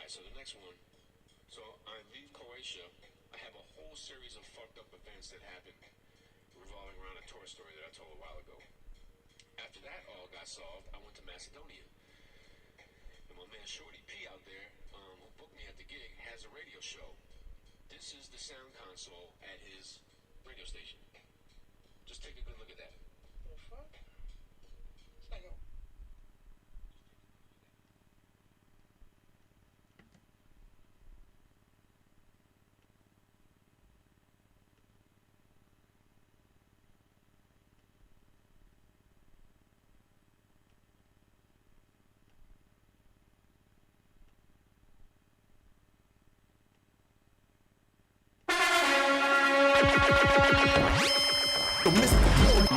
Alright, so the next one. So I leave Croatia. I have a whole series of fucked up events that happened revolving around a tour story that I told a while ago. After that all got solved, I went to Macedonia. And my man Shorty P out there, who booked me at the gig, has a radio show. This is the sound console at his radio station. Just take a good look at that. What the fuck? It's like a...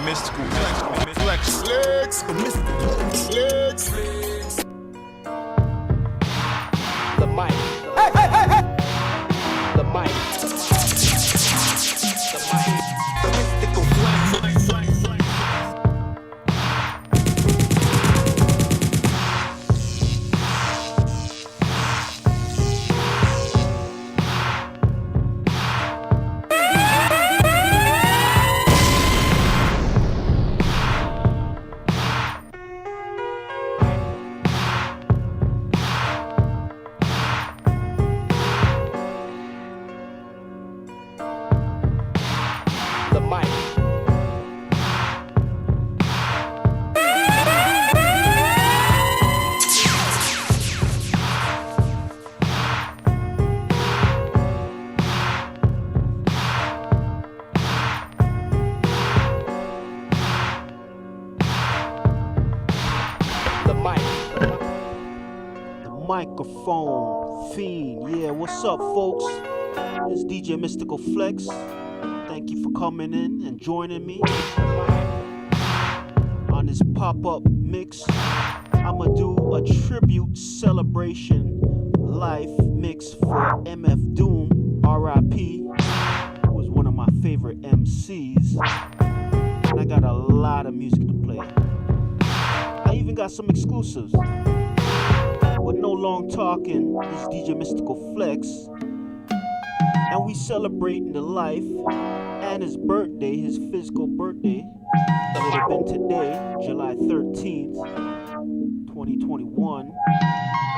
Mystical flex. The mystical flex. The mic. Hey, hey, hey, hey. The mic. The mic. The mystical flex. Microphone fiend. Yeah, what's up, folks? It's DJ Mystical Flex. Thank you for coming in and joining me on this pop-up mix. I'ma do a tribute celebration live mix for MF Doom, R.I.P, who was one of my favorite MCs. And I got a lot of music to play. I even got some exclusives. With no long talking, this is DJ Mystical Flex, and we celebrating the life and his birthday, his physical birthday. It would have been today, July 13th, 2021.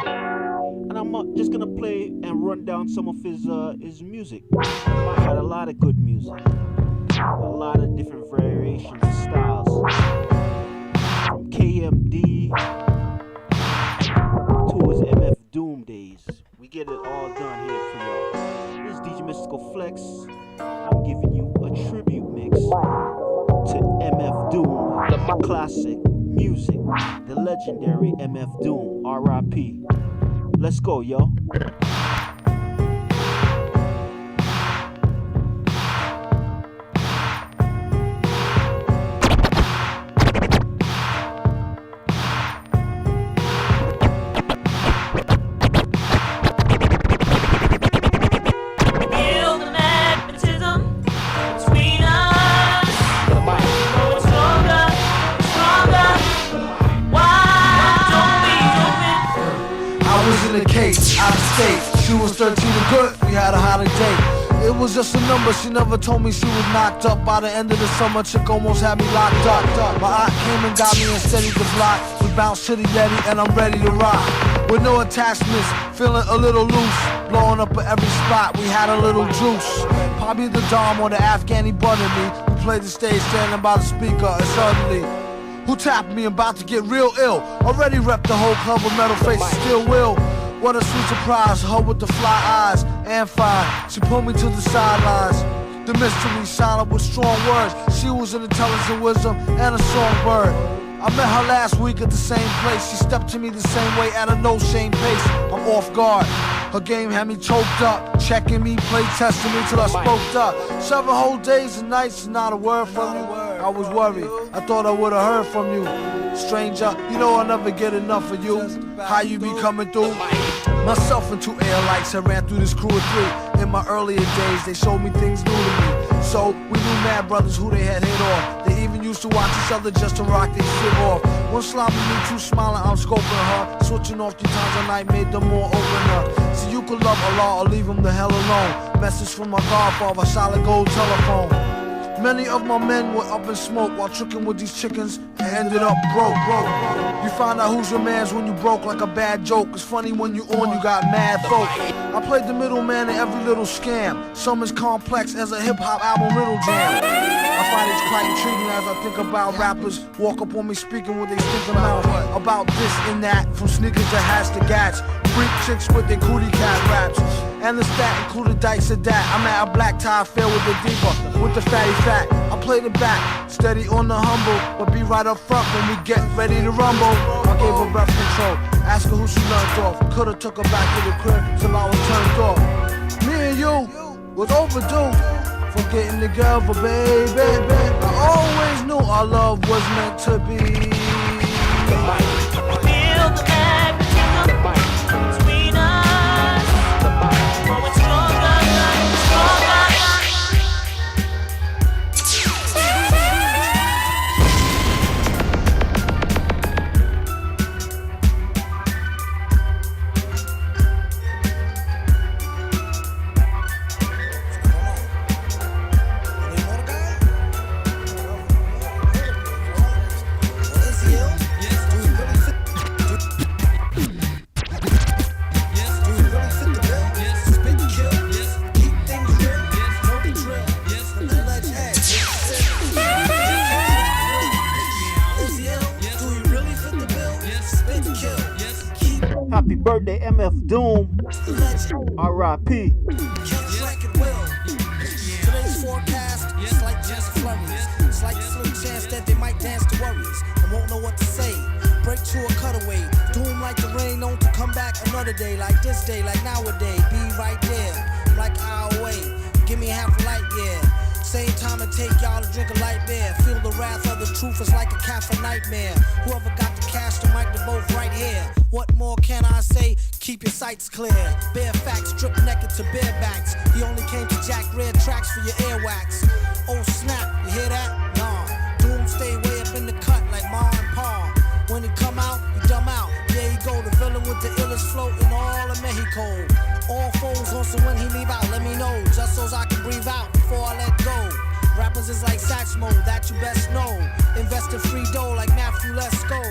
And I'm just gonna play and run down some of his music. Got a lot of good music, a lot of different variations and styles, from KMD to his MF Doom days. We get it all done here for y'all. This is DJ Mystical Flex. I'm giving you a tribute mix to MF Doom, the classic music, the legendary MF Doom, R.I.P. Let's go, yo. Out of state, she was 13 and good, we had a holiday. It was just a number, she never told me she was knocked up. By the end of the summer, chick almost had me locked up. My aunt came and got me and steadied the block. We bounced to the Yeti and I'm ready to rock. With no attachments, feeling a little loose. Blowing up at every spot, we had a little juice. Probably the Dom or the Afghani buttered me. We played the stage standing by the speaker and suddenly who tapped me about to get real ill. Already repped the whole club with metal faces, still will. What a sweet surprise, her with the fly eyes and fine. She pulled me to the sidelines. The mystery silent with strong words. She was an intelligent wisdom and a songbird. I met her last week at the same place. She stepped to me the same way at a no-shame pace. I'm off guard. Her game had me choked up, checking me, play testing me till I spoke up. 7 whole days and nights and not a word from you. I was worried, I thought I would've heard from you. Stranger, you know I'll never get enough of you. How you be coming through? Myself and 2 air lights, I ran through this crew of 3. In my earlier days, they showed me things new to me. So we knew mad brothers who they had hit off. They even used to watch each other just to rock their shit off. One sloppy me, 2 smiling, I'm scoping her. Switching off 3 times a night made them more opener. could love Allah or leave him the hell alone. Message from my godfather, solid gold telephone. Many of my men were up in smoke while tricking with these chickens and ended up broke. You find out who's your mans when you broke like a bad joke. It's funny when you on, you got mad folk. I played the middleman in every little scam. Some as complex as a hip-hop album riddle jam. I find it quite intriguing as I think about rappers walk up on me speaking what they think about this and that. From sneakers to hats to gats. Freak chicks with their cootie cat raps. And the stat included dice of that. I'm at a black tie fair with the diva, with the fatty fat. I played it back, steady on the humble, but be right up front when we get ready to rumble. I gave her breath control, ask her who she learned off. Coulda took her back to the crib till I was turned off. Me and you was overdue for getting together, baby. I always knew our love was meant to be. Happy birthday, MF Doom. R.I.P. Today's forecast, slight chance of flurries. Slight slim chance that they might dance to worries and won't know what to say. Break to a cutaway. Doom like the rain, known to come back another day. Like this day, like nowadays. Be right there, like our way. Give me half a light, yeah. Same time it take y'all to drink a light beer. Feel the wrath of the truth is like a cat for nightmare. Whoever got the cash, the mic, they're both right here. What more can I say? Keep your sights clear. Bare facts, strip naked to bare backs. He only came to jack red tracks for your earwax. Oh snap, you hear that? Nah. Doom stay way up in the cut like Ma and Pa. When he come out, you dumb out. There you go, the villain with the illest float in all of Mexico. All foes on, so when he leave out, let me know. Just so I can breathe out before I let go. Rappers is like sax mode, that you best know. Invest in free dough like Matthew, let's go.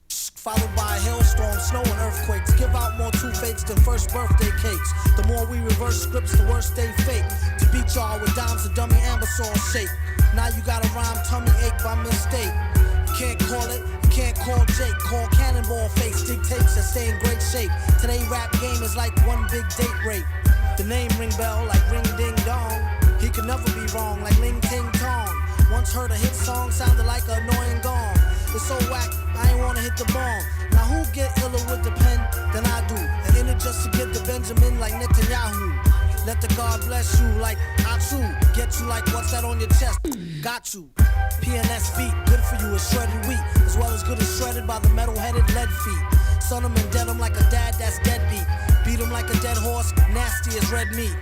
Followed by a hailstorm, snow and earthquakes. Give out more toothaches than first birthday cakes. The more we reverse scripts, the worse they fake. To beat y'all with dimes of dummy ambassador shape. Now you got a rhyme tummy ache by mistake. Can't call it, can't call Jake. Call Cannonball Face, dig tapes that stay in great shape. Today rap game is like one big date rape. The name ring bell like ring ding dong. He could never be wrong like Ling Ting Tong. Once heard a hit song, sounded like an annoying gong. It's so whack, I ain't wanna hit the bomb. Now who get iller with the pen than I do? And in it just to get the Benjamin like Netanyahu. Let the God bless you like Atsu. Get you like what's that on your chest? Got you. PNS beat, good for you, it's shredded wheat. As well as good as shredded by the metal-headed lead feet. Son 'em and dead 'em like a dad that's deadbeat. Beat 'em like a dead horse, nasty as red meat.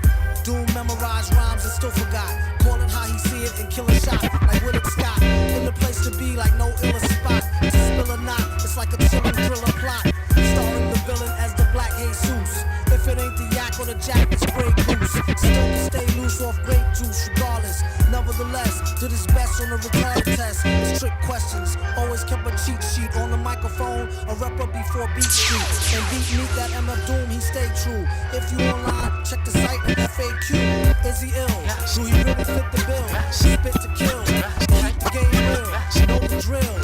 Doom memorized rhymes and still forgot. Call it how he see it and kill a shot like Willard Scott. In the place to be like no iller spot. To spill or not, it's like a chilling thriller plot. Starring the villain as the Black Jesus. If it ain't the yak or the jack, it's Grey Goose. Still can stay loose off grape juice regardless. Nevertheless, did his best on the retarded test. It's trick questions, always kept a cheat sheet on the microphone. A rapper before Beat Street. And beat meet that MF Doom, he stayed true. If you online, check the site and FAQ. Is he ill? Do he really fit the bill? Spit to kill. Keep the game real. Know the drill.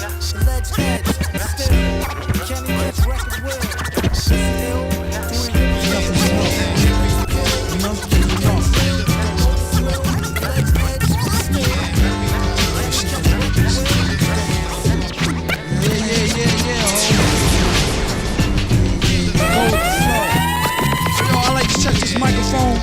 Alleged edge. Still. Can he catch record will? Is he ill? Do he really fit the bill? Alleged edge. Still. Yo, I like to check this microphone.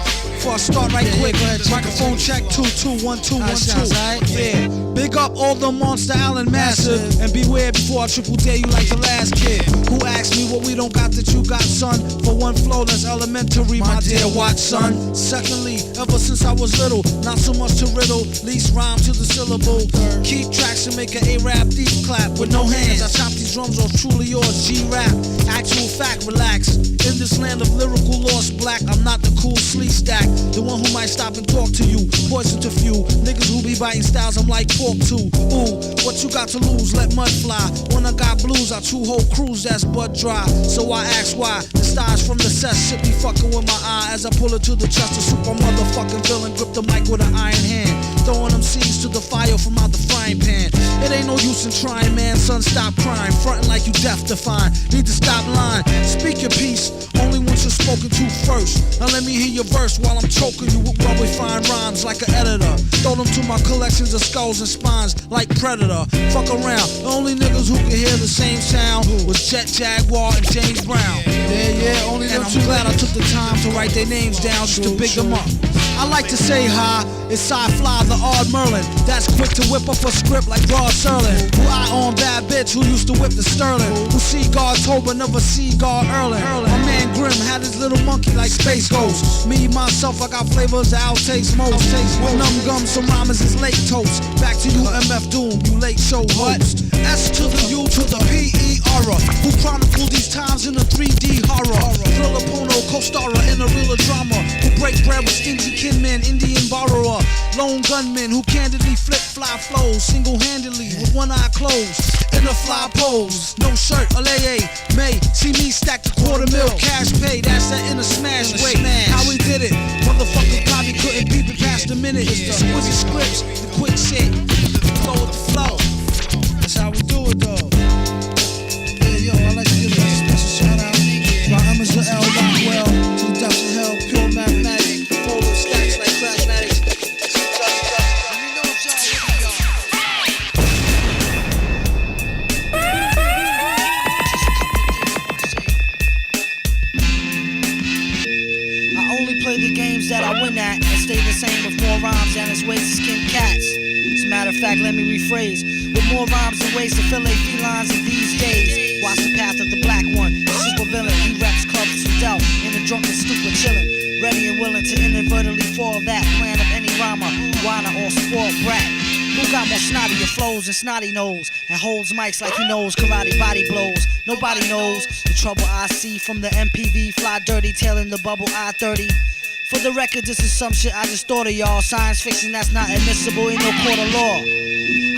before I start right quick. Microphone check 2 2 1 2 1 2. Yeah. Big up all the Monster Island massive, and beware before I triple dare you like the last kid who asked me what we don't got that you got, son. For one flow that's elementary, my dear Watson. Secondly, ever since I was little, not so much to riddle, least rhyme to the syllable. Keep tracks and make an A-rap deep clap with no hands. I chop these drums off truly yours, G-rap. Actual fact, relax. In this land of lyrical lost black, I'm not the cool sleep stack, the one who might stop and talk to you. Poison to few niggas who be biting styles I'm like pork too. Ooh, what you got to lose? Let mud fly. When I got blues, I two whole crews that's butt dry. So I ask why the stars from the set shit be fucking with my eye as I pull it to the chest. A super motherfucking villain grip the mic with an iron hand, throwing them seeds to the fire from out the frying pan. It ain't no use in trying, man. Son, stop crying, frontin' like you deaf to find. Need to stop lying. Speak your piece, only once you're spoken to first. Now let me hear your verse while I'm choking you with well-refined rhymes like an editor. Throw them to my collections of skulls and spines like Predator. Fuck around, the only niggas who can hear the same sound was Jet Jaguar and James Brown. Yeah, only them. And I'm glad I took the time to write their names down just to big them up. I like to say hi, it's Sci-Fly, the Odd Merlin, that's quick to whip up a script like Rod Serling. Who I on bad bitch who used to whip the Sterling. Who see God told but never see God Erling. My man Grimm had his little monkey like Space Ghost. Me, myself, I got flavors that outtakes most. With numb gums, some rhymers is late toast. Back to you, MF Doom, you late show host. S to the U to the P-E-R-A, who chronicle these times in a 3D horror. Thriller Pono, co-starrer in a realer drama, who break bread with stingy kidman, Indian borrower. Lone gunman who candidly flip fly flows single-handedly with one eye closed in a fly pose. No shirt, Aleye, May, see me stack the $250,000 cash pay. That's that in a smash way. How we did it, motherfuckers probably couldn't peep it past a minute. Exquisite scripts, the quick shit, flow with the flow. That's how we do it though. Yeah, yo, I like to give a special shout out to my Amateur L. Rockwell, to the depths of hell, pure mathematics, folding stacks like Craftmatics. The games that I win at and stay the same with more rhymes and his ways to skin cats. As a matter of fact, let me rephrase, with more rhymes and ways to fillet felines in these days. Watch the path of the black one, super villain. He reps clubs to Del in a drunken stupid chillin', ready and willing to inadvertently fall that plan of any rhymer, whiner or spoiled brat. Who got more snottier flows and snotty nose and holds mics like he knows karate body blows? Nobody knows the trouble I see from the MPV fly dirty tailing the bubble I-30. For the record, this is some shit I just thought of, y'all. Science fiction that's not admissible in no court of law.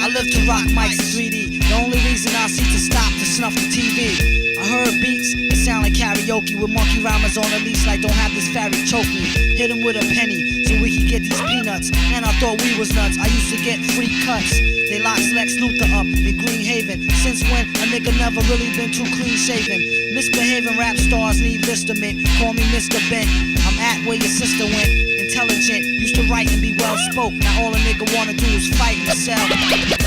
I live to rock mics in 3D. The only reason I see to stop to snuff the TV. I heard beats that sound like karaoke with monkey rhymers on a leash like don't have this fairy choke me. Hit him with a penny so we could get these peanuts. And I thought we was nuts. I used to get free cuts. They locked Lex Luthor up in Green Haven. Since when a nigga never really been too clean shaven. Misbehaving rap stars need listament. Call me Mr. Bent. I'm at where your sister went. Intelligent, used to write and be well spoke. Now all a nigga wanna do is fight and sell.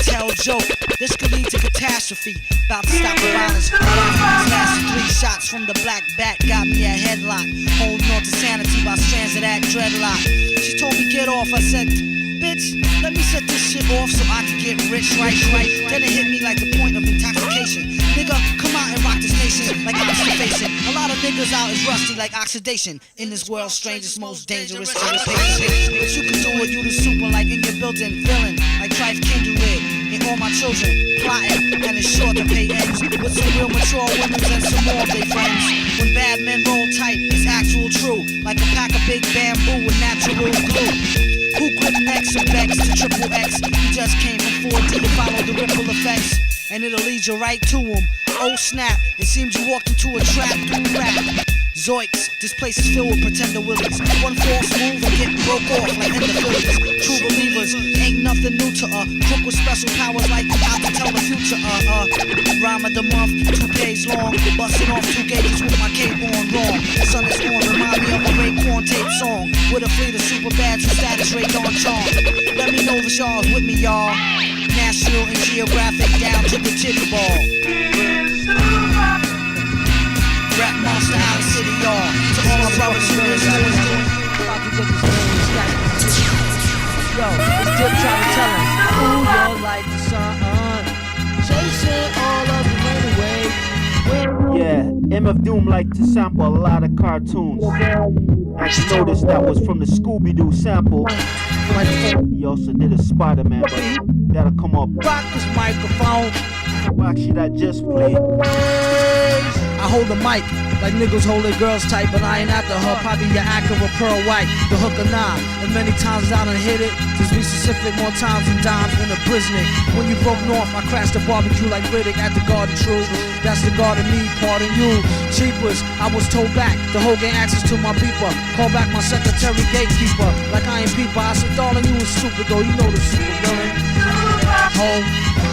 Tell joke. This could lead to catastrophe. About to stop the violence. These last 3 shots from the black bat got me a headlock. Holding on to sanity by strands of that dreadlock. She told me get off. I said, bitch, let me set this shit off so I can get rich, right. Then it hit me like the point of intoxication. Nigga, come out and rock this nation like oxidation. A lot of niggas out is rusty like oxidation. In this world's strangest, most dangerous occupation. But you can do it, you the super like in your building. Villain like Trife Kindred and all my children. Plotting and it's sure to pay ends. With some real mature women and some more of their friends. When bad men roll tight, it's actual true. Like a pack of big bamboo with natural glue. Who grip X or X to triple X? You just came from 4D to follow the ripple effects, and it'll lead you right to him. Oh snap, it seems you walked into a trap through rap. Zoiks, this place is filled with pretender willies. One false move and get broke off like in the Phillies. True believers, ain't nothing new to crook with special powers like how to tell the future. Rhyme of the month, 2 days long. Busting off 2 gauges with my cape on wrong. Sun is on, remind me of a Raekwon tape song. With a fleet of super bad, true status, Ray Dawn charm. Let me know if y'all's with me, y'all. National and geographic down to the titty ball. Rap Monster Island City, y'all. To all my brothers and sisters. Yo, it's Dip trying to tell him, ooh, you're like the sun, chasing all of the rain away. Yeah, MF Doom liked to sample a lot of cartoons. I just noticed that was from the Scooby-Doo sample. He also did a Spider-Man, but that'll come up. Rock this microphone. Well, actually, that just played. I hold the mic like niggas hold their girls tight, but I ain't after her. Probably your Acura Pearl White, the hook or nine. And many times I done hit it. To be specific, more times than dimes in a Brisnick. When you broke north, I crashed the barbecue like Riddick at the Garden True. That's the garden me, pardon you. Cheapers, I was told back. The whole gang access to my beeper. Call back my secretary gatekeeper. Like I ain't peeper. I said, darling, you was stupid though. You know the super villain. Home.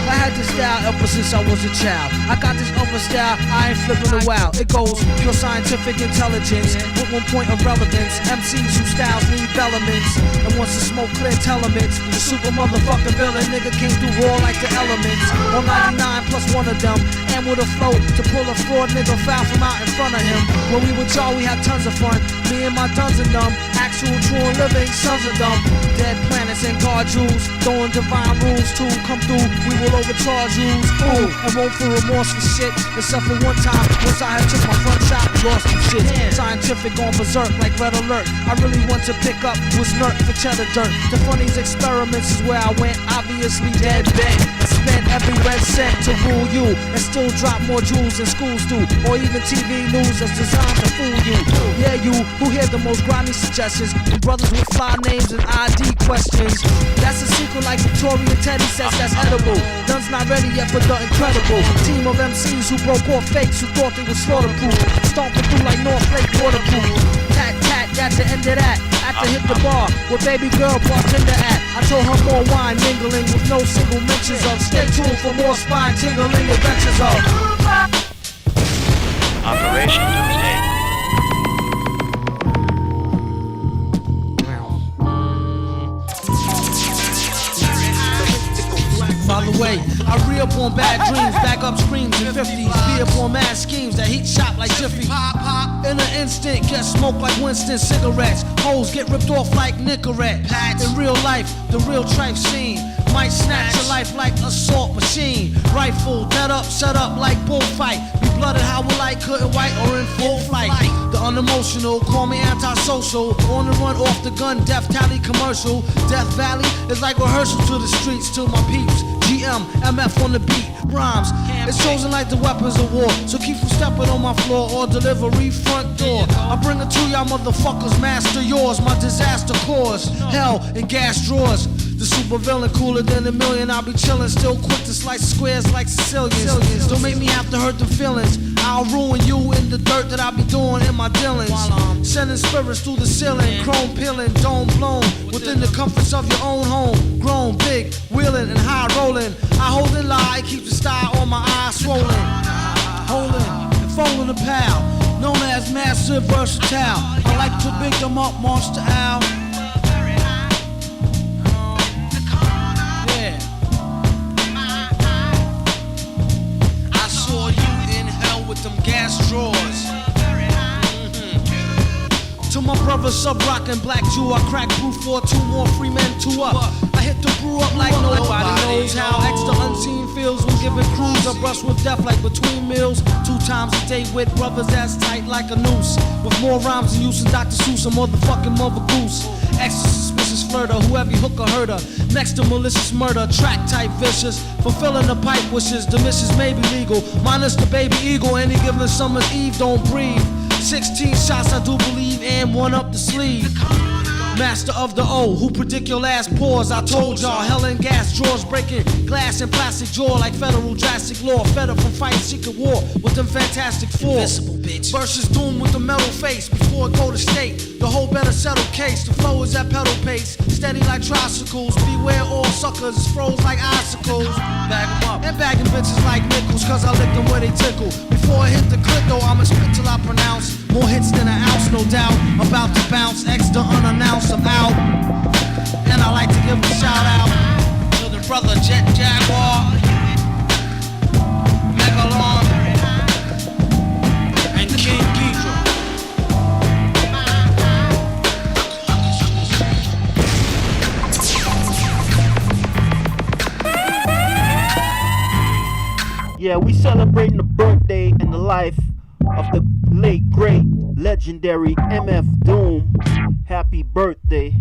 I had this style ever since I was a child. I got this other style, I ain't flipping a wow. It goes pure scientific intelligence with 1 point of relevance. MCs whose styles need elements. And once the smoke clear elements, the super motherfucking villain nigga came through raw like the elements. On 99 plus one of them. And with a flow to pull a fraud nigga foul from out in front of him. When we were y'all, we had tons of fun. Me and my tons of them. Actual true and living sons of them. Dead planets and guard jewels. Throwing divine rules to come through. We will overcharge you. Ooh, I won't feel remorse for shit. Except for one time, once I had took my front shot, lost some shit. Scientific on berserk like red alert. I really want to pick up was nerd for cheddar dirt. The funniest experiments is where I went, obviously dead bent. I spent every red cent to rule you, and still drop more jewels than schools do, or even TV news that's designed to fool you. Yeah, you who hear the most grimy suggestions, and brothers with fly names and ID questions. That's a secret like Victoria Teddy says that's edible. Done's not ready yet for the incredible team of MCs who broke off fakes who thought they were slaughterproof. Stomping through like North Lake waterproof. Tat tat, that's the end of that. After hit the bar, where baby girl bartender at. I told her more wine mingling with no single mentions of. Stay tuned for more spine tingling adventures of Operation Doomsday. By the way, I re-up on bad dreams, back up screams in 50s, be up on mad schemes that heat shop like Jiffy. Pop, pop, in an instant, get smoked like Winston cigarettes. Hoes get ripped off like Nicorette. In real life, the real trife scene might snatch your life like assault machine. Rifle, dead up, set up like bullfight. Be blooded how will I couldn't white or in full flight. The unemotional, call me antisocial. On the run off the gun, death tally commercial. Death Valley is like rehearsal to the streets till my peeps. GM, MF on the beat, rhymes. It's chosen like the weapons of war. So keep from stepping on my floor or delivery front door. I bring it to y'all motherfuckers, master yours. My disaster cause hell in gas drawers. The super villain cooler than a million. I'll be chillin', still quick to slice squares like Sicilians. Don't make me have to hurt them feelings. I'll ruin you in the dirt that I be doing in my dealings. Sending spirits through the ceiling, chrome peeling, dome blown. Within the comforts of your own home. Grown, big, wheeling and high rolling. I hold and lie, keep the style on my eyes swollen. Holding and folding a pal, known as massive versatile. I like to big them up, monster owl. Them gas drawers. To my brother sub rockin' black Jew, I crack brew for 2 more free men, 2 up. I hit the brew up like nobody knows how extra unseen feels when giving crews a brush with death like between meals. 2 times a day with brothers that's tight like a noose. With more rhymes than use than Dr. Seuss, a motherfucking mother goose. Extra suspicious flirter, whoever hook or herder. Next to malicious murder, track type vicious. Fulfilling the pipe wishes, the missions may be legal. Minus the baby eagle, any given summer's eve, don't breathe. 16 shots I do believe and 1 up the sleeve. Master of the O, who predict your last pause. I told y'all, hell and gas drawers breaking glass and plastic jaw like federal drastic law. Fed up from fighting secret war with them fantastic four. Invisible bitch. Versus doom with the metal face before it go to state. The whole better settle case. The flow is at pedal pace, steady like tricycles. Beware all suckers, froze like icicles. Bag 'em up and bagging bitches like nickels, cause I lick them where they tickle. Before I hit the clip though, I'ma spit till I pronounce more hits than an ounce, no doubt. About to bounce, extra unannounced, I'm out. And I like to give a shout out to the brother Jet Jaguar, Megalon, and King Ghidra. Yeah, we celebrating the birthday and the life of the late, great, legendary MF Doom. Happy birthday.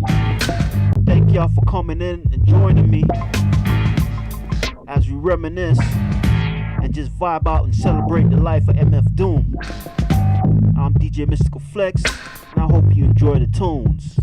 Thank y'all for coming in and joining me as we reminisce and just vibe out and celebrate the life of MF Doom. I'm DJ Mystical Flex, and I hope you enjoy the tunes.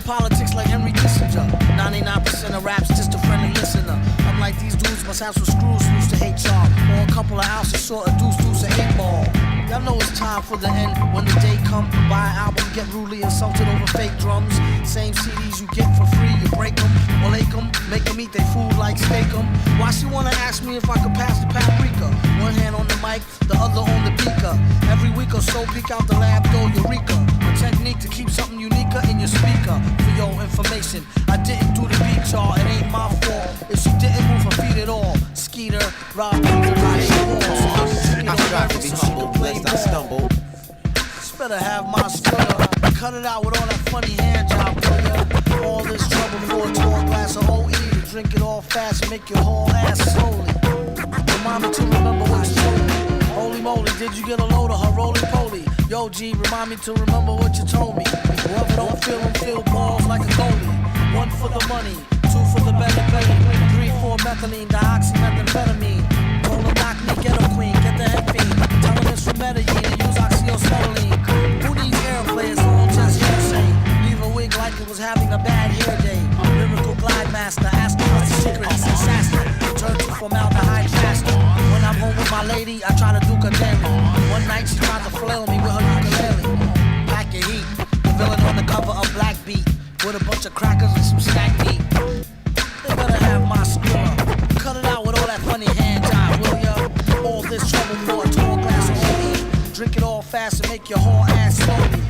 Politics like Henry Kissinger. 99% of raps just a friendly listener. I'm like these dudes must have some screws loose to HR, or a couple of ounces short of deuce an 8-ball. Y'all know it's time for the end when the day come. Buy an album, get rudely insulted over fake drums. Same CDs you get for free, you break them or lake them, make them eat their food like steak them. Why she wanna ask me if I could pass the paprika? One hand on the mic, the other on the beaker. Every week or so, peek out the lab door, eureka. A technique to keep something unique in your speaker. For your information, I didn't do the beat, y'all. It ain't my fault if she didn't move her feet at all. Skeeter, rob people, I strive to be humble, lest I stumble. Just better have my stutter. Cut it out with all that funny hand job, will ya? All this trouble for a tall glass of OE. To drink it all fast and make your whole ass slowly. Remind me to remember what you told me. Holy moly, did you get a load of her roly-poly? Yo, G, remind me to remember what you told me. Whoever don't feel them, feel balls like a goalie. 1 for the money, 2 for the better play, 3 for methylene, dioxymethamphetamine. Roll a knock me, get a queen, get the head fiend. Tell them it's from Medellin and use oxyosmoline. Who needs air players all just hearsay? Leave a wig like it was having a bad hair day. Lyrical glide master, ask me what's the secret, he's disaster. Turn to formaldehyde faster. When I'm home with my lady, I try to do her daily. One night she tried to flail me with her ukulele. Pack your heat, the villain on the cover of Black Beat, with a bunch of crackers and some snack meat. They better have my score. Cut it out with all that funny hand job, will ya? All this trouble for a tall glass of holy. Drink it all fast and make your whole ass slowly.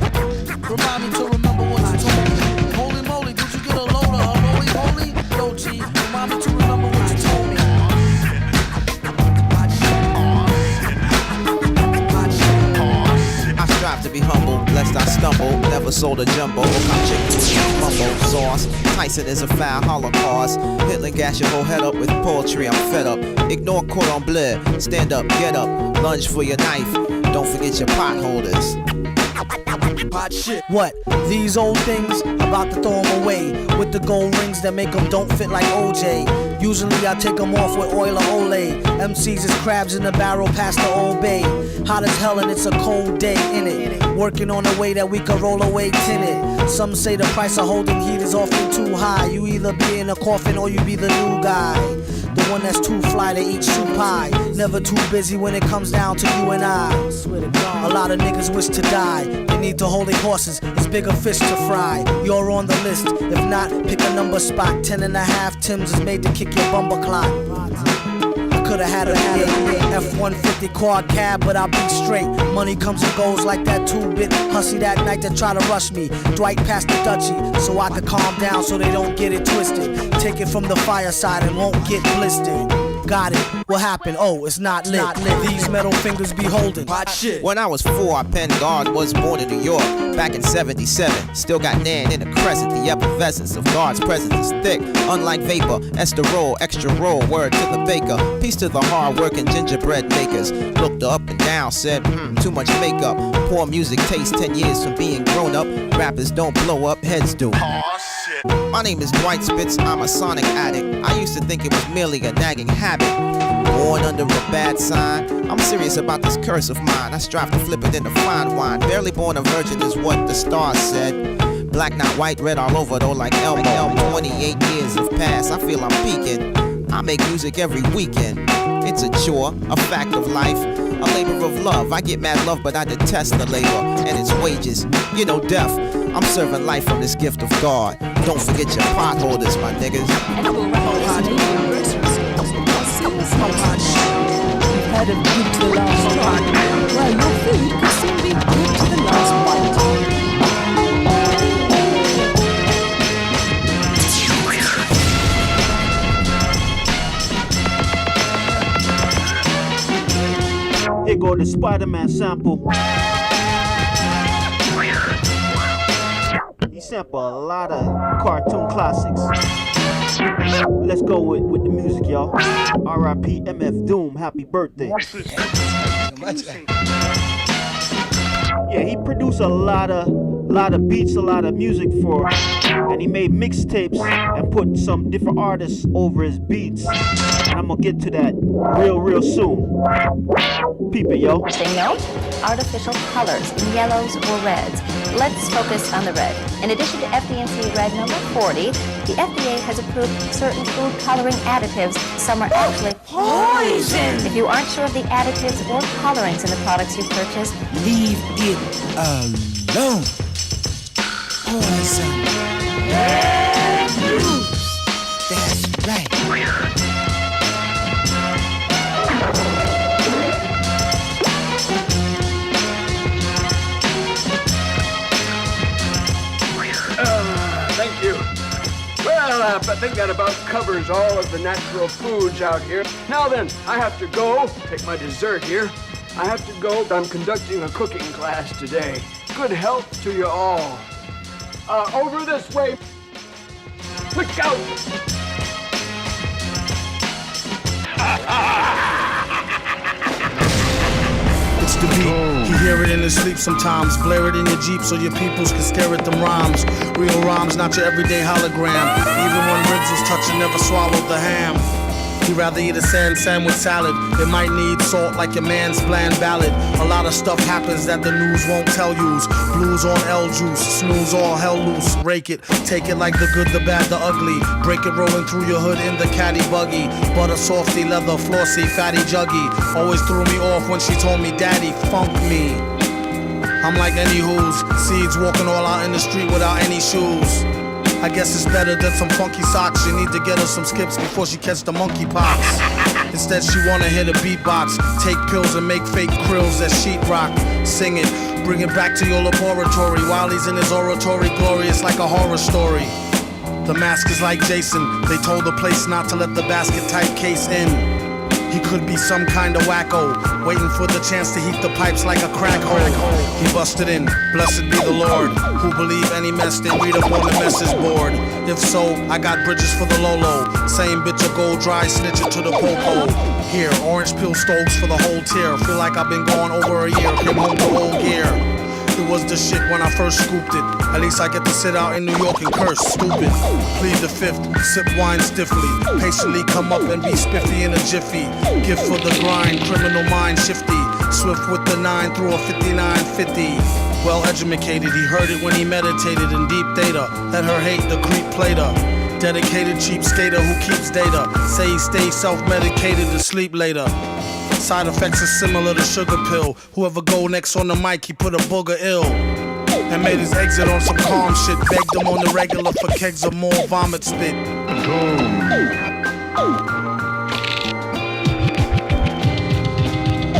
Remind me to remember what you told me. Holy moly, did you get a load of her roly poly? Yo, G, remind me to remember what you told me. I strive to be humble, lest I stumble. Never sold a jumbo, my chicken mumbo sauce. Tyson is a foul holocaust. Hitler gas your whole head up with poetry, I'm fed up. Ignore cordon bleu, stand up, get up. Lunge for your knife, don't forget your pot holders. Hot shit. What? These old things? About to throw them away with the gold rings that make them don't fit like OJ. Usually I take them off with oil or Olay. MCs is crabs in the barrel past the Old Bay. Hot as hell and it's a cold day in it. Working on a way that we can roll away tinted. Some say the price of holding heat is often too high. You either be in a coffin or you be the new guy. The one that's too fly to eat soup pie. Never too busy when it comes down to you and I. A lot of niggas wish to die. They need to hold their horses, it's bigger fish to fry. You're on the list, if not, pick a number spot. 10.5 Tims is made to kick your bumper clock. I could've had a F-150 quad cab, but I'll be straight. Money comes and goes like that 2-bit hussy that night that try to rush me. Dwight passed the Dutchie, so I could calm down so they don't get it twisted. Take it from the fireside and won't get blistered. Got it. What happened? Oh, it's not lit. These metal fingers be holding. Hot shit. When I was 4, I penned God was born in New York back in 77. Still got Nan in the crescent. The effervescence of God's presence is thick. Unlike vapor, esterol, extra roll. Word to the baker. Peace to the hard-working gingerbread makers. Looked her up and down, said, too much makeup. Poor music taste, 10 years from being grown up. Rappers don't blow up, heads do. My name is Dwight Spitz, I'm a sonic addict. I used to think it was merely a nagging habit. Born under a bad sign. I'm serious about this curse of mine. I strive to flip it into fine wine. Barely born a virgin is what the stars said. Black, not white, red all over though like Elmo. 28 years have passed, I feel I'm peaking. I make music every weekend. It's a chore, a fact of life, a labor of love. I get mad love, but I detest the labor and its wages. You know, death. I'm serving life from this gift of God. Don't forget your pot holders, my niggas. Heard of good to the last drop. Well, your food could soon be good to the last bite. Here go the Spider-Man sample. He sampled a lot of cartoon classics. Let's go with the music, y'all. R.I.P. MF Doom, happy birthday. Yeah, he produced a lot of beats, a lot of music for, and he made mixtapes and put some different artists over his beats. And I'm gonna get to that real soon. Peep it, yo. Say no, artificial colors in yellows or reds. Let's focus on the red. In addition to FD&C Red number 40, the FDA has approved certain food coloring additives. Some are actually poison. If you aren't sure of the additives or colorings in the products you purchase, Leave it alone. Poison. That's right. Thank you. Well, I think that about covers all of the natural foods out here. Now then, I have to go. Take my dessert here. I have to go. I'm conducting a cooking class today. Good health to you all. Over this way. Look out! It's the beat. You hear it in his sleep sometimes. Blare it in your Jeep so your peoples can stare at them rhymes. Real rhymes, not your everyday hologram. Even when ribs was touching, never swallowed the ham. He'd rather eat a sandwich salad. It might need salt like your man's bland ballad. A lot of stuff happens that the news won't tell yous. Blues on L juice, snooze all hell loose. Rake it, take it like the good, the bad, the ugly. Break it rolling through your hood in the caddy buggy. Butter softy, leather flossy, fatty juggy. Always threw me off when she told me daddy funk me. I'm like any who's seeds walking all out in the street without any shoes. I guess it's better than some funky socks. You need to get her some skips before she catch the monkeypox. Instead she wanna hit a beatbox, take pills and make fake krills that sheetrock. Sing it, bring it back to your laboratory. While he's in his oratory, glorious like a horror story. The mask is like Jason. They told the place not to let the basket type case in. He could be some kind of wacko, waiting for the chance to heat the pipes like a crack hole. He busted in, blessed be the Lord. Who believe any mess they read up on the message board. If so, I got bridges for the Lolo. Same bitch a gold dry, snitch it to the popo. Here, orange peel stokes for the whole tier. Feel like I've been gone over a year, came home to old gear. It was the shit when I first scooped it. At least I get to sit out in New York and curse, stupid. Plead the fifth, sip wine stiffly. Patiently come up and be spiffy in a jiffy. Gift for the grind, criminal mind shifty. Swift with the 9 through a 5950. Well educated, he heard it when he meditated in deep theta. Let her hate the creep played her. Dedicated cheap skater who keeps data. Say he stays self-medicated to sleep later. Side effects are similar to sugar pill. Whoever go next on the mic, he put a booger ill. And made his exit on some calm shit. Begged him on the regular for kegs of more vomit spit.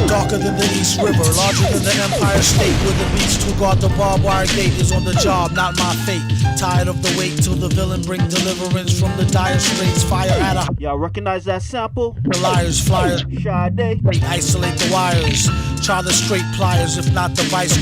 Dark Darker than the East River, larger than the Empire State, where the beast who guard the barbed wire gate is on the job, not my fate. Tired of the wait till the villain bring deliverance from the dire straits. Fire at a. Y'all recognize that sample? The liars, flyers, Sade. isolate the wires. Try the straight pliers, if not the vice.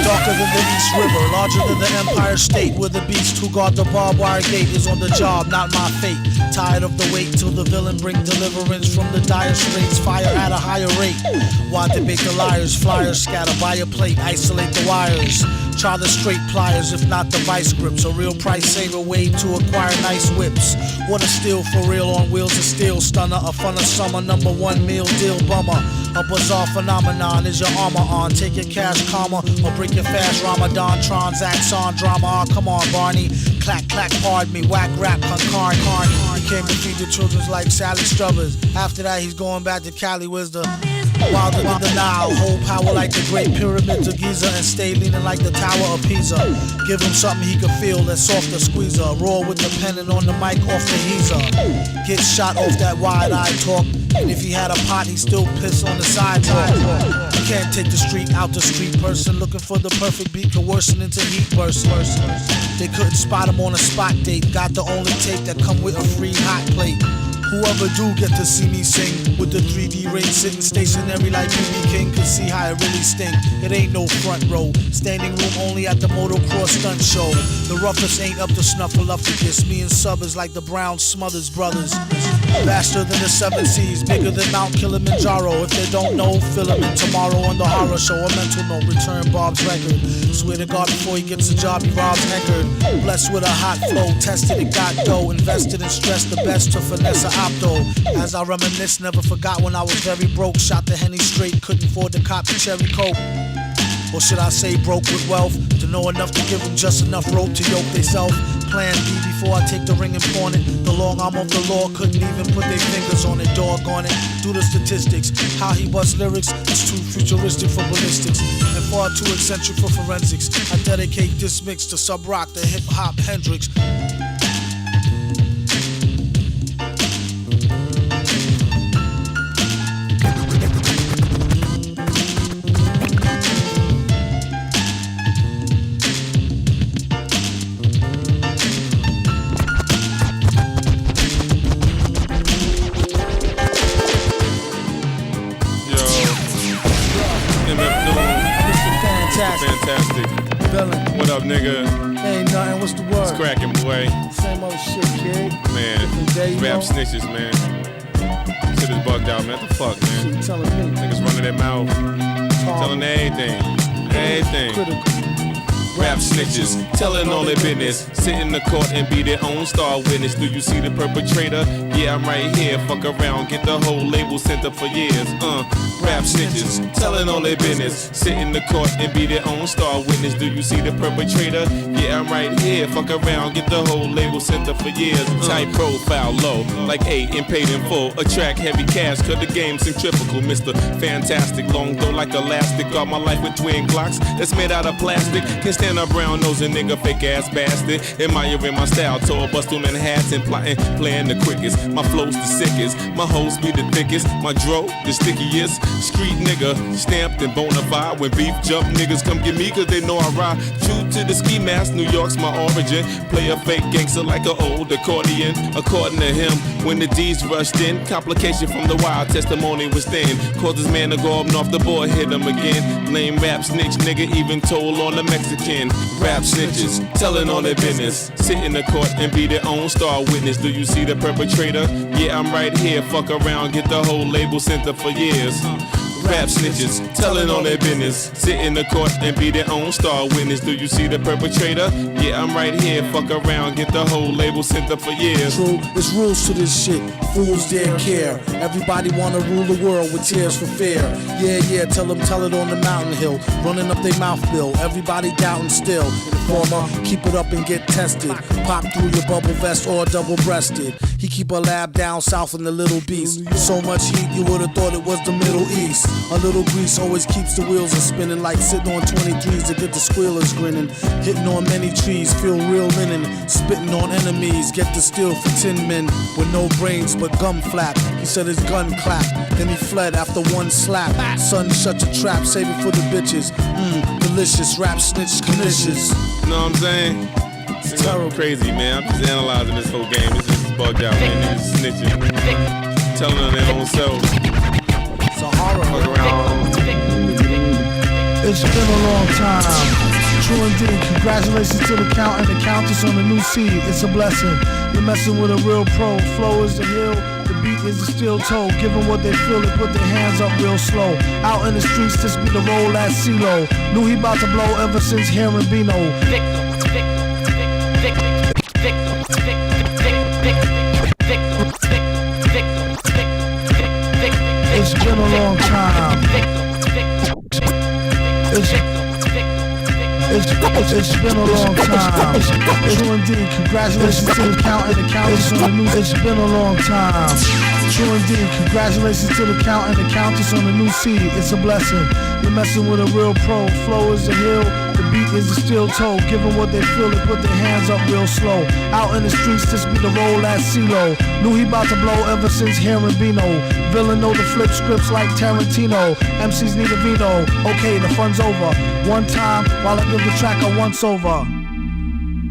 Darker than the East River, larger than the Empire State, where the beast who guard the barbed wire gate is on the job, not my fate. Tired of the wait till the villain bring deliverance from the dire straits. Fire at a higher rate. Why debate the liars, flyers, scatter by a plate, isolate the wires. Try the straight pliers, if not the vice grips. A real price saver way to acquire nice whips. What a steal for real on wheels of steel. Stunner, a fun of summer, #1 meal deal bummer. A bizarre phenomenon, is your armor on? Take your cash karma or break your fast Ramadan. Transacts on drama, oh, come on Barney. Clack, clack, pardon me, whack rap, concarn, carney. He came to feed the children's like Sally Struthers. After that he's going back to Cali, where's the wilder than the Nile. Hold power like the Great Pyramids of Giza and stay leaning like the Tower of Pisa. Give him something he can feel that's softer squeezer. Roar with the pen and on the mic off the heezer. Get shot off that wide-eyed talk. And if he had a pot, he'd still piss on the sidewalk. You can't take the street out the street person. Looking for the perfect beat could worsen into heat burst. They couldn't spot him on a spot date. Got the only tape that come with a free hot plate. Whoever do get to see me sing with the 3D rate sitting stationary like BB King could see how it really stink. It ain't no front row, standing room only at the motocross stunt show. The roughest ain't up to snuffleupagus. Me and Sub is like the Brown Smothers brothers. Faster than the 7 seas, bigger than Mount Kilimanjaro. If they don't know, fill him in tomorrow on the horror show. A mental note, return Bob's record. Swear to God, before he gets a job, he robs Eckerd. Blessed with a hot flow, tested it, got dough. Invested and stressed the best to finesse a opto. As I reminisce, never forgot when I was very broke. Shot the Henny straight, couldn't afford to cop the cherry coke. Or should I say broke with wealth? To know enough to give them just enough rope to yoke theyself. Plan B before I take the ring and pawn it. The long arm of the law couldn't even put their fingers on it. Doggone it. Do the statistics. How he busts lyrics is too futuristic for ballistics and far too eccentric for forensics. I dedicate this mix to Sub Rock, the hip hop Hendrix. Fantastic. Villain. What up, nigga? Ain't nothing, what's the word? It's cracking, boy. Same old shit, kid. Man, Day, rap know? snitches, man. Shit is bugged out, man. What the fuck, man? Shit you telling me. Niggas running their mouth. Telling everything. Everything. Critical. Rap snitches, telling all their business. Sit in the court and be their own star witness. Do you see the perpetrator? Yeah, I'm right here. Fuck around, get the whole label sent up for years. Rap snitches, telling all their business. Sit in the court and be their own star witness. Do you see the perpetrator? Yeah, I'm right here. Fuck around, get the whole label sent up for years. Tight profile, low, like 8 and paid in full. Attract heavy cash, cut the game centrifugal. Mr. Fantastic, long though like elastic. Got my life with twin Glocks that's made out of plastic. Can't stand a brown nosing nigga, fake ass bastard. Admiring my style, tall bust through Manhattan, plotting, playing the quickest. My flow's the sickest, my hoes be the thickest. My dro, the stickiest. Street nigga, stamped and bona fide. When beef jump, niggas come get me cause they know I ride. True to the ski mask, New York's my origin. Play a fake gangster like an old accordion. According to him, when the D's rushed in, complication from the wild testimony was thin. Caused his man to go up and off the board, hit him again. Lame rap snitch nigga, even told on the Mexican. Rap snitches, telling all their business. Sit in the court and be their own star witness. Do you see the perpetrator? Yeah, I'm right here. Fuck around, get the whole label sent up for years. Rap snitches, telling all their business. Sit in the court and be their own star witness. Do you see the perpetrator? Yeah, I'm right here. Fuck around, get the whole label sent up for years. True, there's rules to this shit. Fools dare care. Everybody wanna rule the world with tears for fear. Yeah, tell it on the mountain hill. Running up their mouth bill. Everybody doubting still. former. Keep it up and get tested. Pop through your bubble vest or double-breasted. He keep a lab down south in the Little Beast. So much heat you would've thought it was the Middle East. A little grease always keeps the wheels a spinning, like sitting on 23s to get the squealers grinning. Hitting on many trees, feel real linen. Spitting on enemies, get the steel for 10 men with no brains but gum flap. He said his gun clapped, then he fled after one slap. Son, shut your trap, save it for the bitches. Delicious, rap snitch, delicious. You know what I'm saying? It's terrible. Crazy, man. I'm just analyzing this whole game. It's just bugged out, man. Niggas snitching. Telling on their own self. It's a horror. Fuck around. It's been a long time. True indeed. Congratulations to the count and the countess on the new seed. It's a blessing. You're messing with a real pro. Flow is the hill. The beat is the steel toe. Give them what they feel, they put their hands up real slow. Out in the streets, this be the roll at CeeLo. Knew he about to blow ever since hearing Bino. It's been a long time. It's been a long time. True indeed. Congratulations to the count and the countess on the new. It's been a long time. True indeed. Congratulations to the count and the countess on the new seed. It's a blessing. You're messing with a real pro. Flow is the hill. The beat is the steel toe. Give them what they feel, they put their hands up real slow. Out in the streets, this be the roll at CeeLo. Knew he about to blow ever since hearing Bino. Villain know the flip scripts like Tarantino. MCs need a vino. Okay, the fun's over. One time while I give the track a once over.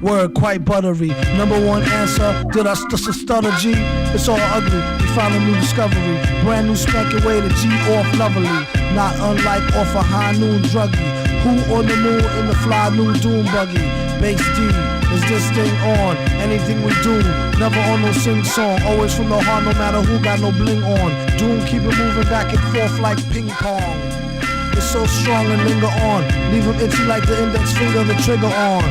Word quite buttery. Number one answer, did I stutter G? It's all ugly, we found a new discovery. Brand new spanking way to G off lovely. Not unlike off a high noon druggie. Who on the moon in the fly new doom buggy? Bass D, is this thing on? Anything we do, never on no sing song. Always from the heart, no matter who got no bling on. Doom keep it moving back and forth like ping pong. It's so strong and linger on. Leave him itchy like the index finger, the trigger on.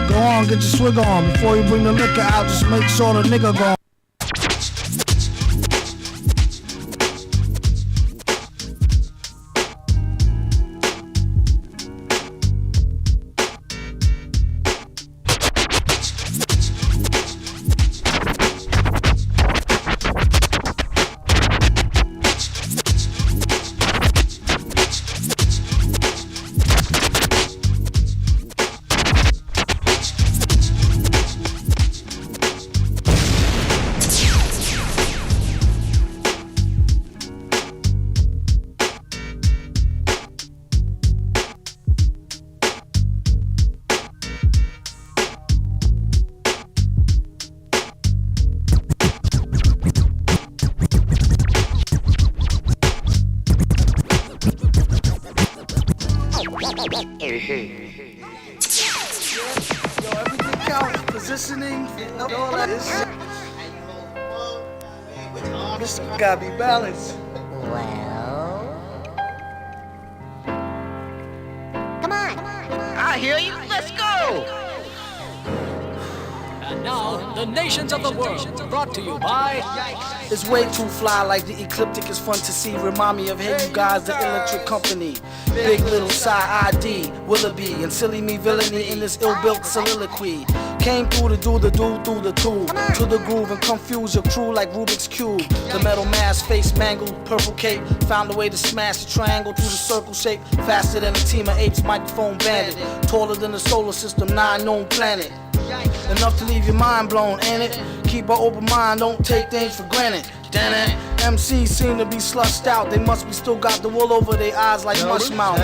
Go on, get your swig on. Before you bring the liquor out, just make sure the nigga gone. Yo, everything counts. Positioning, all that is shit. This gotta be balanced. Well, come on. I hear you. Let's go. And now, the nations of the world, brought to you by... It's way too fly, like the ecliptic is fun to see. Remind me of Hey You Guys, the Electric Company. Big Little Side ID, Willoughby, and silly me villainy in this ill-built soliloquy. Came through to do the through the tool, to the groove and confuse your crew like Rubik's Cube. The metal mask, face mangled, purple cape, found a way to smash the triangle through the circle shape. Faster than a team of apes, microphone bandit. Taller than the solar system, 9 known planet. Enough to leave your mind blown, ain't it? Keep an open mind, don't take things for granted. Damn it. MCs seem to be slushed out. They must be still got the wool over their eyes like mushmouth.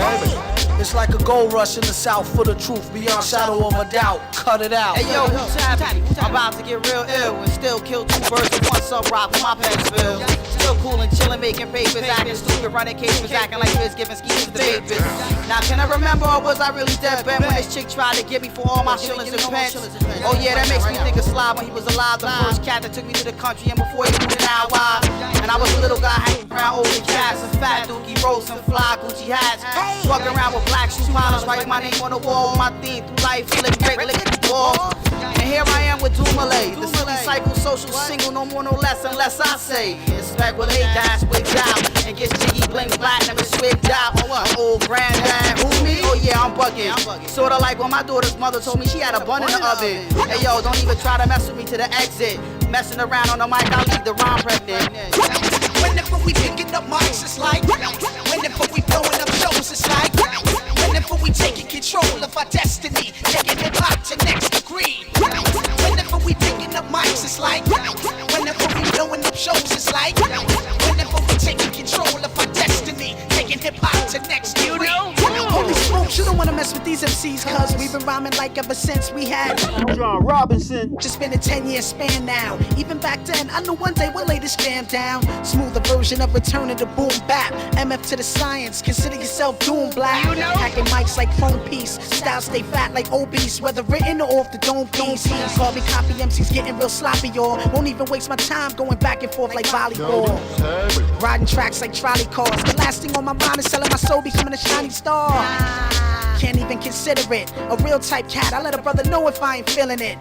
It's like a gold rush in the south for the truth, beyond shadow of a doubt. Cut it out. Hey yo, who's happy? I'm about to get real ill and still kill 2 birds with 1 sub rock with my pants filled. Still cool and chillin', making papers, acting stupid, running cases, acting like this, giving schemes to the papers. Now can I remember, or was I really dead bent when this chick tried to get me for all my shillings and pence? Oh yeah, that makes me think of Sly when he was alive, the first cat that took me to the country, and before he moved out wide. And I was a little guy hanging around older cats and fat dookie rolls and fly Gucci hats. Walking around with black shoe polish, writing my name on the wall. My theme through life, lick great, lick the wall. And here I am with Dumoulin, the silly Psychosocial single, no more, no less, unless I say. Expect what they die, switch out. And get jiggy, bling, platinum, and switch out. Old granddad, who me? Oh yeah, I'm bugging. Sorta like when my daughter's mother told me she had a bun in the oven. Hey yo, don't even try to mess with me to the exit. Messing around on the mic, I'll leave the rhyme pregnant. Whenever we picking up mics, it's like. Whenever we blowing up shows, it's like. Whenever we taking control of our destiny, taking it hop to next degree. Whenever we picking up mics, it's like. Whenever we blowing up shows, it's like. Whenever we taking control of our destiny, taking hip hop to next degree. Holy smokes, you don't wanna mess with these MCs, cause we've been rhyming like ever since we had John Robinson. Just been a 10-year span now. Even back then, I knew one day we'll lay this jam down. Smoother version of returning to boom bap. MF to the science, consider yourself doom black. Hacking mics like phone piece. Style stay fat like obese, whether written or off the dome piece. Call me copy MCs getting real sloppy, y'all. Won't even waste my time going back and forth like volleyball. Riding tracks like trolley cars. The last thing on my mind is selling my soul, becoming a shining star. Can't even consider it a real type cat. I let a brother know if I ain't feeling it.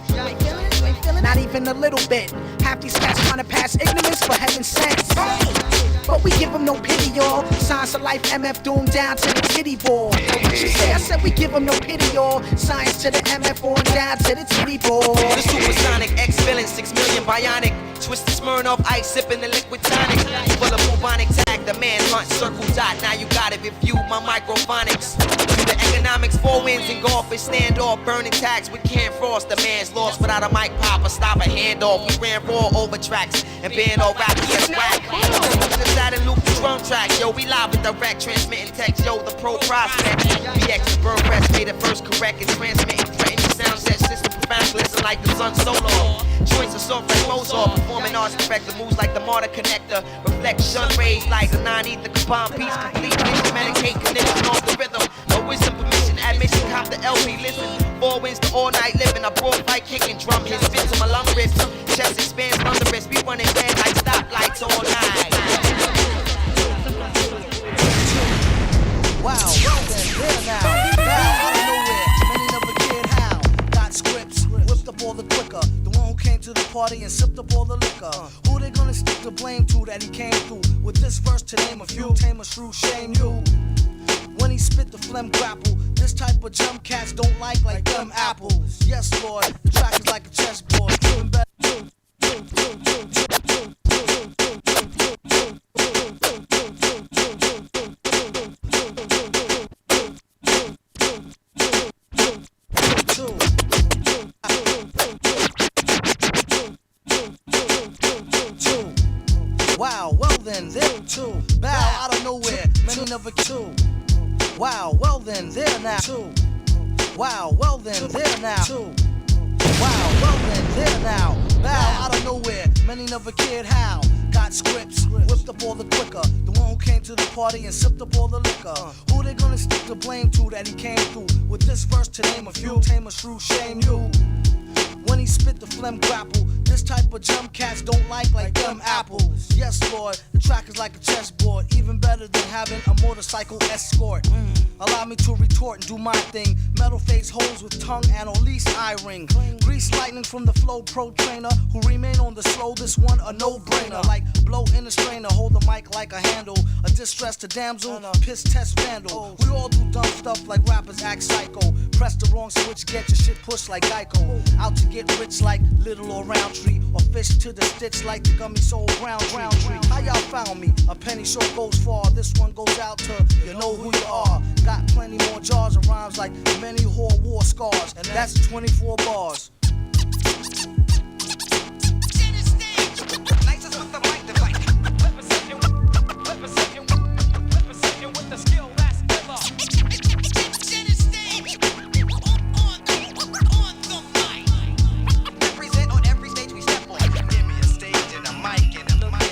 Not even a little bit. Half these cats trying to pass ignorance for heaven's sakes. But we give them no pity, y'all. Science of life, MF doomed down to the titty ball. She say, I said we give them no pity, y'all. Science to the MF on down to the titty ball. The supersonic X-Villain, 6 million bionic. Twisted Smirnoff ice, sipping the liquid tonic. Full of bubonic tag, the man hunt, circle dot. Now you got it, review my microphonics. The economics, 4 wins in golf, is standoff. Burning tags with Ken Frost. The man's lost without a mic pop or stop a handoff. We ran raw over tracks and banned all rap as whack. Side and loop the drum track, yo, we live with direct transmitting text, yo, the pro prospect. BX the bird press made it first correct and transmitting threatening sound set system profound, listen like the sun solo. Joints are soft like Mozart, performing arts direct, the moves like the Marta connector, reflection rays like the 9 ether coupon piece, complete mission, medicate connection off the rhythm. No wisdom, permission, admission, cop the LP, listen. 4 wins to all night living, a broad fight kicking drum hits, spin to my lung rips, chest expands from the wrist, we running red like stoplights all night. Wow, well then, there now. Now, out of nowhere, many never cared how. Got scripts, whipped up all the quicker. The one who came to the party and sipped up all the liquor. Who they gonna stick the blame to that he came through? With this verse to name a few, tame a shrew, shame you. When he spit the phlegm grapple, this type of jump cats don't like them apples. Yes, Lord, the track is like a chessboard. Doing better. Wow, well then, there too. Bow out of nowhere, many never two. Wow, well then, there now. Two. Wow, well then, there now. Two. Wow, well then, there now. Bow out of nowhere, many never cared how. Got scripts, whipped up all the quicker. The one who came to the party and sipped up all the liquor. Who they gonna stick the blame to that he came through? With this verse to name a few, tame a shrew, shame you. When he spit the phlegm grapple, this type of jump cats don't like them apples. Yes, Lord, the track is like a chessboard, even better than having a motorcycle escort. Allow me to retort and do my thing. Metal face holes with tongue and at least eye ring. Grease lightning from the flow pro trainer who remain on the slow. This one a no-brainer, like blow in a strainer, hold the mic like a handle. A distress to damsel, piss test vandal. We all do dumb stuff like rappers act psycho. Press the wrong switch, get your shit pushed like Geico. Out to get rich like Little or Roundtree, or fish to the stitch like the gummy soul brown tree. How y'all found me? A penny sure goes far. This one goes out to you know who you are. Got plenty more jars of rhymes like many whore war scars, and that's 24 bars.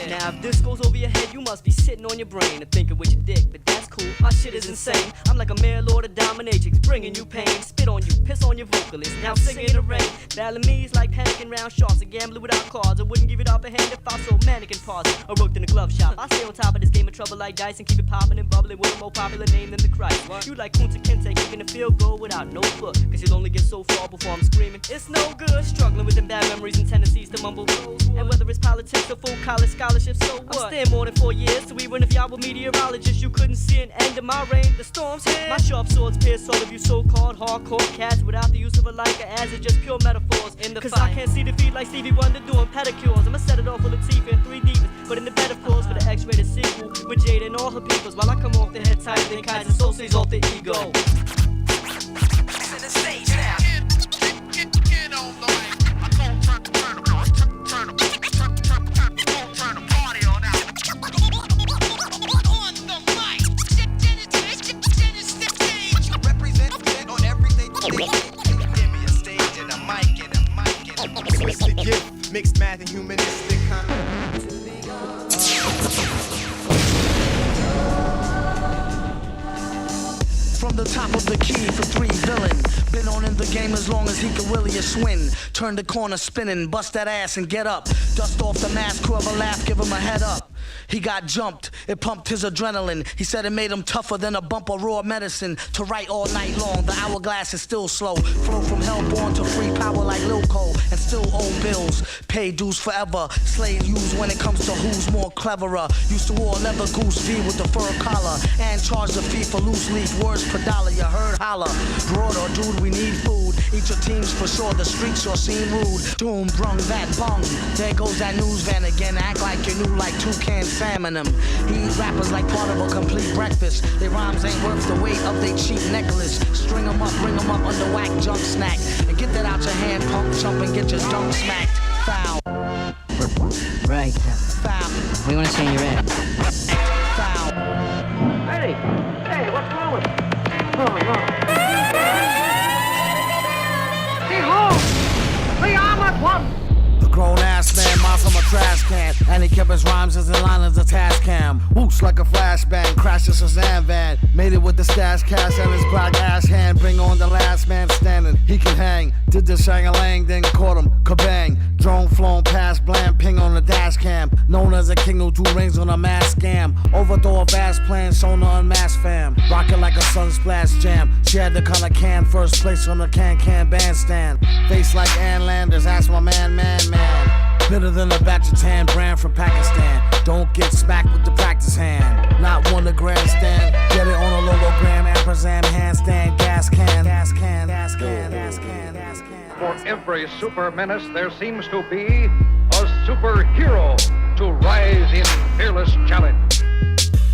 Now if this goes over your head, you must be sitting on your brain and thinking with your dick, but that's cool. My shit is insane. I'm like a male lord of dominatrix, bringing you pain. Spit on you, piss on your vocalist, now sing in the rain. Battling me is like panicking round sharks, a gambler without cards. I wouldn't give it up a hand if I sold mannequin parts or worked in a glove shop. I stay on top of this game of trouble like dice and keep it popping and bubbling with a more popular name than the Christ. You like Kunta Kinte, kicking a field goal without no foot, cause you'll only get so far before I'm screaming. It's no good, struggling with them bad memories and tendencies to mumble. And whether it's politics or full college scholarship, so what? I'm staying more than 4 years, so even if y'all were meteorologists, you couldn't see an end of my reign. The storm's here. My sharp swords pierce all of you so-called hardcore cats without the use of a Leica, as it's just pure metaphors in the cause fight. I can't see defeat like Stevie Wonder doing pedicures. I'ma set it off full of teeth and 3 demons, but in the metaphors for the X-rated sequel with Jada and all her peoples, while I come off the head tighter than Kaiser, so stays off the ego. The stage now. Get on the mic. I'm gonna turn the party on out. On the mic. Dennis the stage. Represent on everything. Give me a stage and a mic and a mic and a mic. Twisted gift, mixed math and humanistic From the top of the key for 3 villain. Been on in the game as long as he can willy a swing. Turn the corner spinning, bust that ass and get up. Dust off the mask, whoever laugh, give him a head up. He got jumped, it pumped his adrenaline. He said it made him tougher than a bump of raw medicine. To write all night long, the hourglass is still slow. Flow from hellborn to free power like Lil Cole. And still owe bills, pay dues forever. Slave used when it comes to who's more cleverer. Used to wear leather goose V with the fur collar. And charge the fee for loose leaf, words per dollar. You heard holler, broad or dude, we need food. Eat your teams for sure, the streets sure seem rude. Doom, brung, that bung. There goes that news van again. Act like you knew like toucan salmon them. He eat rappers like part of a complete breakfast. Their rhymes ain't worth the weight of their cheap necklace. String them up, bring them up under whack junk snack. And get that out your hand, punk, chump, and get your dunk smacked. Foul. Right. Foul. We want to see your red. Foul. Hey, what's wrong with you? Oh, no. Stay home! See, I'm at one! Grown ass man, miles from a trash can. And he kept his rhymes as in line as a task cam. Whoops like a flashbang, crashed a Shazam van. Made it with the stash cash and his black ass hand. Bring on the last man standing, he can hang. Did the shang-a-lang, then caught him, kabang. Drone flown past, blam, ping on the dash cam. Known as a king who do rings on a mass scam. Overthrow a vast plan, shown to unmasked fam. Rockin' like a sunsplash jam. She had the color can, first place on the can bandstand. Face like Ann Landers, ask my man. Better than a batch of tan brand from Pakistan. Don't get smacked with the practice hand. Not one to grandstand. Get it on a logogram, ampersand, handstand, gas can. For every super menace, there seems to be a superhero to rise in fearless challenge.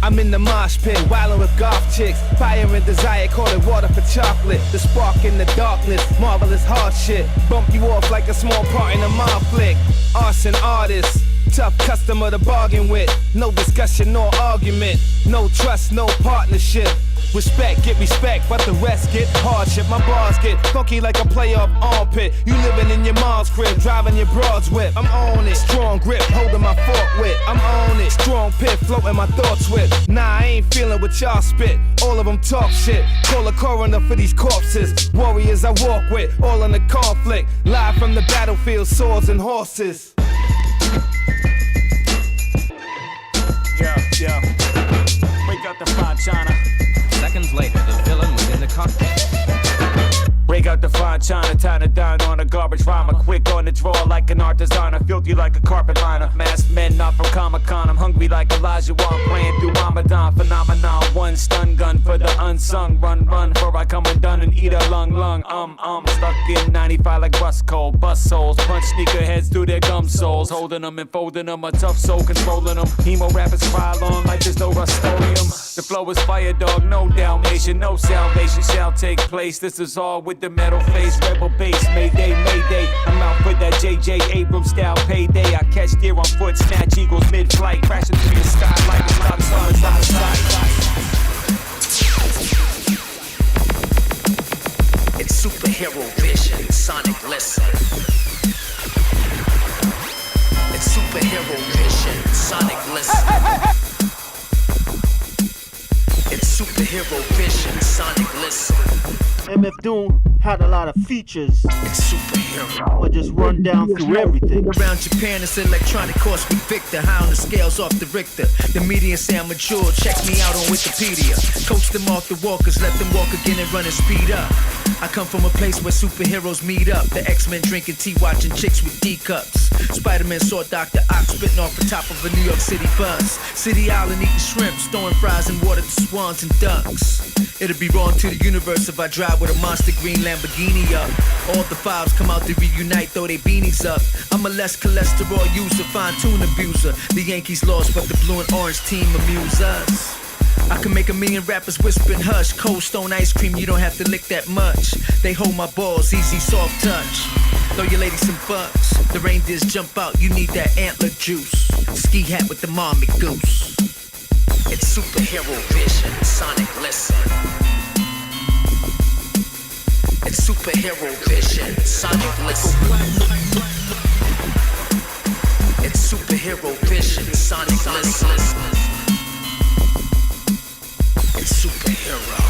I'm in the mosh pit, wildin' with golf chicks. Fire and desire, call it water for chocolate. The spark in the darkness, marvelous hard shit. Bump you off like a small part in a mob flick. Arson artist, tough customer to bargain with. No discussion nor argument. No trust, no partnership. Respect, get respect, but the rest get hardship. My bars get funky like a playoff armpit. You living in your mom's crib, driving your broad's whip. I'm on it, strong grip, holding my fork with. I'm on it, strong pit, floating my thoughts with. Nah, I ain't feeling what y'all spit. All of them talk shit. Call a coroner for these corpses. Warriors I walk with, all in the conflict. Live from the battlefield, swords and horses. Yeah. Break out the fine china. Seconds later, the villain was in the cockpit. Break out the fine china, time to dine on a garbage rhymer. Quick on the draw like an art designer, filthy like a carpet liner. Masked men not from Comic-Con, I'm hungry like Elijah while I'm playing through Ramadan. Phenomenon, one stun gun for the unsung. Run, before I come undone and eat a lung. Stuck in 95 like rust cold, bust souls. Punch sneaker heads through their gum soles. Holding them and folding them, a tough soul controlling them. Emo rappers cry along like there's no Rust-Oleum. The flow is fire dog, no Dalmatian, no salvation shall take place. This is all with the metal face, rebel base, mayday, I'm out for that J.J. Abrams style payday. I catch deer on foot, snatch eagles mid-flight, crashing through the sky like a rock star. It's superhero vision, sonic listen. It's superhero vision, sonic listen. It's superhero vision, sonic listen. MF Doom had a lot of features. It's superhero. I'ma just run down through everything. Around Japan, it's electronic course with Victor. High on the scales off the Richter. The media say I'm mature. Check me out on Wikipedia. Coach them off the walkers, let them walk again and run and speed up. I come from a place where superheroes meet up. The X-Men drinking tea, watching chicks with D-cups. Spider-Man saw Dr. Ox spitting off the top of a New York City bus. City Island eating shrimp, throwing fries and water to swans and ducks. It'd be wrong to the universe if I drive with a monster green Lamborghini up. All the fives come out to reunite, throw their beanies up. I'm a less cholesterol user, fine-tune abuser. The Yankees lost, but the blue and orange team amuse us. I can make a million rappers whisper and hush. Cold Stone ice cream, you don't have to lick that much. They hold my balls, easy, soft touch. Throw your lady some bucks. The reindeers jump out, you need that antler juice. Ski hat with the marmot goose. It's superhero vision, sonic listen. It's superhero vision, sonic listen. It's superhero vision, sonic listen. It's superhero.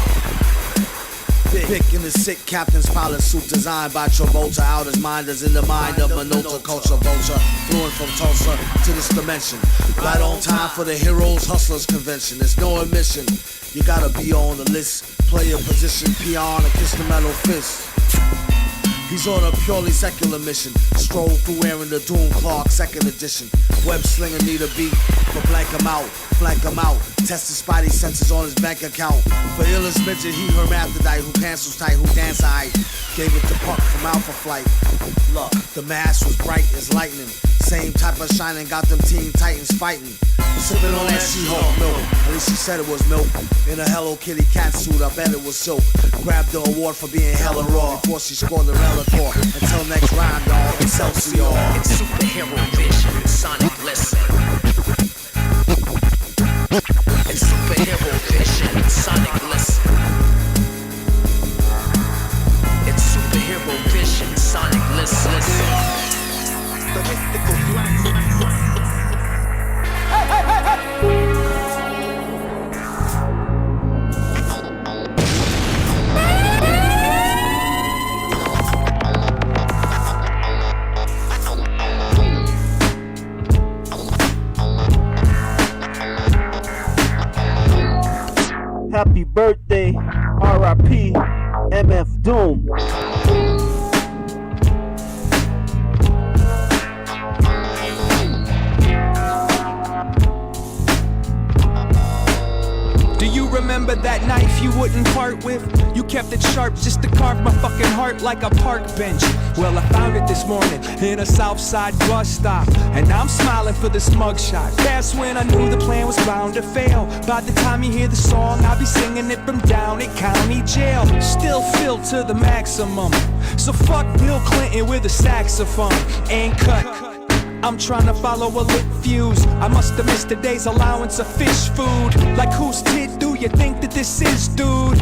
Thick in the sick captain's pilot suit designed by Travolta. Out his mind is in the mind of Minota culture vulture. Fluent from Tulsa to this dimension. Right on time for the Heroes Hustlers Convention. There's no admission. You gotta be on the list. Play a position, peon, and kiss the metal fist. He's on a purely secular mission. Stroll through wearing the Doom Clark 2nd edition. Web slinger need a beat, but blank him out, flank him out. Test his spidey senses on his bank account. For illest midget, he hermaphrodite, who pencils tight, who dance high. Gave it to Puck from Alpha Flight. Look, the mask was bright as lightning. Same type of shining, got them Teen Titans fighting. Sipping on that She-Hulk milk, at least she said it was milk. In a Hello Kitty cat suit, I bet it was silk. Grabbed the award for being hella raw before she scored the Relicore. Until next round, y'all, Excelsior. It's superhero vision, sonic listen. It's superhero vision, sonic listen. It's superhero vision, sonic listen. The mystical Happy birthday, R.I.P. MF Doom. Do you remember that knife you wouldn't part with? You kept it sharp just to carve my fucking heart like a park bench. Well, I found it this morning in a Southside bus stop, and I'm smiling for this mugshot. That's when I knew the plan was bound to fail. By the time you hear the song, I'll be singing it from down at county jail. Still filled to the maximum. So fuck Bill Clinton with a saxophone. Ain't cut. I'm trying to follow a lit fuse. I must have missed today's allowance of fish food. Like whose tit do you think that this is, dude?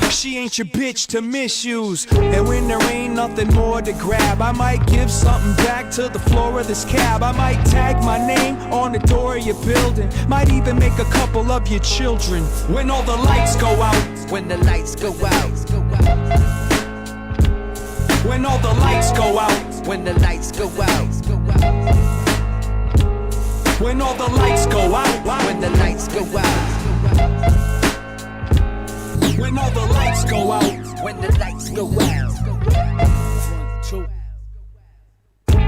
She ain't your bitch to misuse. And when there ain't nothing more to grab, I might give something back to the floor of this cab. I might tag my name on the door of your building. Might even make a couple of your children. When all the lights go out. When the lights go out. When all the lights go out. When the lights go out. When all the lights go out. When the lights go out. When all the lights go out. When the lights go out.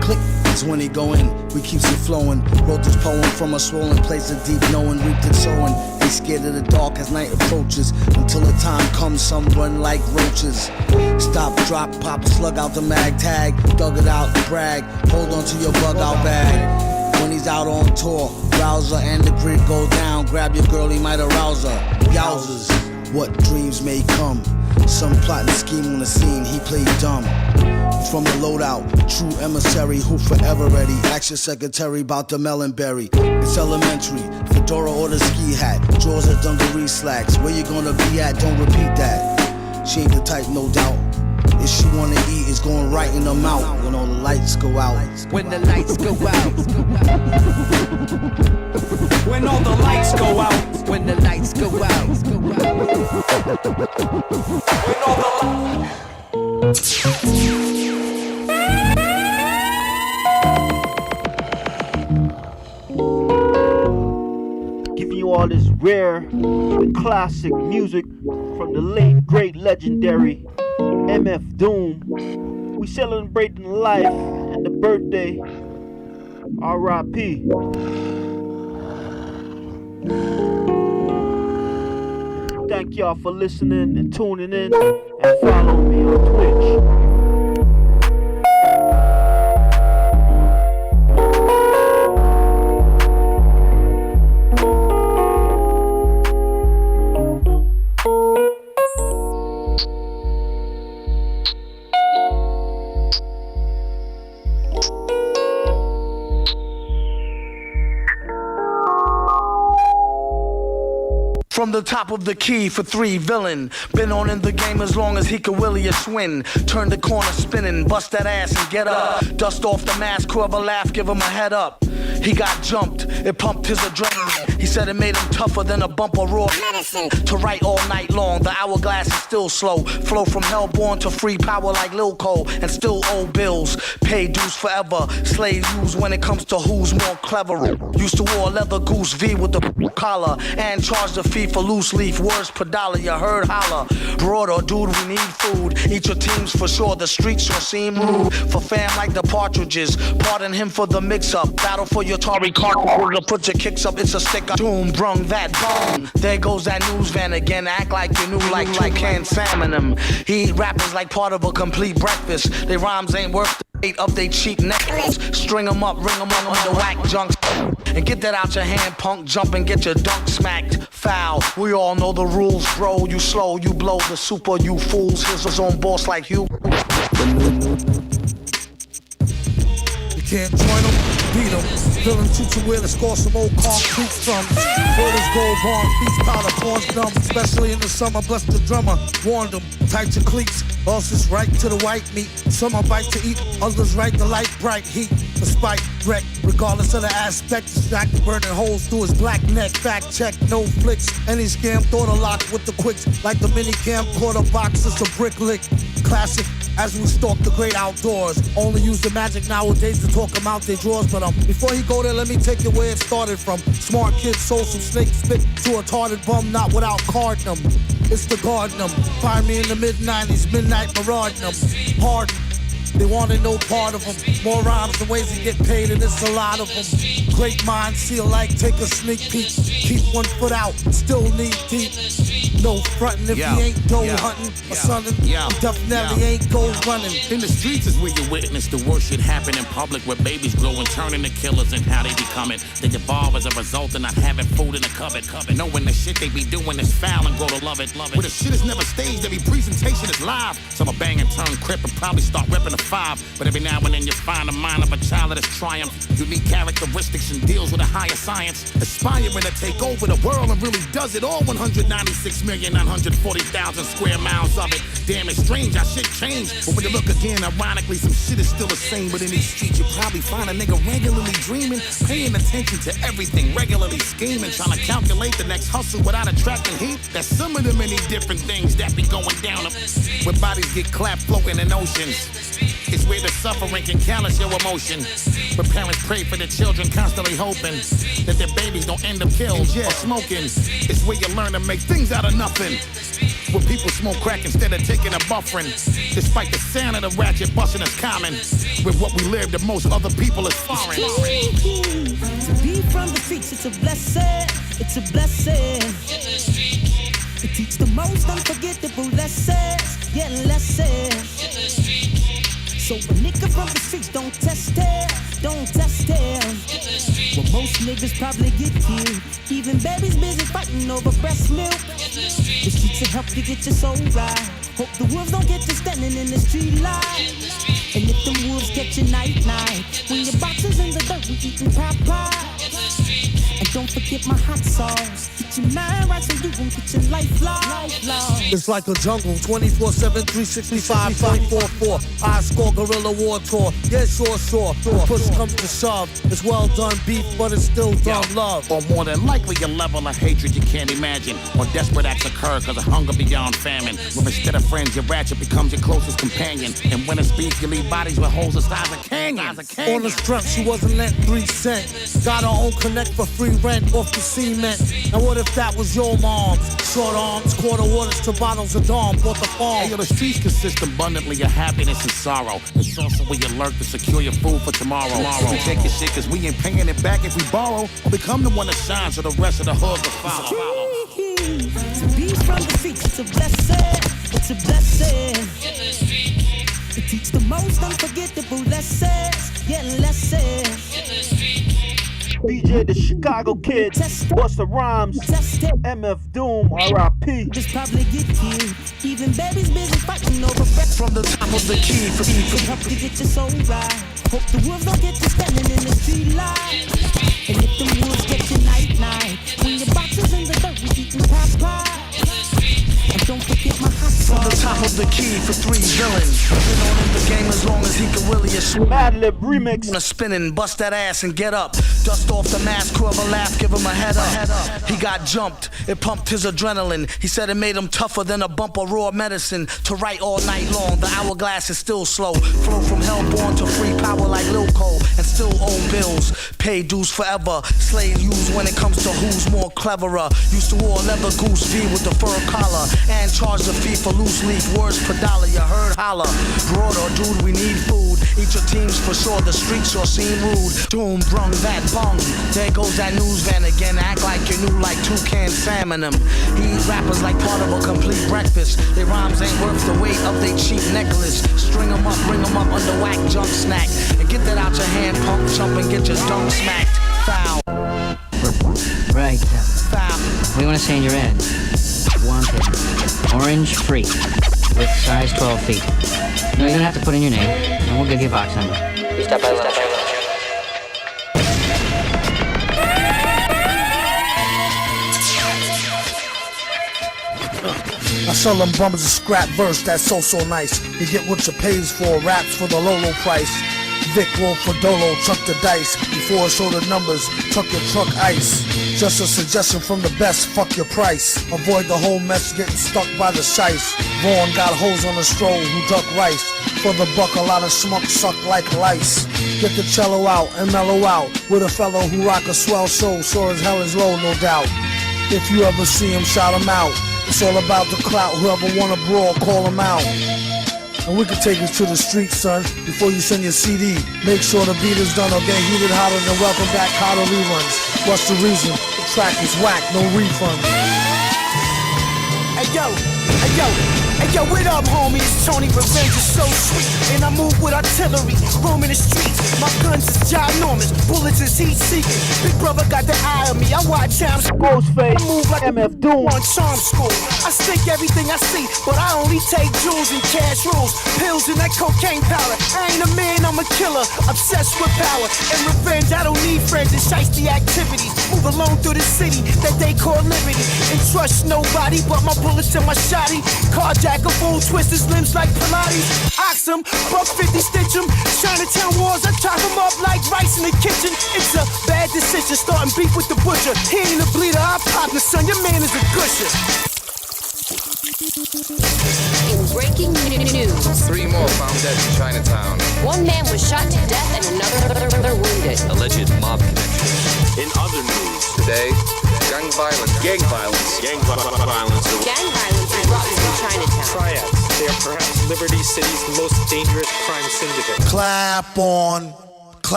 Click is when he go in, we keeps it flowing. Wrote this poem from a swollen place of deep knowing, reaped it sowing. They scared of the dark as night approaches. Until the time comes, some run like roaches. Stop, drop, pop a slug out the mag tag. Dug it out, brag, hold on to your bug out bag. When he's out on tour, Rouser and the grid go down. Grab your girl, he might arouse her. Yowzers, what dreams may come. Some plotting scheme on the scene, he played dumb. From the loadout, true emissary who forever ready. Ask your secretary about the melon berry. It's elementary, fedora or the ski hat. Drawers and dungaree slacks. Where you gonna be at? Don't repeat that. She ain't the type, no doubt. If she wanna eat, it's going right in her mouth. When all the lights go out. When the lights go out. When all the lights go out. When the lights go out. When all the Giving you all this rare and classic music from the late, great, legendary MF Doom. We celebrating life and the birthday. R.I.P. Thank y'all for listening and tuning in, and follow me on Twitch. From the top of the key for 3 villain. Been on in the game as long as he could willy a swing. Turn the corner spinning, bust that ass and get up. Dust off the mask, whoever laugh, give him a head up. He got jumped, it pumped his adrenaline. He said it made him tougher than a bump of raw medicine. To write all night long, the hourglass is still slow. Flow from hellborn to free power like Lil Cole. And still owe bills, pay dues forever. Slave use when it comes to who's more clever. Used to wear leather goose V with the collar. And charge a fee for loose leaf, words per dollar, you heard holler. Broader, dude, we need food. Eat your teams for sure, the streets will seem rude. For fam like the Partridges, pardon him for the mix-up. Battle for your Atari cartridge, put your kicks up, it's a stick of doom, brung that bone. There goes that news van again, act like you knew like canned salmon them. He eat rappers like part of a complete breakfast. They rhymes ain't worth the weight up they cheap necklace. String them up, ring them up on the whack junks. And get that out your hand, punk, jump and get your dunk smacked. Foul, we all know the rules, bro. You slow, you blow the super, you fools. Here's his own boss like you. You can't join them, beat them. Feeling too weird to score some old concrete from. Borders gold bar, beats powder, corns numb. Especially in the summer, bless the drummer. Warned them, tight your cleats. Bosses right to the white meat. Some are bite to eat, others right the light bright heat. Despite wreck, regardless of the aspect, stack burning holes through his black neck. Fact check, no flicks. Any scam thought a lock with the quicks. Like the mini camcorder box, it's a brick lick. Classic. As we stalk the great outdoors, only use the magic nowadays to talk them out their drawers. But before he go there, let me take you where it started from. Smart kids sold some snake spit to a retarded bum, not without carding them. It's the garden them. Find me in the mid-90s, midnight marauding them. Pardon. They wanted no part of them. More rhymes and ways to get paid, and it's a lot of them. Great minds see alike, take a sneak peek. Keep one foot out, still knee deep. No frontin' if he ain't dough hunting or something. He definitely ain't go running. In the streets is where you witness the worst shit happen in public, where babies grow and turn into killers and how they becoming. They evolve as a result of not having food in the cupboard. Knowing the shit they be doing is foul and grow to love it. Where the shit is never staged, every presentation is live. Some are bang and turn crip and probably start ripping a 5. But every now and then you find the mind of a child that has triumphed. Unique characteristics and deals with a higher science. Aspiring to take over the world and really does it all. 196,940,000 square miles of it. Damn, it's strange how shit changed. But when you look again, ironically, some shit is still the same. But in these streets, you probably find a nigga regularly dreaming, paying attention to everything, regularly scheming, trying to calculate the next hustle without attracting heat. That's some of the many different things that be going down where bodies get clapped floating in oceans. It's where the suffering can callous your emotion. Where parents pray for their children, constantly hoping that their babies don't end up killed or smoking. It's where you learn to make things out of nothing. Where people smoke crack instead of taking a buffering. Despite the sound of the ratchet busting is common. With what we live, to most other people is foreign. To be from the streets, it's a blessing. It's a blessing. To teach the most unforgettable lessons, yeah, lessons. So a nigga from the streets don't test it, don't test it. Well, most niggas probably get killed. Even babies busy fighting over breast milk. The streets will help you get your soul right. Hope the wolves don't get you standing in the street light. And if them wolves catch you night, when your boxes in the dirt, we eating Popeyes. And don't forget my hot sauce. Get your mind right so you won't get your life lost. It's like a jungle, 24/7, 365, 544. I score guerrilla war tour. Yeah, sure. When push comes to shove, it's well done beef, but it's still dumb love. Or more than likely a level of hatred you can't imagine. Or desperate acts occur because of hunger beyond famine. Where instead of friends, your ratchet becomes your closest companion. And when it's beef, you leave bodies with holes the size of canyons. On the strength, she wasn't lent 3 cents. Got her own connect for free rent off the cement. And what if that was your mom? Short arms, quarter waters to bottles of Dawn, bought the farm. Hey, yo, the streets consist abundantly of happiness and sorrow. It's also where you lurk to secure your food for tomorrow. So take your shit, cause we ain't paying it back if we borrow. Or become the one that shines so the rest of the hood will follow. To be from the streets, it's a blessing. It's a blessing. It teach the most unforgettable lessons. Yeah, lessons. BJ the Chicago Kid, Busta Rhymes, MF Doom, R.I.P. Just probably get killed. Even babies busy fighting over breath. From the top of the key for people. Help you get your soul right. Hope the wolves don't get you standing in the street light. And if the wolves get you night, when your boxes in the dirt, we eating pie. And don't forget my hot sauce. From the top of the key for 3 villains. Been on in the game as long as he can really assume. Madlib remix. Wanna spin and bust that ass and get up. Dust off the mask, whoever laugh, give him a head up. He got jumped, it pumped his adrenaline. He said it made him tougher than a bump of raw medicine. To write all night long, the hourglass is still slow. Flow from hellborn to free power like Lil Cole. And still own bills, pay dues forever. Slave used when it comes to who's more cleverer. Used to wear leather goose V with the fur collar. And charge the fee for loose leaf words per dollar. You heard holler. Broad or dude, we need food. Eat your teams for sure, the streets sure seem rude. Doom brung that bung. There goes that news van again. Act like you knew like toucan salmon them. He eat rappers like part of a complete breakfast. Their rhymes ain't worth the weight of their cheap necklace. String them up, bring them up under whack junk snack. And get that out your hand, pump, chump, and get your dunk smacked. Foul. Right. Foul. What do you want to say in your ad? Wanted. Orange free. With size 12 feet. No, you don't have to put in your name. And we'll give you a box number. Step by step. I sell them bummers a scrap verse that's so nice. You get what you pays for, raps for the low price. Vic roll for Dolo, chuck the dice. Before I show the numbers, tuck your truck ice. Just a suggestion from the best, fuck your price. Avoid the whole mess getting stuck by the shice. Vaughn got hoes on the stroll who duck rice. For the buck a lot of schmuck suck like lice. Get the cello out and mellow out with a fellow who rock a swell show, sure as hell is low, no doubt. If you ever see him, shout him out. It's all about the clout, whoever wanna brawl, call him out. And we can take it to the street, son, before you send your CD. Make sure the beat is done or get heated hotter than welcome back hotter reruns. What's the reason? The track is whack, no refund. Hey yo, what up, homie? It's Tony. Revenge is so sweet, and I move with artillery, roaming the streets. My guns is ginormous, bullets is heat-seeking. Big brother got the eye on me. I watch how Ghostface, I move like MF Doom on charm school. I stick everything I see, but I only take jewels and cash rules, pills and that cocaine powder. I ain't a man, I'm a killer, obsessed with power and revenge. I don't need friends and shiesty activities. Move alone through the city that they call liberty, and trust nobody but my bullets and my shotty. Carjack a fool, twist his limbs like Pilates. Ox him, buck 50, stitch him. Chinatown wars, I chop him up like rice in the kitchen. It's a bad decision, starting beef with the butcher. He ain't a bleeder, I pop the son, your man is a gusher. In breaking news, 3 more found dead in Chinatown. 1 man was shot to death and another wounded. Alleged mob connections. In other news Today, gang violence. Gang violence is rotten in Chinatown. Triads. They are perhaps Liberty City's most dangerous crime syndicate. Clap on.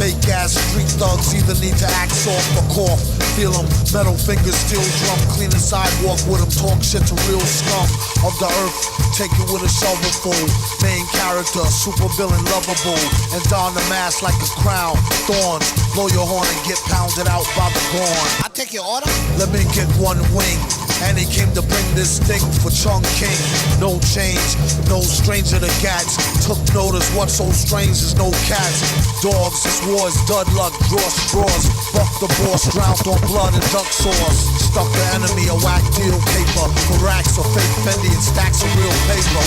Fake ass street thugs either need to act soft or cough. Feel them, metal fingers, steel drum. Clean the sidewalk with them, talk shit to real scum of the earth. Take it with a shovelful. Main character, super villain, lovable. And don the mask like a crown. Thorns, Blow your horn and get pounded out by the gorn. I take your order. Let me get one wing. And he came to bring this thing for Chung King. No change, no stranger to gats. Took notice what's so strange is no cats. Dogs, it's wars, dud luck, draw straws. Fuck the boss, drowned on blood and duck sauce. Stuck the enemy a whack deal paper. For racks of fake Fendi and stacks of real paper.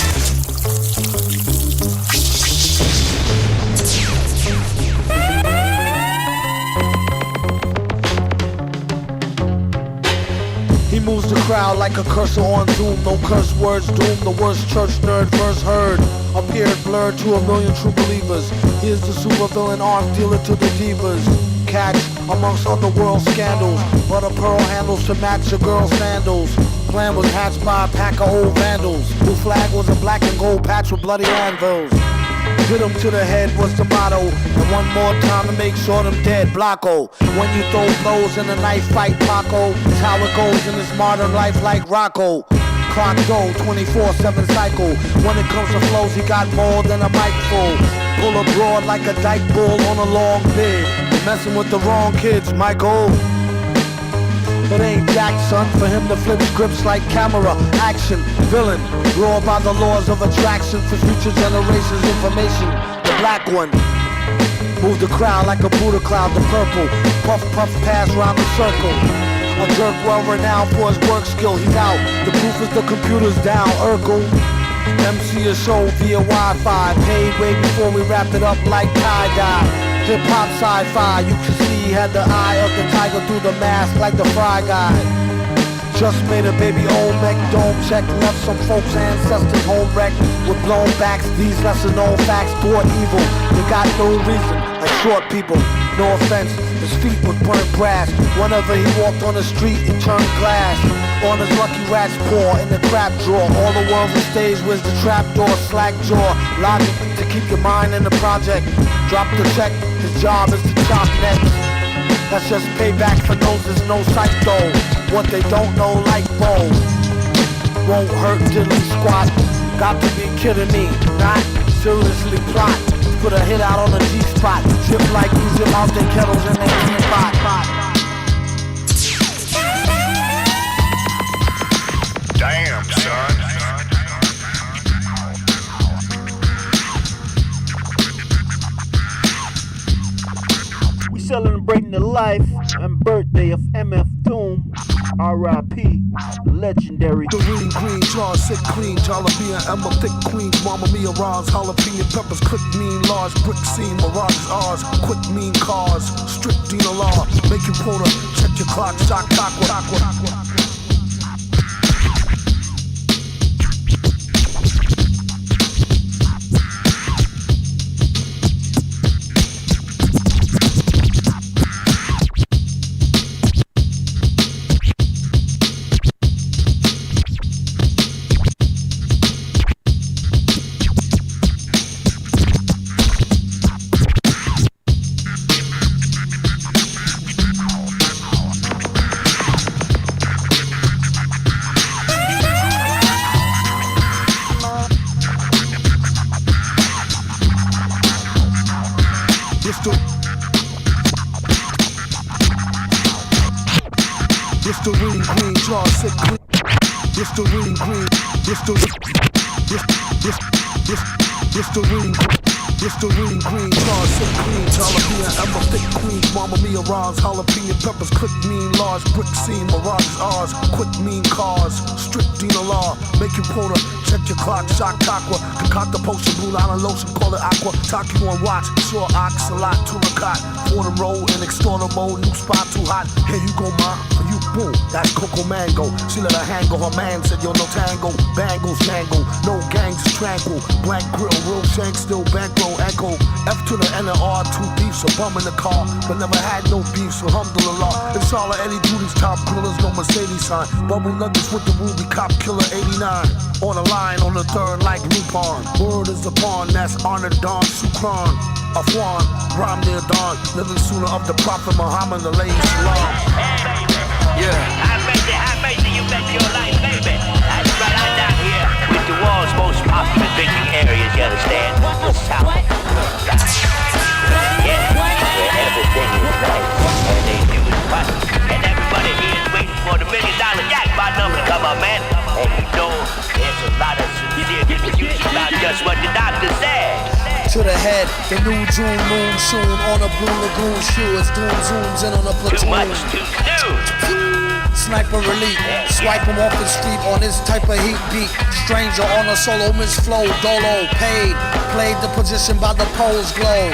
He moves the crowd like a cursor on Zoom. No curse words doom. The worst church nerd first heard. Appeared blurred to a million true believers. He is the supervillain arm dealer to the divas. Catch amongst underworld scandals. Butter pearl handles to match your girl's sandals. Plan was hatched by a pack of old vandals. Blue flag was a black and gold patch with bloody anvils. Hit him to the head was the motto. And one more time to make sure them dead, Blocko. When you throw blows in a knife fight, Paco. It's how it goes in this modern life like Rocco. Clock dough, 24/7 cycle. When it comes to flows, he got more than a mic full. Pull abroad like a dyke bull on a long bid. You're messing with the wrong kids, Michael. It ain't Jack, son, for him to flip scripts like camera, action, villain. Raw by the laws of attraction for future generations' information. The black one. Move the crowd like a Buddha cloud, the purple. Puff, puff, pass round the circle. A jerk well renowned for his work skill, he's out. The proof is the computer's down, Urkel. MC a show via Wi-Fi. Paid way before we wrapped it up like tie-dye. Hip-hop sci-fi, you can see he had the eye of the tiger through the mask like the Fry Guy. Just made a baby Olmec dome check. Left some folks' ancestors home wrecked with blown backs. These lesser known facts brought evil. They got no reason, like short people. No offense, his feet would burn brass. Whenever he walked on the street, he turned glass. On his lucky rat's paw in the crap drawer. All the world's a stage, where's the trap door? Slack jaw, logic to keep your mind in the project. Drop the check, his job is to chop necks. That's just payback for noses, no sight though. What they don't know like Bo. Won't hurt diddly squat. Got to be kidding me, not seriously plot. Put a hit out on the G-spot. Chip like we zip out their kettles and they G-spot. Damn, son. We celebrating the life and birthday of MF Doom. R.I.P. Legendary. The green, jar, sick, clean, jalapeno, Emma, thick queens, Mama Mia, Ron's, jalapeno peppers, quick, mean, large, brick scene, Mirages, ours, quick, mean cars, strict Dina law, make you quota, check your clock, shock, aqua. Listerine green, jar, sick, clean, jalapeno, Emma, thick queens, Mama Mia, Ron's, jalapeno peppers, quick, mean, large, brick scene, Mirages, ours, quick, mean cars, strict Dina law, make you quota, check your clock, shock, aqua, concoct the potion, blue line and lotion, call it aqua, talk you on watch, sure ox, a lot, turicot, Fordham road, in extorter mode, new spot too hot, here you go, ma, for you, boom, that's Coco Mango, she let her hang go, her man said, yo, no tango, bangles, tango, no gangs, tranquil, black grill, real shank, still bankroll, echo, F to the N and R, two beefs, a bum in the car, but never had no beef, so alhamdulillah, it's all of Eddie Duty's top grillers, no Mercedes sign, bubble nuggets with the ruby, cop killer 89, on the line, on the third, like Lupon, word is upon, that's honored Don Shukran, Afwan, rhyme near dawn, living sooner of the Prophet Muhammad, the lady Salam. Yeah. I made you bet your life, baby. That's right, I'm down here with the world's most popular drinking areas, you understand? The South. Yeah, where everything is ahead. The new June moon soon on a blue lagoon shoe as Doom zooms in on a platoon. Too much to do. Sniper elite, swipe him off the street on this type of heat beat. Stranger on a solo, Miss Flow, Dolo, paid. Played the position by the pole's glow.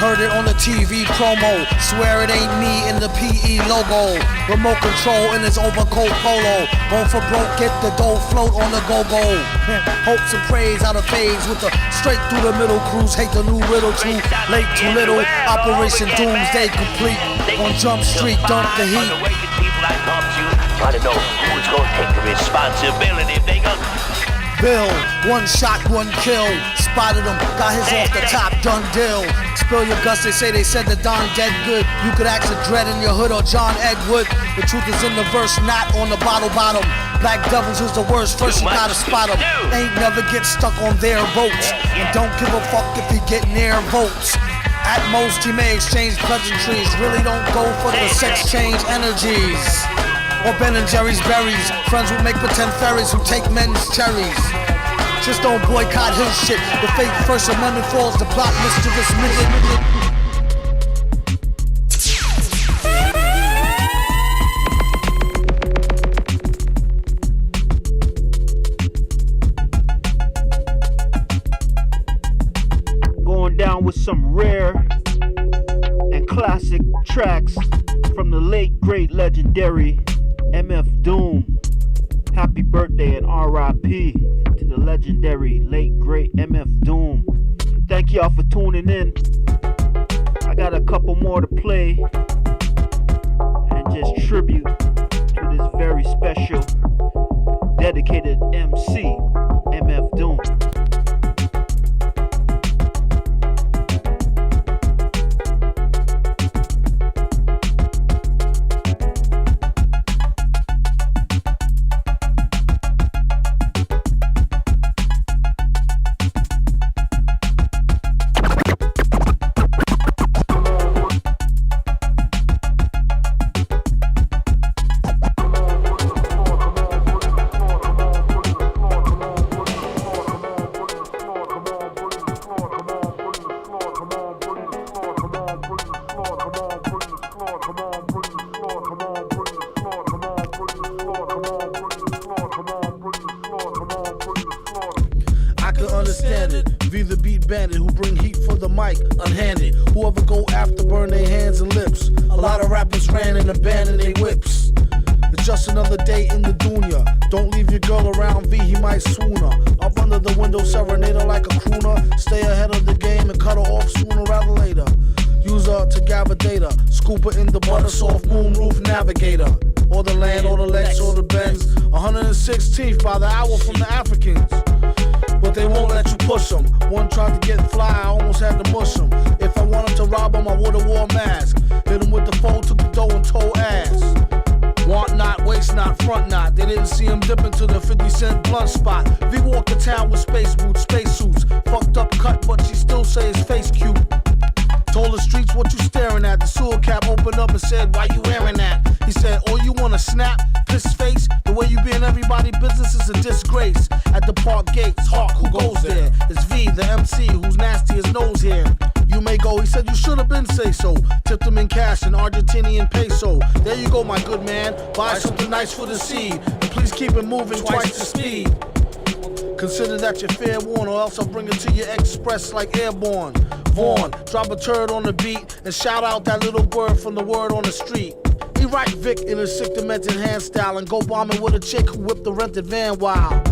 Heard it on the TV promo. Swear it ain't me in the PE logo. Remote control in his overcoat polo. Going for broke, get the dough, float on the go-go. Hopes and praise out of phase with the straight through the middle cruise. Hate the new riddle, too late, too little. Operation Doomsday complete. On Jump Street, dump the heat. Trying to know who's gonna take the responsibility if they go. Bill, one shot, one kill. Spotted him, got his off the top, done deal. Spill your guts, they said the Don dead good. You could ask a Dread in your hood or John Edward. The truth is in the verse, not on the bottom. Black Devils is the worst, first you gotta spot him. Ain't never get stuck on their votes. And don't give a fuck if he get near votes. At most he may exchange pleasantries. Really don't go for the sex change energies. Or Ben and Jerry's berries. Friends who make pretend fairies who take men's cherries. Just don't boycott his shit. The fake First Amendment falls, the plot mischievous midget. Going down with some rare and classic tracks from the late, great, legendary MF Doom. Happy birthday and R.I.P. to the legendary, late, great MF Doom. Thank y'all for tuning in. I got a couple more to play and just tribute to this very special, dedicated MC, MF Doom. By the hour from the Africans, but they won't let you push them. One tried to get fly, I almost had to mush him. If I wanted to rob him, I would've wore a mask. Hit him with the phone, took the dough and told ass. Want not, waste not, front not. They didn't see him dip into the 50-cent blunt spot. V walked to town with space boots, space suits. Fucked up cut, but she still say his face cute. Told the streets what you staring at. The sewer cap opened up and said, why you wearing that? He said, oh, you wanna snap? Piss face? The way you be in everybody's business is a disgrace. At the park gates, Hawk, who goes there? It's V, the MC, who's nasty as nose hair. You may go, he said you should have been say so. Tipped him in cash in Argentinian peso. There you go, my good man. Buy something nice for the seed. And please keep it moving twice the speed. Consider that you're fair warned, or else I'll bring it to you express like airborne. Vaughn, drop a turd on the beat and shout out that little word from the word on the street. He write Vic in a sick demented hand style and go bombing with a chick who whipped the rented van wild.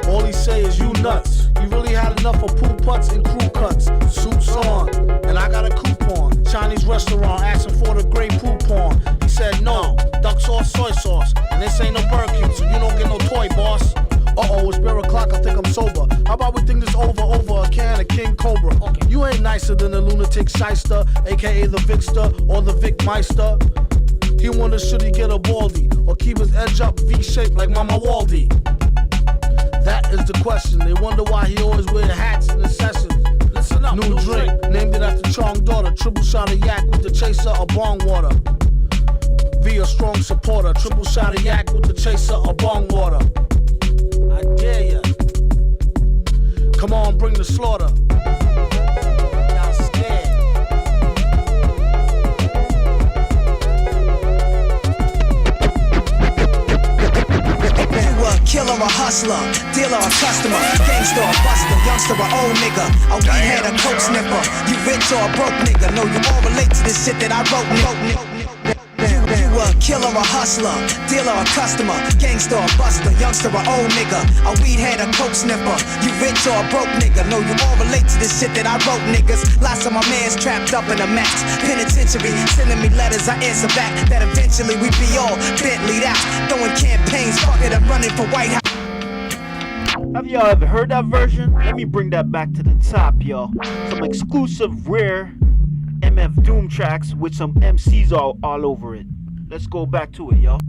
All he say is you nuts. You really had enough of pool putts and crew cuts. Suits on, and I got a coupon. Chinese restaurant asking for the great poupon. He said no, duck sauce, soy sauce. And this ain't no Burger King, so you don't get no toy, boss. Uh-oh, it's bare o'clock, I think I'm sober. How about we think this over a can of King Cobra? Okay. You ain't nicer than the lunatic shyster, aka the Vicster or the Vic Meister. He wonder should he get a baldy or keep his edge up V-shaped like Mama Waldy. That is the question. They wonder why he always wear hats in the sessions. Listen up, new drink, named it after Chong daughter. Triple shot of yak with the chaser of bong water. V a strong supporter. Triple shot of yak with the chaser of bong water. I dare ya. Come on, bring the slaughter. hustler, dealer or customer, gangster or buster, youngster or old nigga, a weed head or coke sniffer, you rich or a broke nigga, no, you all relate to this shit that I wrote, You a killer or hustler, dealer or customer, gangster or buster, youngster or old nigga, a weed head or coke sniffer, you rich or a broke nigga, no, you all relate to this shit that I wrote, niggas. Lots of my mans trapped up in a max penitentiary, sending me letters, I answer back, that eventually we be all Bentley'd out, throwing campaigns, fuck it, I'm running for White House. Have y'all ever heard that version? Let me bring that back to the top, y'all. Some exclusive rare MF Doom tracks with some MCs all over it. Let's go back to it, y'all.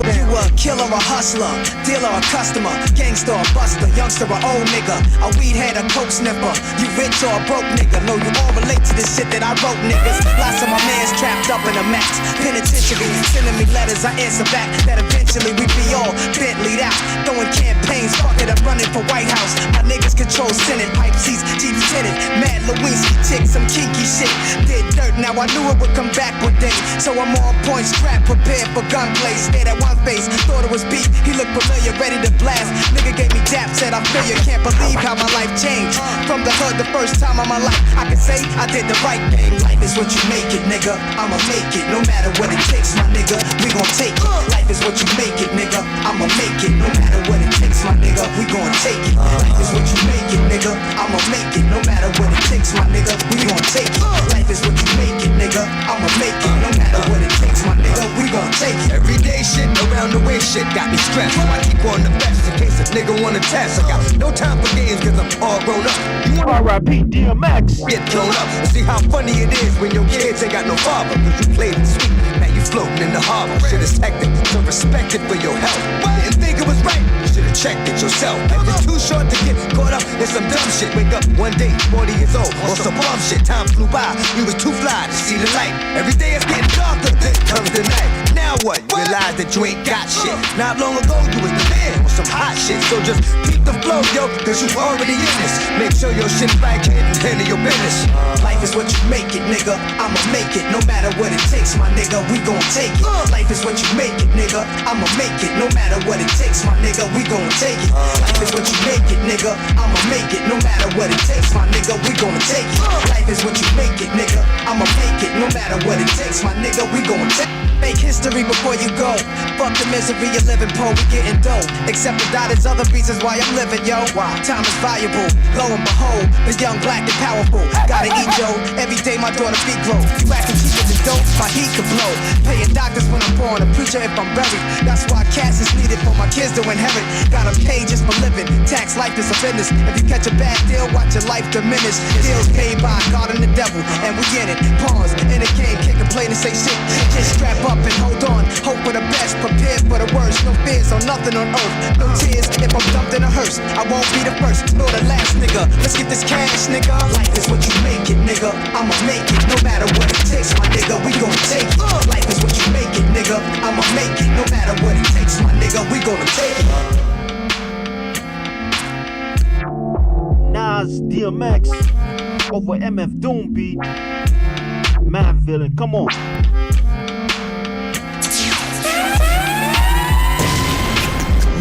You a killer or hustler, dealer or customer, gangster or buster, youngster or old nigga, a weed head or coke sniffer, you rich or a broke nigga, no, you all relate to this shit that I wrote, niggas. Lots of my mans trapped up in a max penitentiary, sending me letters, I answer back, that eventually we be all Bentley'd out, throwing campaigns, fuck it, I'm running for White House, my niggas control Senate, pipe seats, Jeep tinted, Mad Lewinsky, tick, some kinky shit, did dirt, now I knew it would come back one day, so I'm on point, strapped, prepared for gunplay, stayed at one face, thought it was beat, he looked familiar, ready to blast, nigga gave me dap, said I feel you, can't believe how my life changed, from the hood the first time of my life, I can say I did the right thing, life is what you make it, nigga, I'ma make it, no matter what it takes, my nigga, we gon' take it, life is what you make it, nigga, I'ma make it, no matter what it takes, my nigga, we gon' take it, life is what you make it, nigga, I'ma make it, no matter what it takes, my nigga, we gon' take it, life is what you make it, nigga, I'ma make it, no matter what it takes, my nigga, we gon' take it. Everyday shit around the way shit got me stressed, so I keep on the best in case a nigga wanna test. I got no time for games cause I'm all grown up. You want R.I.P. DMX, get thrown up and see how funny it is when your kids ain't got no father, cause you played it sweet, now you floating in the harbor. Shit is hectic, so respect it for your health. Didn't think it was right, you should've checked it yourself. Life is too short to get caught up in some dumb shit. Wake up one day, 40 years old, on some bum shit. Time flew by, we was too fly to see the light. Every day it's getting darker, then comes the night. Now what? Realize that you ain't got shit. Not long ago you was the man with some hot shit. So just keep the flow, yo, cause you already in this. Make sure your shit right, kid, and handle your business. Life is what you make it, nigga, I'ma make it, no matter what it takes, my nigga, we gon' take it. Life is what you make it, nigga, I'ma make it, no matter what it takes, my nigga, we gon' take it. Life is what you make it, nigga, I'ma make it, no matter what it takes, my nigga, we gon' take it. Life is what you make it, nigga, I'ma make it, no matter what it takes, my nigga, we gon' take it. Make history before you go. Fuck the misery you're living, po, we getting dough. Except for that is other reasons why I'm living, yo. Time is valuable, lo and behold, the young, black, and powerful. Gotta eat, yo, every day my daughter feet grow. You acting cheaper than dope, my heat can blow. Paying doctors when I'm born, a preacher if I'm buried. That's why cash is needed for my kids to inherit. Gotta pay just for living, tax life is a business. If you catch a bad deal, watch your life diminish. Deals paid by God and the devil, and we in it. Pawns in the game, can't complain and say shit. Just strap up and hold on, hope for the best, prepared for the worst. No fears on nothing on earth, no tears if I'm dumped in a hearse. I won't be the first, nor the last, nigga. Let's get this cash, nigga. Life is what you make it, nigga, I'ma make it, no matter what it takes, my nigga, we gon' take it. Life is what you make it, nigga, I'ma make it, no matter what it takes, my nigga, we gonna take it. Nas, DMX, over MF Doom beat, Mad Villain, come on.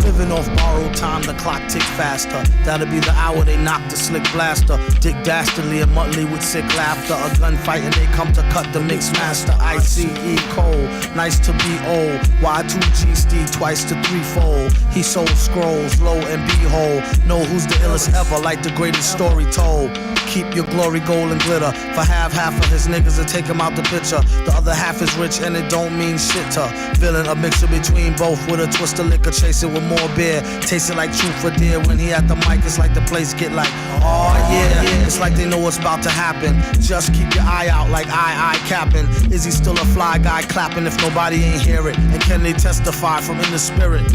Living off borrowed time, the clock tick faster. That'll be the hour they knock the slick blaster. Dick Dastardly and Muttley with sick laughter. A gunfight and they come to cut the mix master. ICE Cole, nice to be old. Y2G Steve twice to threefold. He sold scrolls, lo and behold. Know who's the illest ever, like the greatest story told. Keep your glory, gold and glitter. For half of his niggas to take him out the picture. The other half is rich and it don't mean shit to. Villain, a mixture between both with a twist of liquor. Chase it with more beer. Taste it like truth for dear. When he at the mic, it's like the place get like, oh yeah. It's like they know what's about to happen. Just keep your eye out like I capping. Is he still a fly guy clapping if nobody ain't hear it? And can they testify from in the spirit?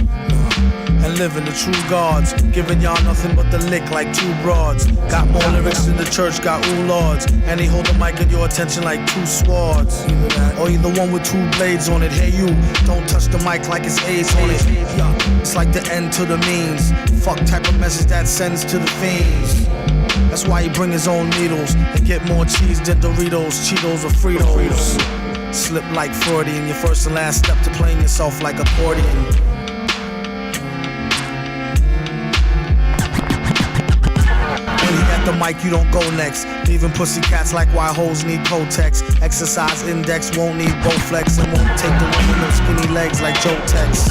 And living the true gods, giving y'all nothing but the lick like two broads. Got more lyrics than the church, got ooh lords. And he hold the mic at your attention like two swords. Or either one with two blades on it. Hey you, don't touch the mic like it's AIDS on it. It's like the end to the means. Fuck type of message that sends to the fiends. That's why he bring his own needles and get more cheese than Doritos, Cheetos, or Fritos. Slip like Freudian, your first and last step to playing yourself like accordion. mic, you don't go next. Leaving pussy cats like why hoes need Kotex. Exercise index won't need Bowflex and won't take the one with no skinny legs like Joe Tex.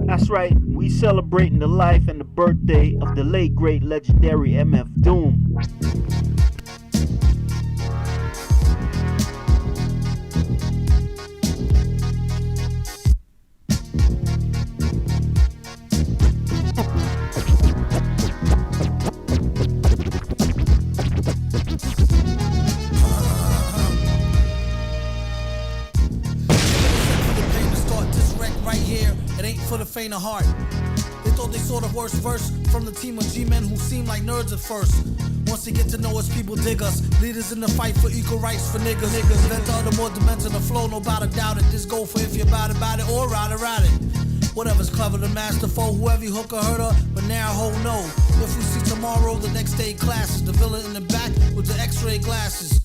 That's right, we celebrating the life and the birthday of the late great legendary MF Doom. Faint of heart. They thought they saw the worst verse from the team of G-men who seem like nerds at first. Once they get to know us, people dig us. Leaders in the fight for equal rights for niggas. Then to other more dimension of flow, no doubt it. This go for if you're about it or ride it. Whatever's clever, the masterful, whoever you hook or hurt her, but now ho no. If we see tomorrow, the next day classes, the villain in the back with the x-ray glasses.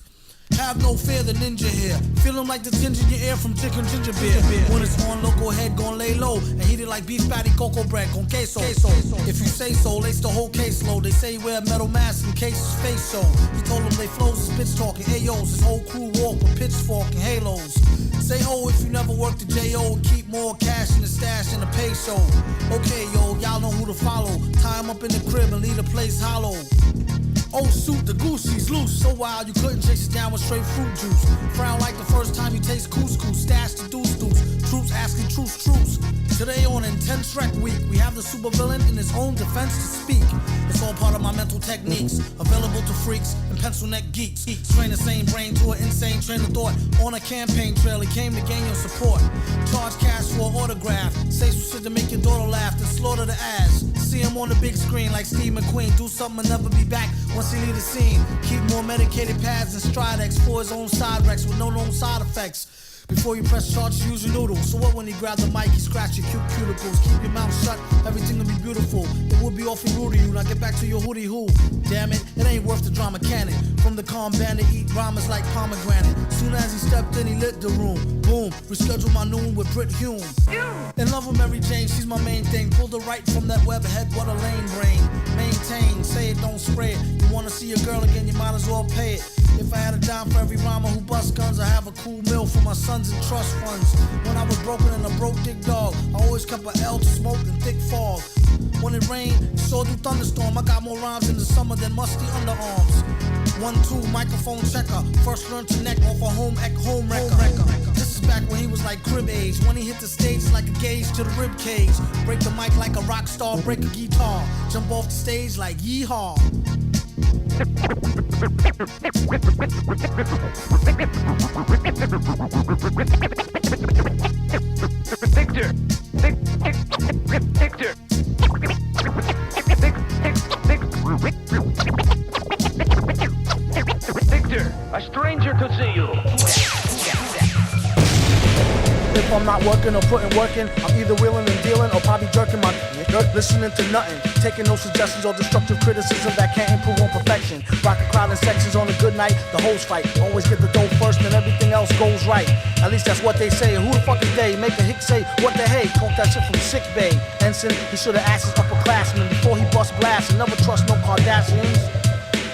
Have no fear, the ninja here. Feeling like the tinge in your ear from chicken ginger beer. When it's on, local head gon' lay low and heat it like beef patty, cocoa bread, con queso. If you say so, lace the whole case low. They say wear metal masks in case his face show. He told them they flows is bitch talking. Ayos, his whole crew walk with pitchfork and halos. Say oh if you never worked the J.O. and keep more cash in the stash in the pay show. Okay, yo, y'all know who to follow. Tie him up in the crib and leave the place hollow. Oh shoot, the goose, she's loose. So wild you couldn't chase it down with straight fruit juice. Frown like the first time you taste couscous. Stash the deuce. Troops asking truce. Today on Intense Rec Week, we have the supervillain in his own defense to speak. It's all part of my mental techniques, available to freaks and pencil neck geeks. Train the same brain to an insane train of thought. On a campaign trail, he came to gain your support. Charge cash for an autograph. Say some shit to make your daughter laugh, then slaughter the ass. See him on the big screen like Steve McQueen. Do something and never be back once he leave the scene. Keep more medicated pads and Stridex for his own side wrecks with no known side effects. Before you press charge, use your noodle. So what when he grab the mic, he scratch your cute cuticles. Keep your mouth shut, everything will be beautiful. It would be awfully rude to you. Now get back to your hootie hoo. Damn it ain't worth the drama cannon. From the calm bandit, eat rhymes like pomegranate. Soon as he stepped in, he lit the room. Boom, reschedule my noon with Brit Hume. In love with Mary Jane, she's my main thing. Pull the right from that web head, what a lame brain. Maintain, say it, don't spray it. You wanna see your girl again, you might as well pay it. If I had a dime for every rhymer who bust guns, I have a cool meal for my sons in trust funds. When I was broken and a broke dick dog, I always kept an L to smoke and thick fog. When it rained, so do thunderstorm. I got more rhymes in the summer than musty underarms. 1-2, microphone checker. First learned to neck off a home wrecker. This is back when he was like crib age. When he hit the stage, it's like a gauge to the rib cage. Break the mic like a rock star, break a guitar. Jump off the stage like yeehaw. Victor. Victor, a stranger to see you. If if I'm not working or putting work in, I'm either wheeling and dealing or probably jerking my listening to nothing, taking no suggestions or destructive criticism that can't improve on perfection. Rockin' crowd in sections on a good night, the hoes fight. Always get the dough first and everything else goes right. At least that's what they say. Who the fuck is they? Make a hick say, what the hey? Talk that shit from sick bay. Ensign, he should've asked his upperclassmen before he bust blast and never trust no Kardashians.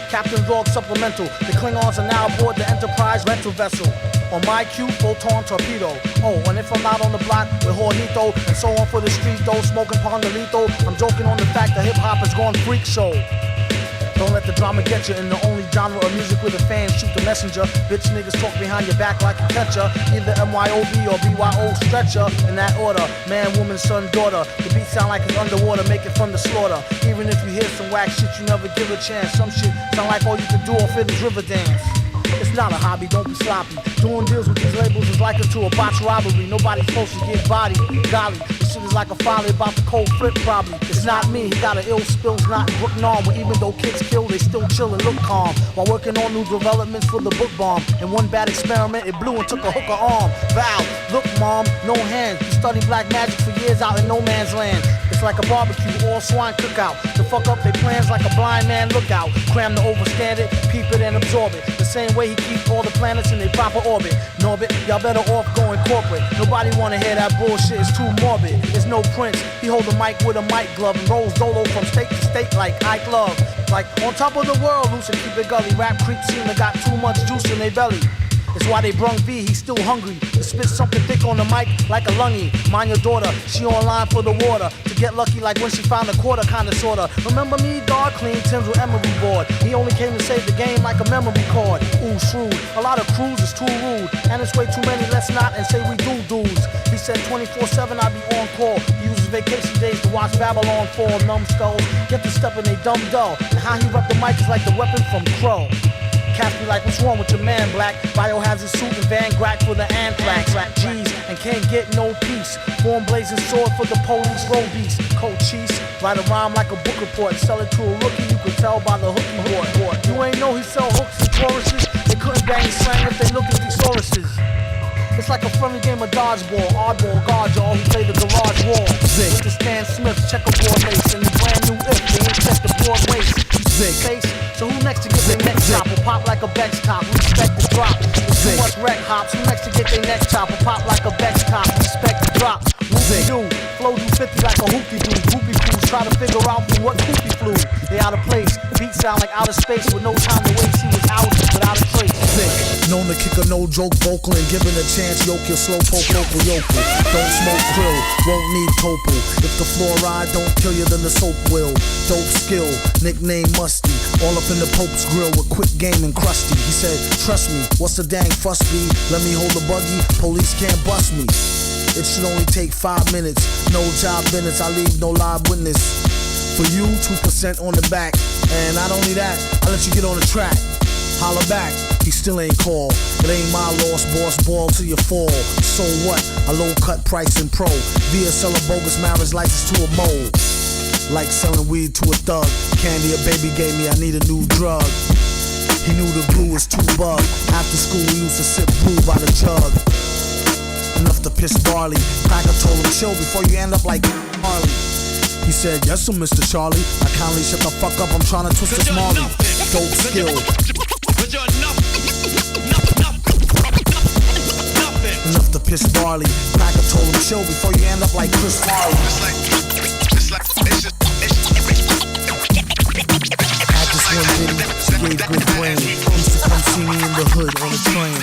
Captain Dog Supplemental. The Klingons are now aboard the Enterprise rental vessel. On my cue, photon torpedo. Oh, and if I'm not on the block with Jornito and so on for the streets though, smoking Pondolito, I'm joking on the fact that hip-hop has gone freak show. Don't let the drama get you in the only genre of music where the fans shoot the messenger. Bitch niggas talk behind your back like a catcher. Either MYOB or BYO stretcher. In that order, man, woman, son, daughter. The beat sound like it's underwater, make it from the slaughter. Even if you hear some whack shit, you never give a chance. Some shit sound like all you can do off it is river dance. It's not a hobby, don't be sloppy. Doing deals with these labels is like to a botched robbery. Nobody's supposed to get bodied. Golly, this shit is like a folly about the cold flip probably. It's not me, he got an ill spills, not in Brooklyn arm. Where even though kids kill, they still chill and look calm. While working on new developments for the book bomb. In one bad experiment, it blew and took a hooker arm. Val, look mom, no hands. You study black magic for years out in no man's land. It's like a barbecue, all swine cookout. To fuck up their plans like a blind man lookout. Cram to overstand it, peep it and absorb it. The same way he keeps all the planets in their proper orbit. Norbit, y'all better off going corporate. Nobody wanna hear that bullshit, it's too morbid. It's no Prince, he hold the mic with a mic glove and rolls dolo from state to state like Ike Love. Like on top of the world, loose and keep it gully. Rap creeps seem to got too much juice in their belly. It's why they brung V, he's still hungry. To spit something thick on the mic like a lungy. Mind your daughter, she online for the water. To get lucky like when she found a quarter, kinda sorta. Remember me, dog, clean Tim's with emery board. He only came to save the game like a memory card. Ooh, shrewd, a lot of crews is too rude. And it's way too many, let's not and say we do dudes. He said 24/7 I be on call. He uses vacation days to watch Babylon fall, numbskulls. Get the step in they dumb dull. And how he rep the mic is like the weapon from Crow. Cats be like, what's wrong with your man, Black? Biohazard suit and Van Grack for the anthrax. G's and can't get no peace. Form blazing sword for the police, road beast. Cold cheese, write a rhyme like a book report. Sell it to a rookie, you could tell by the hooky board. You ain't know he sell hooks and choruses. They couldn't bang slang if they look at thesauruses. It's like a friendly game of dodgeball. Oddball guard, y'all who play the garage wall. With the Stan Smith checkerboard lace and the brand new if they ain't check the broad waist. Face. So who next to get their neck chop or pop like a Bex cop? Respect the drop. There's too much wreck hops. Who next to get their neck chop or pop like a Bex cop? Respect the drop. Whoopie-doo. Flow do 50 like a hoopie do. Groupie crews try to figure out from what hoopie flew. They out of place. Beat sound like outer space with no time to waste. He was out without a trace. Known to kick a no joke vocal and given a chance, yoke your slow poke local yokel. Don't smoke krill, won't need copal. If the fluoride don't kill you, then the soap will. Dope skill, nickname Musty. All up in the Pope's grill with quick game and crusty. He said, trust me, what's the dang fuss be? Let me hold the buggy, police can't bust me. It should only take 5 minutes. No job minutes, I leave no live witness. For you, 2% on the back. And not only that, I let you get on the track. Holla back, he still ain't call. It ain't my loss, boss, ball till you fall. So what? A low cut price in pro. Via sell a bogus marriage license to a mole. Like selling weed to a thug. Candy a baby gave me, I need a new drug. He knew the glue was too bug. After school we used to sip brew by the jug. Enough to piss barley. Cracker told him chill before you end up like Harley. He said, yes sir, Mr. Charlie. I kindly shut the fuck up, I'm trying to twist this Marley. Dope skill. Enough to piss barley. Cracker told him chill before you end up like Chris Farley. Had this one lady, she gave good brain. Used to come see me in the hood on the train.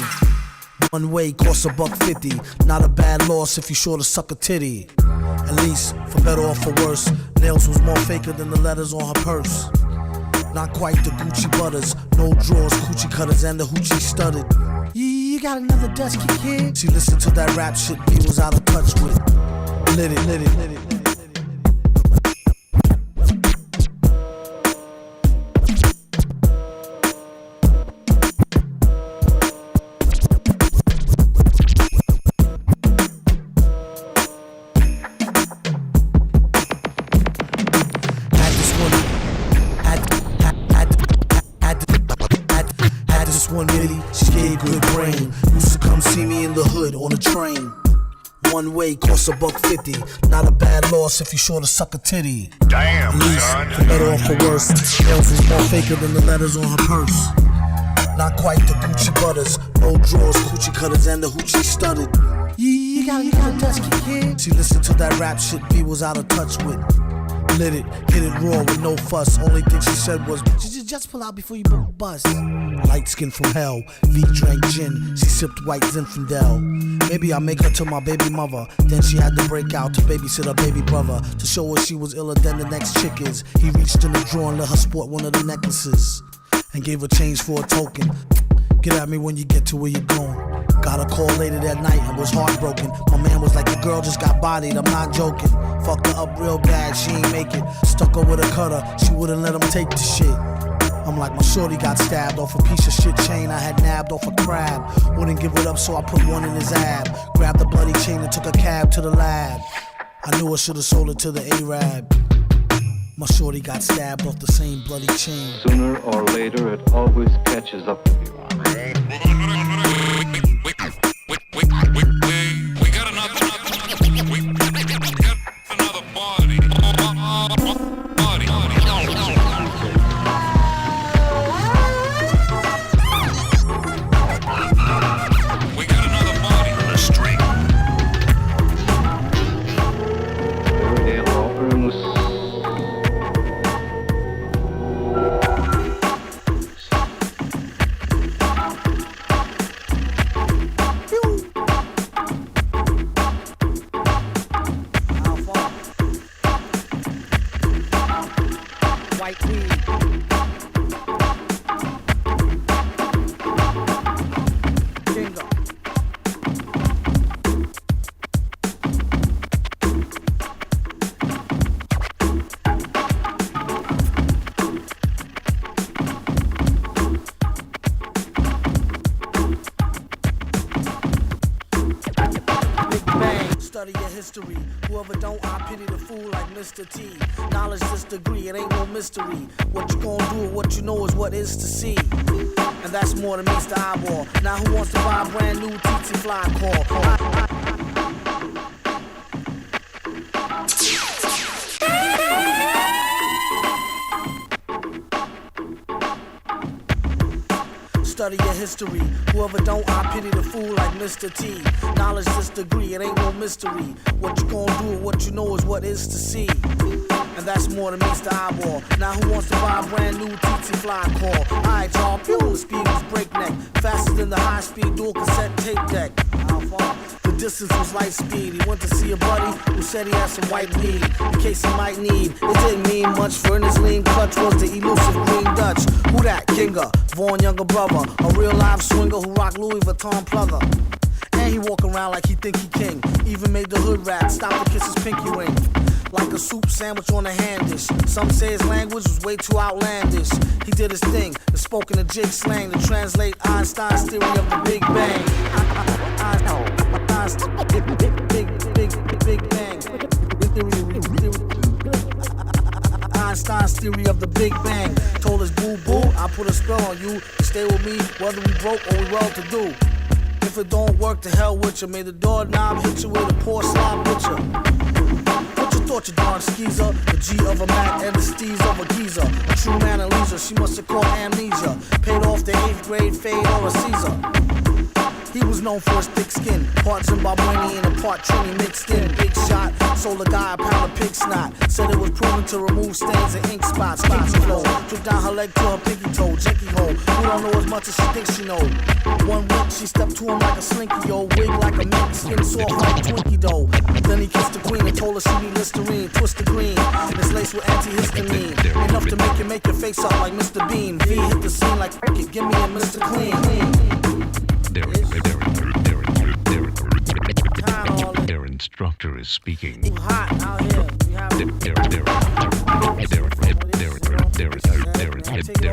One way costs $1.50. Not a bad loss if you short a sucker titty. At least, for better or for worse, nails was more faker than the letters on her purse. Not quite the Gucci butters, no drawers, coochie cutters, and the hoochie studded. You got another Dutch kick here? She listened to that rap shit B was out of touch with. Lit it, lit it, lit it. One lady, she gave good brain. Used to come see me in the hood on a train. one way, costs $1.50. Not a bad loss if you short a sucker titty. Damn, son. For better or for worse, L's is more faker than the letters on her purse. Not quite the Gucci butters, no drawers, coochie cutters, and the hoochie studded. You got dusky kid. She listened to that rap shit B was out of touch with. Lit it, hit it raw with no fuss. Only thing she said was, just pull out before you bust. Light skin from hell, V drank gin. She sipped white Zinfandel. Maybe I make her to my baby mother. Then she had to break out to babysit her baby brother. To show her she was iller than the next chick is. He reached in the drawer and let her sport one of the necklaces. And gave her change for a token. Get at me when you get to where you're going. Got a call later that night and was heartbroken. My man was like, the girl just got bodied, I'm not joking. Fucked her up real bad, she ain't make it. Stuck her with a cutter, she wouldn't let him take the shit. I'm like, my shorty got stabbed off a piece of shit chain I had nabbed off a crab. Wouldn't give it up, so I put one in his ab. Grabbed the bloody chain and took a cab to the lab. I knew I should've sold it to the Arab. My shorty got stabbed off the same bloody chain. Sooner or later, it always catches up with you. We got another party. We got another party on the street. History. Whoever don't, I pity the fool like Mr. T. Knowledge this degree, it ain't no mystery. What you gonna do, what you know is what is to see. And that's more than meets the eyeball. Now who wants to buy a brand new TT Fly call? Study your history. Whoever don't, I pity the fool like Mr. T. Knowledge this degree, it ain't no mystery. What you gonna do, what you know is what is to see. And that's more than meets the eyeball. Now who wants to buy a brand new TT Fly call? Alright y'all, the speed was breakneck. Faster than the high speed dual cassette tape deck. The distance was light speed. He went to see a buddy who said he had some white weed in case he might need. It didn't mean much for his lean clutch was the elusive green Dutch. Who that? Kinga, Vaughn younger brother, a real live swinger who rock Louis Vuitton plugger. And he walk around like he think he king. Even made the hood rat stop to kiss his pinky ring. Like a soup sandwich on a hand dish. Some say his language was way too outlandish. He did his thing and spoke in a jig slang to translate Einstein's theory of the Big Bang. Big Bang. Einstein's theory of the Big Bang. Told his boo-boo, I put a spell on you to stay with me whether we broke or we well-to-do. If it don't work, to hell with you. May the doorknob hit you with a poor slob picture. What you thought, you darn skeezer? The G of a Mac and the Steez of a geezer. A true man and leisure, she must have caught amnesia. Paid off the 8th grade fade or a Caesar. He was known for his thick skin, part Zimbabwean and a part Trini mixed in. Big shot, sold a guy a pound of pig snot. Said it was proven to remove stains and ink spots. Kinky flow, took down her leg to her pinky toe. Jenky hole, who don't know as much as she thinks she know. One week she stepped to him like a slinky, yo. Wig like a mint, skin soft like Twinkie dough. Then he kissed the queen and told her she need Listerine. Twist the green, it's laced with antihistamine. Enough to make your face up like Mr. Bean. V hit the scene like, it, give me a Mr. Clean. Their instructor is speaking. Hot out here. Their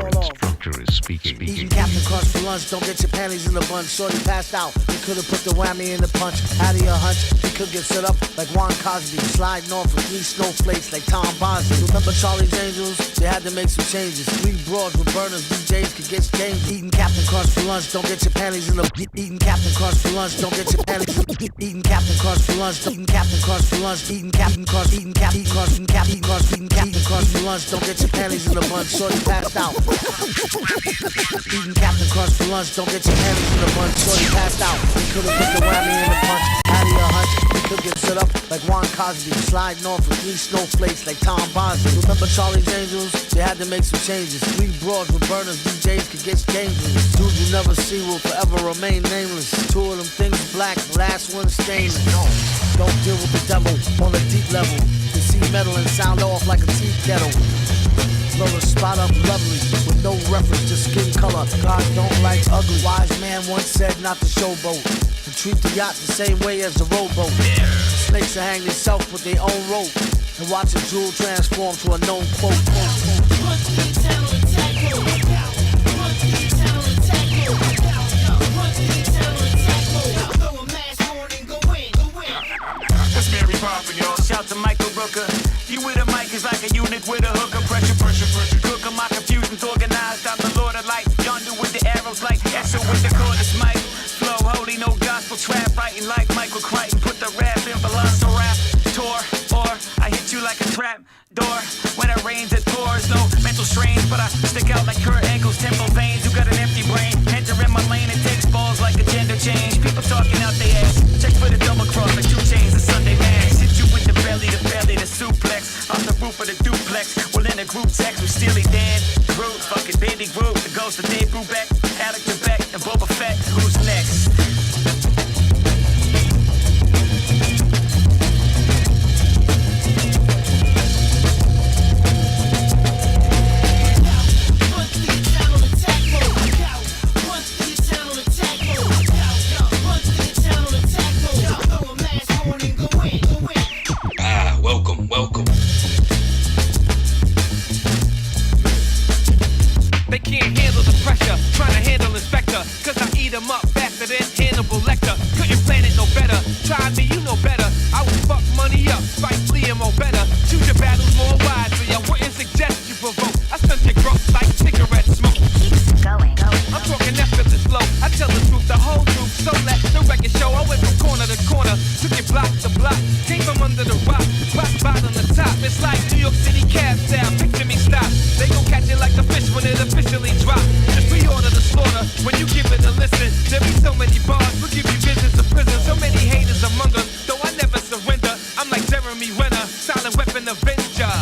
instructor is speaking. Eating Captain Crunch for lunch, don't get your panties in a bunch. Shorty passed out, you could've put the whammy in the punch. Out of your hunch, you could get set up like Juan Cosby, sliding off with 3 snowflakes like Tom Bosley. Remember Charlie's Angels? They had to make some changes. 3 broads with burners, DJs could get changed. Eating Captain Crunch for lunch, don't get your panties in the. Eating Captain Crunch for lunch, don't get your panties. Eating Captain Crunch for lunch, eating Captain Crunch for lunch, eating Captain Crunch, eating Captain Crunch, eating Captain Crunch, eating Captain Crunch for lunch. Don't get your panties in a bunch. Shorty passed out. Eating Captain Crunch for lunch. Don't get your panties in a bunch. Shorty passed out. You could've put the whammy in the punch. Out of your hunch, you could get set up like Juan Cosby, sliding off with 3 snowflakes like Tom Bosley. Remember Charlie's Angels? They had to make some changes. 3 broads with burners, DJs could get dangerous. Dudes you never see will forever remain nameless. 2 of them things black, the last one stainless. Don't deal with the devil on a deep level. You see metal and sound off like a tea kettle. Blow the spot up lovely with no reference to skin color. God don't like ugly. Wise man once said not to showboat and treat the yacht the same way as the rowboat. Snakes will hang themselves with their own rope and watch a jewel transform to a known quote. Mary Poppin', y'all. Shout to Michael Rooker. You with a mic is like a eunuch with a hooker. Pressure. Cooker, my confusion's organized. I'm the Lord of Light. Yonder with the arrows like Escher with the cordless mic. Flow holy, no gospel trap. Writing like Michael Crichton. Put the rap in Velociraptor. Or I hit you like a trap door. When it rains, it pours. No mental strains, but I stick out like Kurt Angle's temple veins. You got an empty brain. Enter in my lane and takes balls like a gender change. People talking out their ass. Check for the double cross like 2 chains of Sunday mass. Hit you with the belly, the suplex. Off the roof of the duplex. Well, in the group text, we Steely Dan, Groot, fucking Baby Groot, the ghost of Dave Brubeck, Alec Trebek, and Boba Fett. Who's next? Welcome. They can't handle the pressure, trying to handle Inspector, cause I eat them up faster than Hannibal Lecter. Couldn't plan it no better, try me, you know better. I would fuck money up, fight Liam or better. Choose your battles more wisely, I wouldn't suggest you provoke. I stunt your growth like cigarette smoke. Going. I'm talking effortless flow, I tell the truth, the whole truth. So let the record show, I went from corner to corner, took it block to block, came from under the rock, rock bottom to top. It's like New York City cab style, picture me stop. They gon' catch it like the fish when it officially drop. Just pre-order the slaughter, when you give it a listen. There be so many bars, we'll give you business to prison. So many haters among us, though I never surrender. I'm like Jeremy Renner, silent weapon avenger.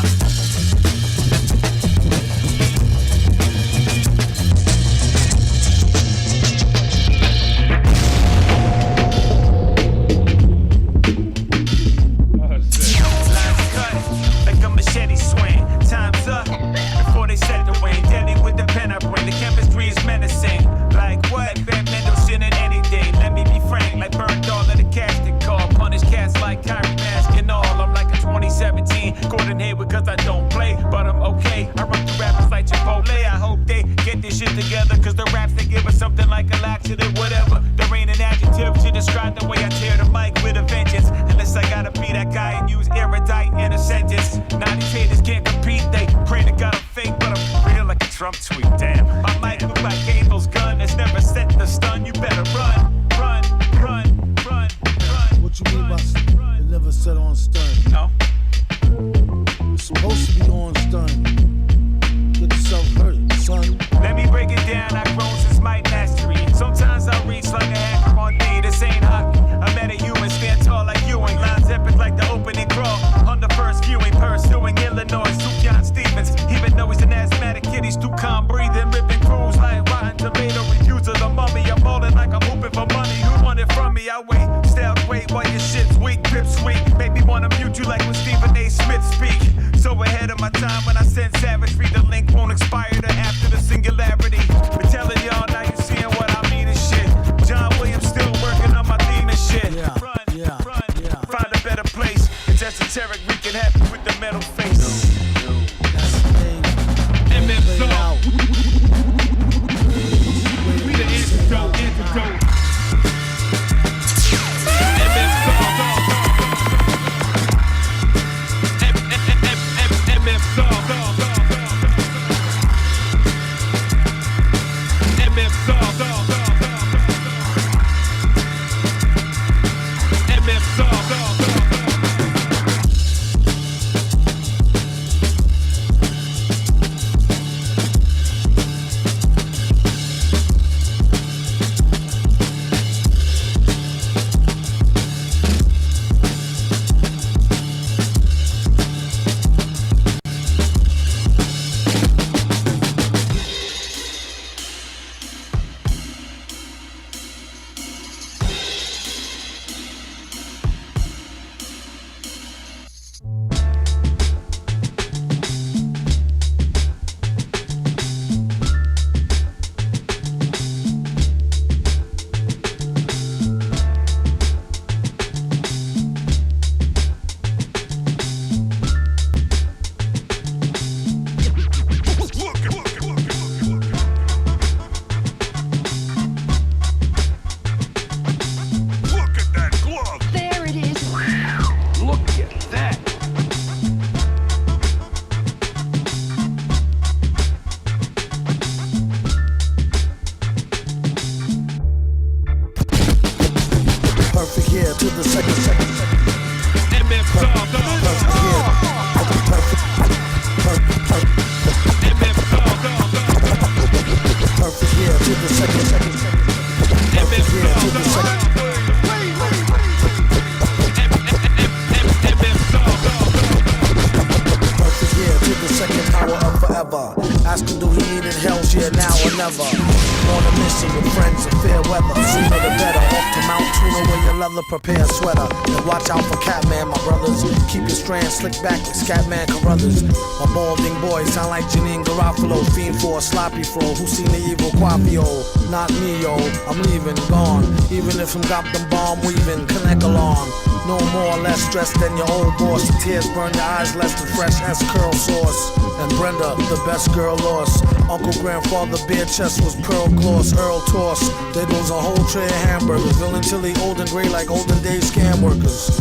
Ask him do he needed help, yeah, now or never. On a mission with friends of fair weather. Sooner the better. Off to Mount Tuna where your leather prepare a sweater. And watch out for Catman, my brothers. Keep your strands slick back like Scatman Carruthers. My balding boy sound like Janine Garofalo. Fiend for a sloppy fro. Who seen the evil Quapio? Not me, yo. I'm leaving, gone. Even if I'm got them bomb weaving, connect along. No more or less stressed than your old boss. The tears burn your eyes less than fresh as curl sauce. And Brenda, the best girl lost. Uncle grandfather bare chest was pearl gloss. Earl toss. There goes a whole tray of hamburgers. Villain till he old and gray like olden days scam workers.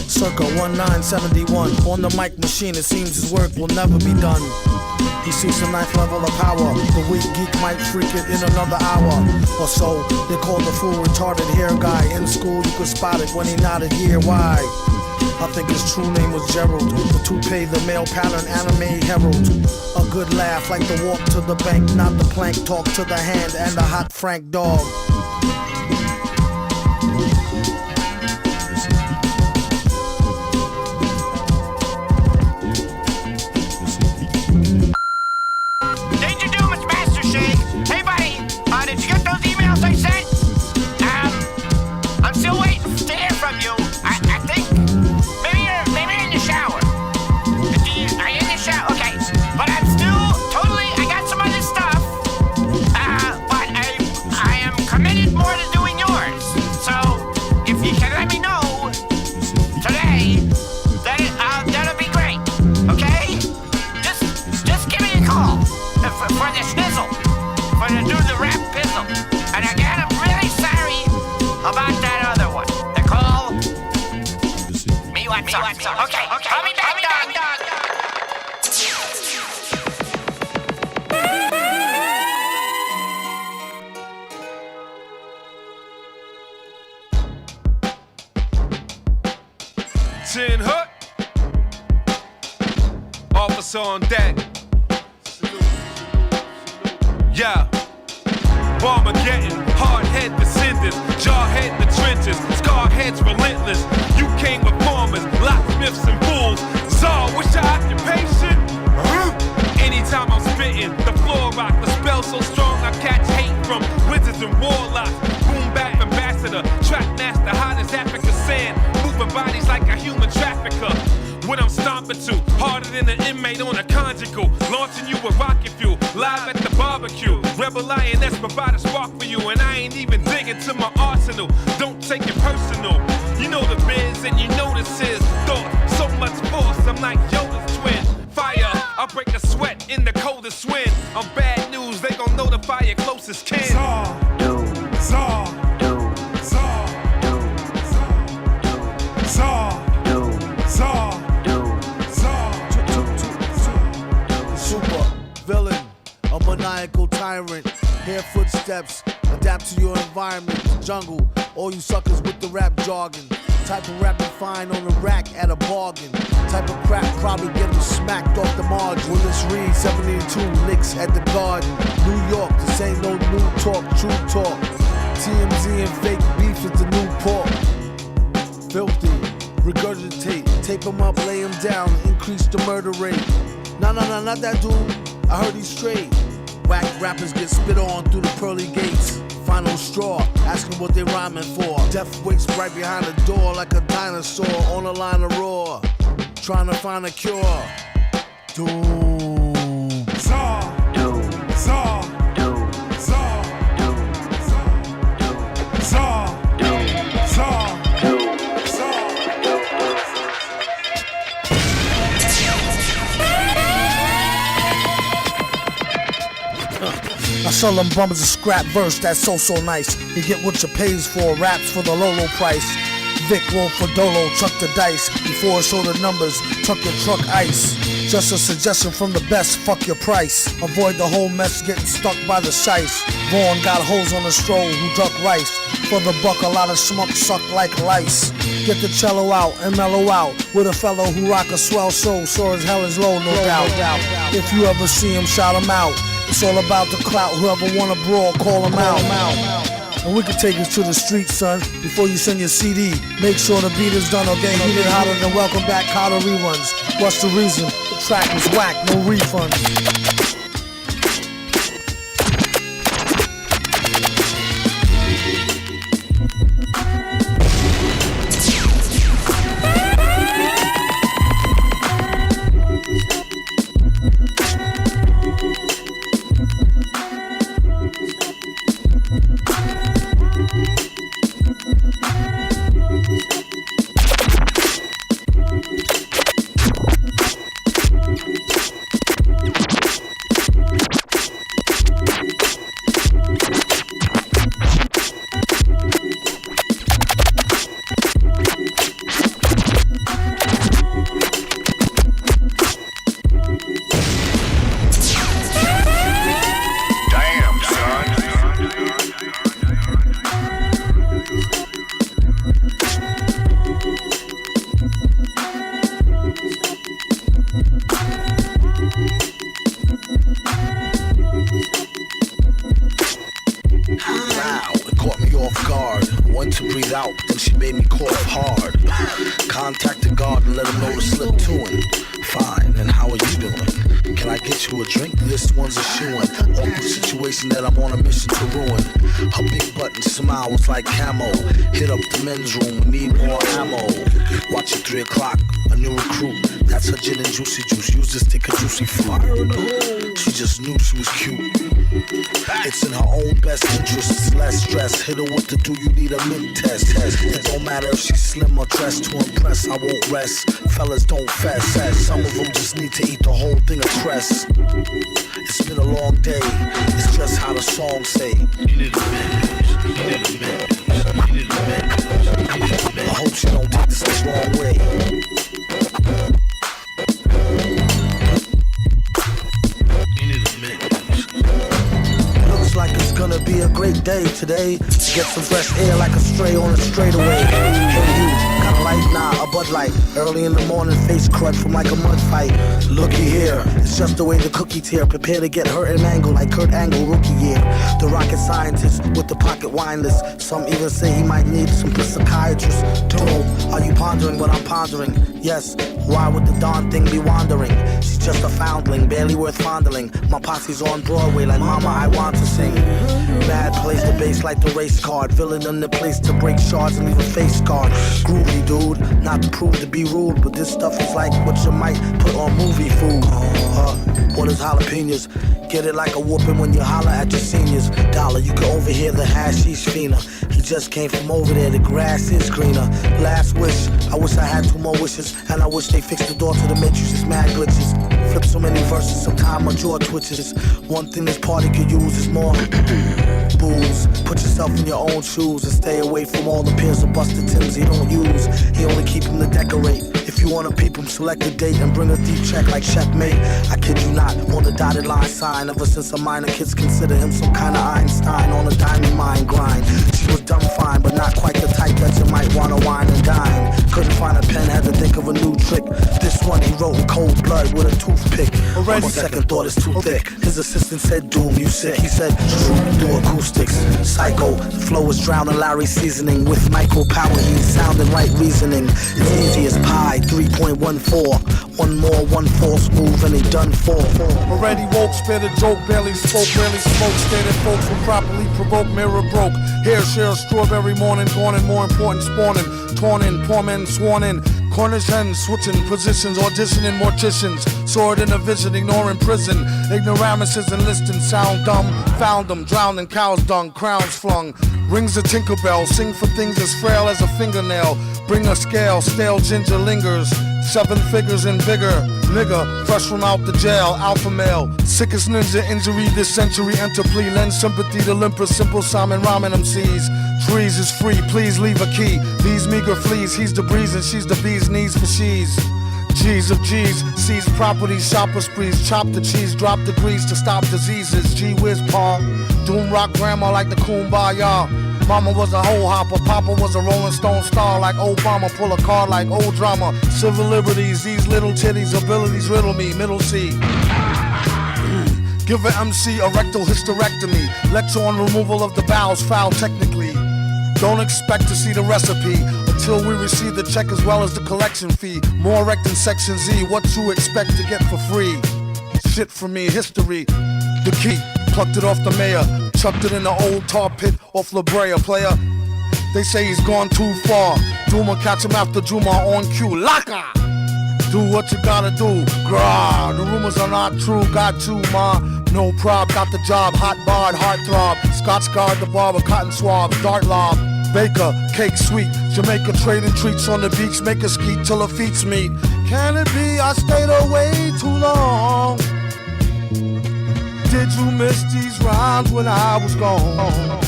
Circa 1971. On the mic machine, it seems his work will never be done. He seeks a ninth level of power. The weak geek might freak it in another hour or so. They call the fool retarded hair guy. In school you could spot it when he nodded here. Why? I think his true name was Gerald. The toupee, the male pattern anime herald. A good laugh like the walk to the bank, not the plank. Talk to the hand and a hot Frank dog. Did you get those emails I sent? I'm still waiting to hear from you. I think maybe you're in the shower. Are you in the shower? Okay, but I'm still totally. I got some other stuff. But I am committed more to doing yours. So if you can let me know today, that'll be great. Okay? Just give me a call for the schnizzle. For to do the rap pizzle. And again, I'm really sorry about that other one. The call. Me what sucks. Okay, I'll be back, dog. Chin Hook. Officer on deck. Yeah. Bombergetting, hard head descendants, jaw head in the trenches, scar heads relentless. You came with farmers, locksmiths and fools. Czar, what's your occupation? Anytime I'm spitting, the floor rock, the spell so strong I catch hate from wizards and warlocks. Boom bap ambassador, trap master, hot as Africa sand, moving bodies like a human trafficker. What I'm stomping to, harder than an inmate on a conjugal. Launching you with rocket fuel, live at the barbecue. Rebel lioness provide a spark for you, and I ain't even digging to my arsenal. Don't take it personal. You know the biz and you know this is thought. So much force, I'm like Yoda's twin. Fire, I'll break a sweat in the coldest wind. I'm bad news, they gon' notify your closest kin. Super villain, a maniacal tyrant. Hear footsteps, adapt to your environment. Jungle, all you suckers with the rap jargon. Type of rap you find on the rack at a bargain. Type of crap probably get them smacked off the margin. Willis Reed, 72 licks at the garden. New York, this ain't no new talk, true talk. TMZ and fake beef is the new pork. Filthy, regurgitate, tape him up, lay him down, increase the murder rate. Nah, not that dude, I heard he's straight. Whack rappers get spit on through the pearly gates. Final straw, asking what they rhyming for. Death waits right behind the door like a dinosaur on a line of roar. Trying to find a cure. Doom. Zaw. Doom. Zaw. Doom. Zaw. Doom. Zaw. Doom. Zaw. Doom. I sell them bummers a scrap verse that's so nice. You get what you pays for, raps for the Lolo price. Vic roll for Dolo, chuck the dice. Before I show the numbers, tuck your truck ice. Just a suggestion from the best, fuck your price. Avoid the whole mess getting stuck by the shice. Vaughn got hoes on the stroll who duck rice. For the buck, a lot of schmuck suck like lice. Get the cello out and mellow out with a fellow who rock a swell show, sore as hell is low, no doubt. If you ever see him, shout him out. It's all about the clout. Whoever wanna brawl, call him out. And we can take it to the streets, son. Before you send your CD, make sure the beat is done or get heated hotter than Welcome Back Carter reruns. What's the reason? The track was whack, no refunds. Wow, it caught me off guard. Went to breathe out, then she made me cough hard. Contacted God and let him know to slip to him. Fine, and how are you doing? Can I get you a drink? This one's a shoe-in. Awkward situation that I'm on a mission to ruin. Her big button smile was like camo. Hit up the men's room, we need more ammo. Watch it 3 o'clock, a new recruit. That's her gin and juicy juice. Use this thick juicy fruit. She just knew she was cute. It's in her own best interest, less stress. Hit her with the do you need a mint test. It don't matter if she's slim or dressed to impress. I won't rest. Fellas don't fess. Some of them just need to eat the whole thing of cress. It's been a long day. It's just how the song say. I hope she don't take this the wrong way. Like it's gonna be a great day today. Get some fresh air like a stray on a straightaway. Hey you, got a light? Nah, a Bud Light. Early in the morning, face crud from like a mud fight. Looky here, it's just the way the cookie tear. Prepare to get hurt and mangled like Kurt Angle rookie year. The rocket scientist with the pocket wineless. Some even say he might need some psychiatrist. Doom, are you pondering what I'm pondering? Yes, why would the darn thing be wandering? She's just a foundling, barely worth fondling. My posse's on Broadway like Mama, I want to sing. Bad plays the bass like the race card. Villain in the place to break shards and leave a face scarred. Groovy dude, not to prove to be rude, but this stuff is like what you might put on movie food. What is jalapenos? Get it like a whooping when you holler at your seniors. Dollar, you can overhear the hashish fiender. He just came from over there, the grass is greener. Last wish, I wish I had 2 more wishes. And I wish they fixed the door to the matrix, it's mad glitches. Flip so many verses, sometimes my jaw twitches. One thing this party could use is more booze. Put yourself in your own shoes and stay away from all the pairs of busted Timbs he don't use. He only keep them to decorate. If you wanna peep him, select a date and bring a deep check like checkmate. I kid you not, on the dotted line sign. Ever since a minor, kids consider him some kind of Einstein on a diamond mine grind. She was dumb fine, but not quite the type that you might wanna wine and dine. Couldn't find a pen, had to think of a new trick. This one he wrote in cold blood with a toothpick. On second thought, it's too thick. His assistant said, Doom, you sick. He said, do acoustics. Psycho, the flow is drowning Larry's seasoning. With micro power, he's sounding right reasoning. It's easy as pie, 3.14. One more, one false move, and they done for. Already woke, spit a joke, barely spoke, barely smoke. Standing folks will properly provoke, mirror broke. Hair share, strawberry morning, gone and more important spawning. Torn in, poor men sworn in. Cornish hens switching positions, auditioning morticians. Sword in a vision, ignoring prison. Ignoramuses enlisting, sound dumb. Found them, drowned in cow's dung, crowns flung. Rings a Tinkerbell, sing for things as frail as a fingernail. Bring a scale, stale ginger lingers. 7 figures and bigger, nigga, fresh from out the jail, alpha male. Sickest ninja injury this century, enter plea, lend sympathy to limper, simple Simon rhyming MCs. Trees is free, please leave a key. These meager fleas, he's the breeze and she's the bee's knees for she's. G's of G's, seize properties, shopper sprees, chop the cheese, drop the grease to stop diseases. Gee whiz pa, doom rock grandma like the Kumbaya. Mama was a hoe hopper, Papa was a Rolling Stone star like Obama. Pull a card like old drama. Civil liberties, these little titties, abilities riddle me, middle C. Give an MC a rectal hysterectomy. Lecture on removal of the bowels, foul technically. Don't expect to see the recipe until we receive the check as well as the collection fee. More rec than Section Z, what you expect to get for free. Shit for me, history, the key. Plucked it off the mayor, chucked it in the old tar pit off La Brea, player. They say he's gone too far. Duma catch him after Juma on cue. Laka! Do what you gotta do. Grah, the rumors are not true. Got you, ma. No prob, got the job. Hot barred, heart throb. Scotch guard, the barber, cotton swab. Dart lob, baker, cake sweet. Jamaica trading treats on the beach. Make a skeet till her feet meet. Can it be I stayed away too long? Did you miss these rhymes when I was gone?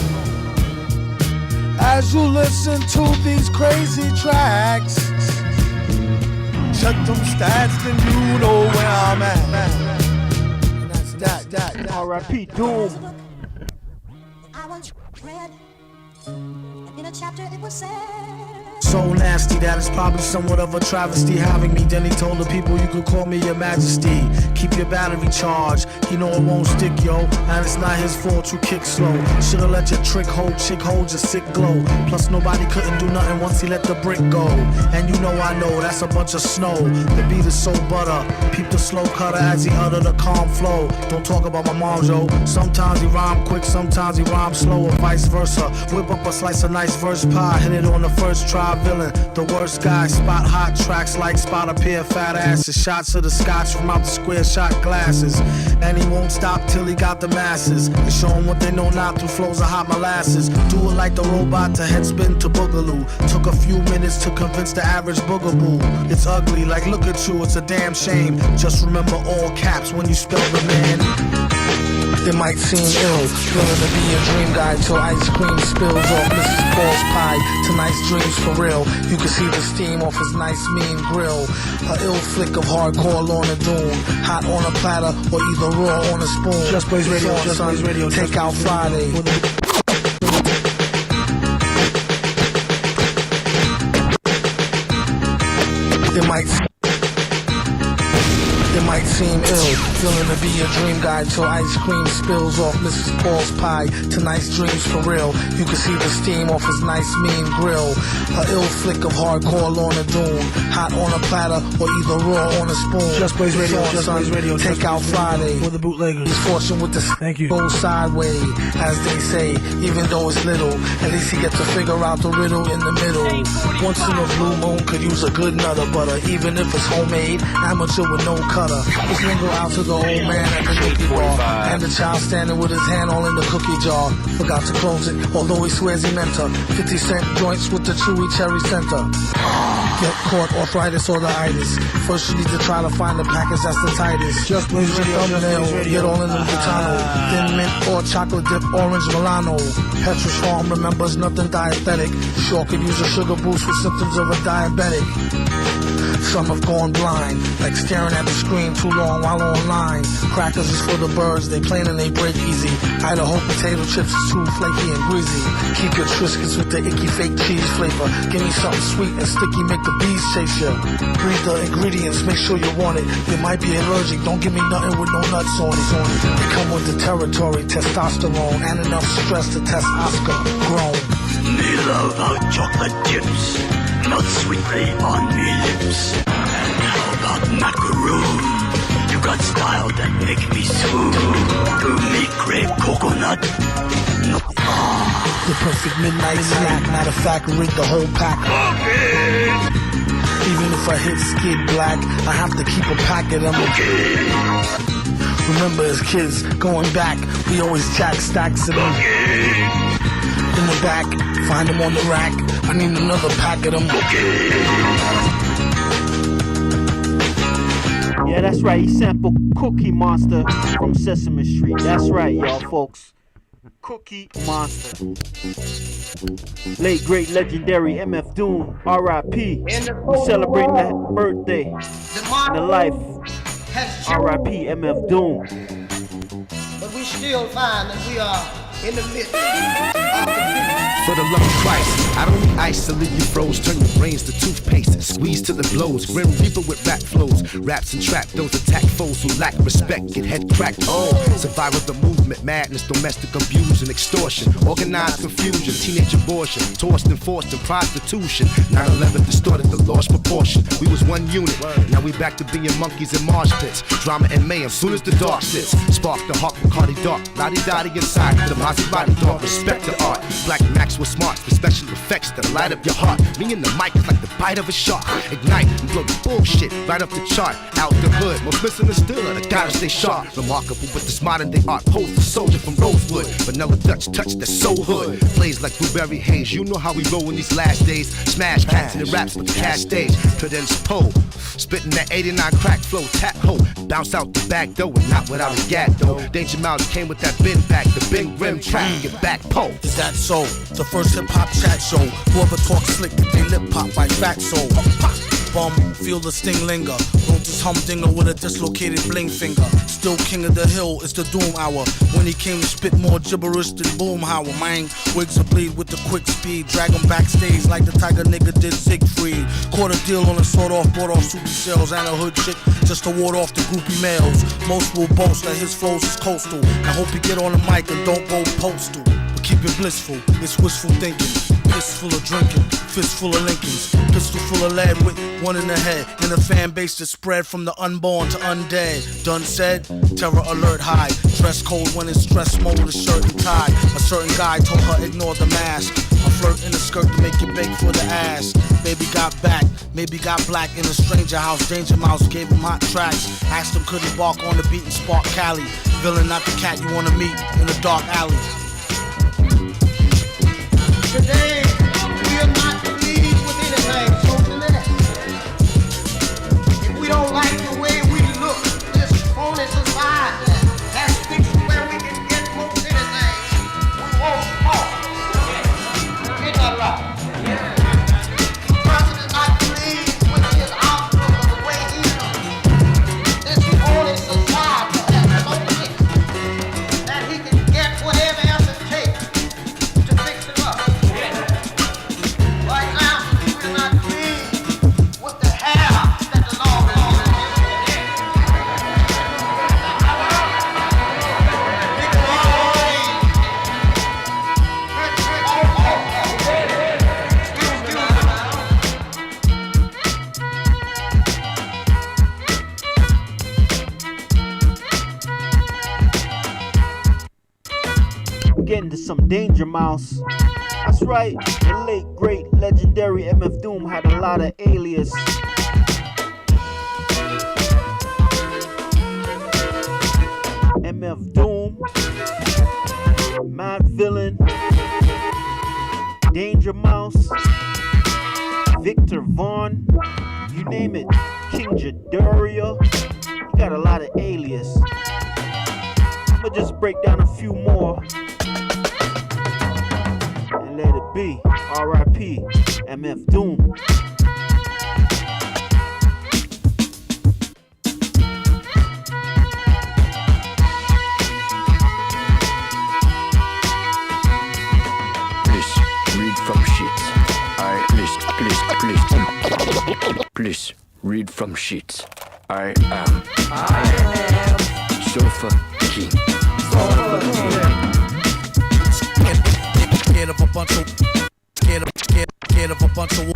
As you listen to these crazy tracks, check them stats, then you know where I'm at. That's that. R.I.P. Doom. I was red, And in a chapter it was said. So nasty that it's probably somewhat of a travesty having me. Then he told the people you could call me your majesty. Keep your battery charged, he know it won't stick, yo. And it's not his fault you kick slow. Should've let your chick hold your sick glow. Plus nobody couldn't do nothing once he let the brick go. And you know I know that's a bunch of snow. The beat is so butter. Peep the slow cutter as he utter the calm flow. Don't talk about my mom, yo. Sometimes he rhyme quick, sometimes he rhyme slow, or vice versa. Whip up a slice of nice verse pie, hit it on the first try. Villain, the worst guy, spot hot tracks like spot a pair of fat asses. Shots of the scotch from out the square shot glasses. And he won't stop till he got the masses. And show him what they know not through flows of hot molasses. Do it like the robot to head spin to boogaloo. Took a few minutes to convince the average boogaboo. It's ugly, like look at you, it's a damn shame. Just remember all caps when you spell the man. It might seem ill, feeling to be a dream guy till ice cream spills off Mrs. Paul's pie. Tonight's dreams for real. You can see the steam off his nice mean grill. A ill flick of hardcore Lorna Doom. Hot on a platter or either raw on a spoon. Just Blaze Radio, Just Blaze Radio. Take out Friday. It might seem ill, feeling to be a dream guy till ice cream spills off Mrs. Paul's pie. Tonight's dreams for real. You can see the steam off his nice mean grill. A ill flick of hardcore Lorna Doom. Hot on a platter or either raw on a spoon. Just Blaze Radio, Just Blaze Radio. Take out Friday for the bootleggers. He's fortune with the thank you. Go sideways, as they say, even though it's little. At least he gets to figure out the riddle in the middle. Once in a blue moon could use a good nutter butter, even if it's homemade, amateur with no cutter. Just lingo out to the old man at the cookie bar, and the child standing with his hand all in the cookie jar. Forgot to close it, although he swears he meant her. 50-cent joints with the chewy cherry center. Get caught arthritis or the itis. First you need to try to find the package that's the tightest. Just Blaze Radio, thumbnail, get all in the Butano. Thin mint or chocolate dip, orange Milano. Petrus Farm remembers nothing dietetic. Sure could use a sugar boost with symptoms of a diabetic. Some have gone blind, like staring at the screen too long while online. Crackers is for the birds, they plain and they break easy. Idaho potato chips is too flaky and greasy. Keep your Triscuits with the icky fake cheese flavor. Give me something sweet and sticky, make the bees chase you. Read the ingredients, make sure you want it. You might be allergic, don't give me nothing with no nuts on it. They come with the territory, testosterone, and enough stress to test Oscar grown. Me love hot chocolate chips, not sweetly on me lips. And how about macaroon? You got style that make me swoon. To me crave coconut. No. The perfect midnight snack. Matter of fact, rig the whole pack. Even if I hit skid black, I have to keep a pack of them. Remember as kids, going back, we always jack stacks of them. In the back, find them on the rack. I need another pack of them. Yeah, that's right. He sampled Cookie Monster from Sesame Street. That's right, y'all folks. Cookie Monster. Late, great, legendary MF Doom, R.I.P. We celebrating that birthday and the life. R.I.P. MF Doom. But we still find that we are in the midst of For the love of Christ, I don't need ice to leave you froze. Turn your brains to toothpaste, squeeze till it blows. Grim Reaper with rap flows, raps and trap. Those attack foes who lack respect, get head cracked. Oh, survival of the movement, madness, domestic abuse and extortion, organized confusion, teenage abortion, tossed and forced in prostitution. 9/11 distorted the lost proportion. We was one unit, now we back to being monkeys in marsh pits. Drama and mayhem, soon as the dark sits. Spark the heart from Cardi Dark, Lottie-Dottie inside, the Maserati dog, respect the art. Black Max with smarts, the special effects that light up your heart. Me and the mic is like the bite of a shark. Ignite and blow the bullshit right up the chart. Out the hood, most misunderstood, the gotta stay sharp. Remarkable with this modern day art. Pose the soldier from Rosewood, vanilla Dutch touch the soul hood. Plays like blueberry haze, you know how we roll in these last days. Smash cats in the raps with the cash stage. Cadence pole, spitting that 89 crack flow, tap hole. Bounce out the back door and not without a gat though. Danger Mouse came with that bin back, the big rim track, get back pole. Is that so? The first hip-hop chat show. Whoever talks slick, they lip pop by fat soul. Bum, feel the sting linger. Roll Killed this humdinger with a dislocated bling finger. Still king of the hill, it's the doom hour. When he came to spit more gibberish than Boomhauer, man. Wigs will bleed with the quick speed. Drag him backstage like the tiger nigga did Siegfried. Caught a deal on a sawed off, bought off Subi shells and a hood chick just to ward off the groupie males. Most will boast that his flows is coastal. I hope you get on the mic and don't go postal. But keep it blissful, it's wishful thinking. Fist full of drinking, fist full of Lincolns. Pistol full of lead with one in the head. And a fan base that spread from the unborn to undead. Done said, terror alert high. Dress code when it's stress mode, a shirt and tie. A certain guy told her ignore the mask. A flirt in a skirt to make you beg for the ass. Baby got back, maybe got black in a stranger house. Danger Mouse gave him hot tracks. Asked him could he bark on the beat and spark Cali. Villain not the cat you wanna meet in a dark alley. Today, we are not pleased with anything socially. If we don't like the way we look, this phony society has fixed where we can get most anything. We won't talk. Isn't that right? The person is not pleased with his outlook of the way he looks. This phony society has so fixed that he can get whatever else it takes to fix it up. Right now, we're not pleased with the hair that the law belongs to. We're getting to some Danger Mouse. That's right, the late, great, legendary MF Doom had a lot of alias. MF Doom, Mad Villain, Danger Mouse, Victor Vaughn, you name it, King Jaduria. He got a lot of alias. I'ma just break down a few more. Let it be. R.I.P. MF Doom. Please read from sheets. Please read from sheets. I am Sofa King. Scared of a bunch of scared of a bunch of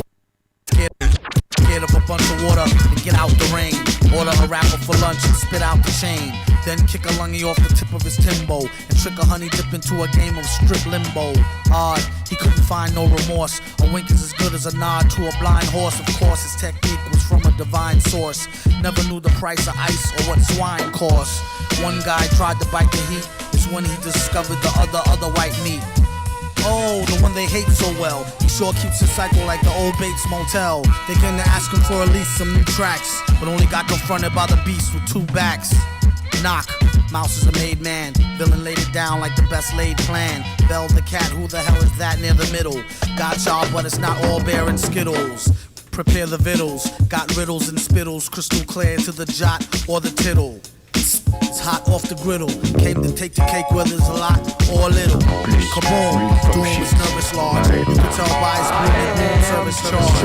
scared of a bunch of water and get out the rain. Order a rapper for lunch and spit out the chain. Then kick a lungy off the tip of his Timbo and trick a honey dip into a game of strip limbo. Odd, he couldn't find no remorse. A wink is as good as a nod to a blind horse. Of course, his technique was from a divine source. Never knew the price of ice or what swine cost. One guy tried to bite the heat. It's when he discovered the other white meat. Oh, the one they hate so well. He sure keeps his cycle like the old Bates Motel. They came to ask him for at least some new tracks, but only got confronted by the beast with two backs. Knock, Mouse is a made man. Villain laid it down like the best laid plan. Bell the cat, who the hell is that near the middle? Got y'all, but it's not all bear and Skittles. Prepare the vittles, got riddles and spittles, crystal clear to the jot or the tittle. It's hot off the griddle. Came to take the cake whether it's a lot or a little. Kaboom, Doom is nervous large. You can tell by his movement, room service charge.